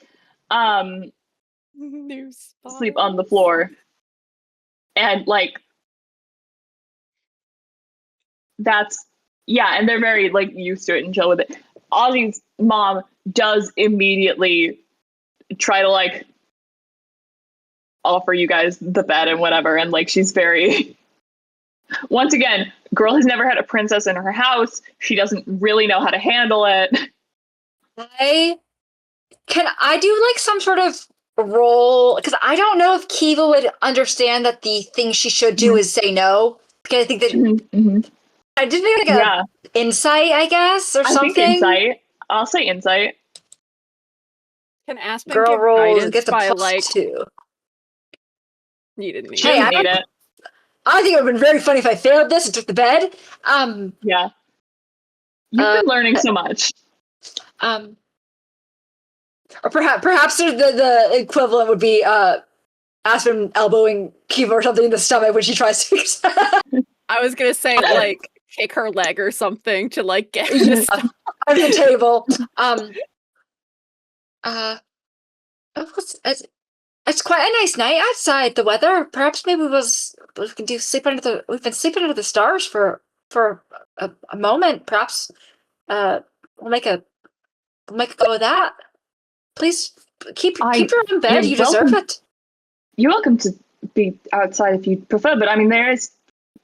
sleep on the floor. And that's and they're very used to it and chill with it. Ozzy's mom does immediately try to offer you guys the bed and whatever, and she's very Once again, girl has never had a princess in her house. She doesn't really know how to handle it. Can I do like some sort of role? Because I don't know if Kiva would understand that the thing she should do is say no. Because I think that I did maybe like a insight, I guess, or something. I think insight. I'll say insight. Can Aspen Girl give rolls guidance gets a by plus like 2. you didn't need She it. didn't need it. I think it would have been very funny if I failed this and took the bed. Yeah. You've been learning so much. Or perhaps the equivalent would be Aspen elbowing Kiva or something in the stomach when she tries to. I was gonna say like kick her leg or something to like get her to stop. Under the table. It's quite a nice night outside. The weather, perhaps maybe we can do we've been sleeping under the stars for a moment. Perhaps we'll make a go of that. Please keep her in bed. You deserve it. You're welcome to be outside if you prefer, but I mean there is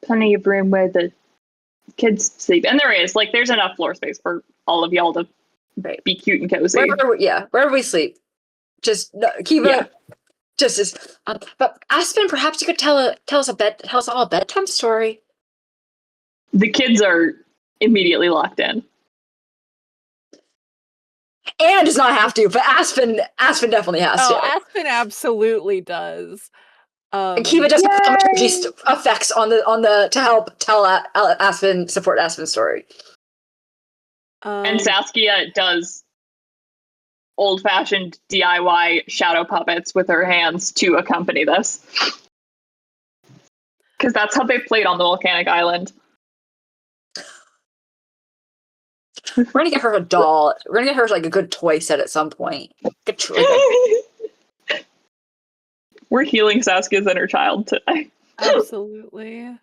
plenty of room where the kids sleep, and there's enough floor space for all of y'all to be cute and cozy. Wherever we sleep. Just Kiva. Yeah. Just as, but Aspen, perhaps you could tell us all a bedtime story. The kids are immediately locked in. Anna does not have to, but Aspen definitely has to. Aspen absolutely does. And Kiva does energy effects on the to help tell Aspen, support Aspen's story. And Saskia does old-fashioned DIY shadow puppets with her hands to accompany this. Because that's how they played on the volcanic island. We're gonna get her a doll. We're gonna get her like a good toy set at some point. We're healing Saskia's inner child today. Absolutely.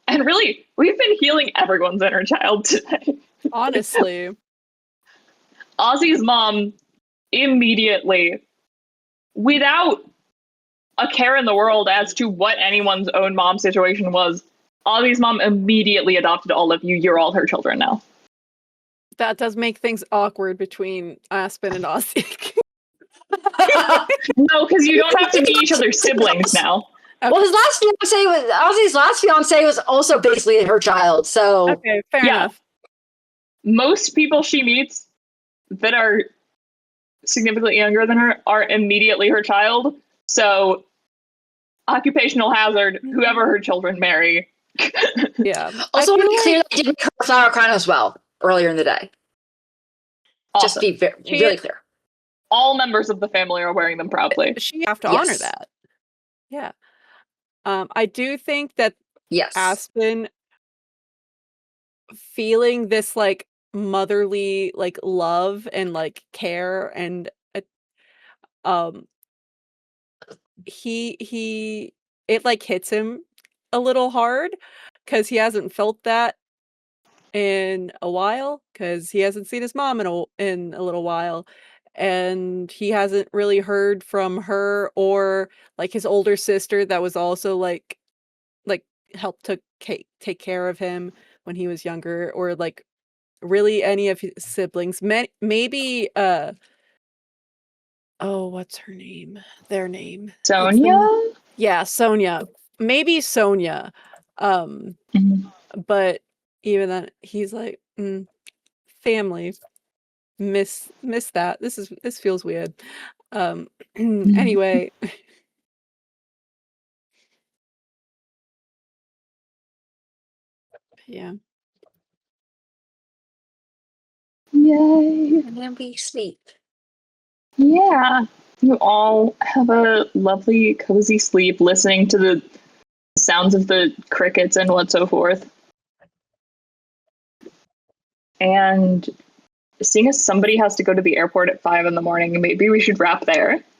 And really, we've been healing everyone's inner child today. Honestly. Ozzy's mom immediately, without a care in the world as to what anyone's own mom situation was, Ozzy's mom immediately adopted all of you. You're all her children now. That does make things awkward between Aspen and Ozzy. No, because you don't have to be each other's siblings now. Okay. Well, Ozzy's last fiance was also basically her child, so okay, fair enough. Most people she meets that are significantly younger than her are immediately her child. So, occupational hazard, whoever her children marry. Yeah. Also, to be clear, that didn't make her a flower crown as well earlier in the day. Awesome. Just be really clear. All members of the family are wearing them proudly. She have to honor that. Yeah. I do think that Aspen feeling this like motherly like love and like care and he it like hits him a little hard because he hasn't felt that in a while because he hasn't seen his mom in a little while, and he hasn't really heard from her or like his older sister that was also like helped to take care of him when he was younger, or like really any of his siblings. Maybe what's her name? Their name. Sonia? Yeah, Sonia. Maybe Sonia. But even then he's like, family. Miss that. This feels weird. Anyway. Yeah. Yay. And then we sleep. Yeah. You all have a lovely, cozy sleep listening to the sounds of the crickets and what so forth. And seeing as somebody has to go to the airport at 5 a.m, maybe we should wrap there.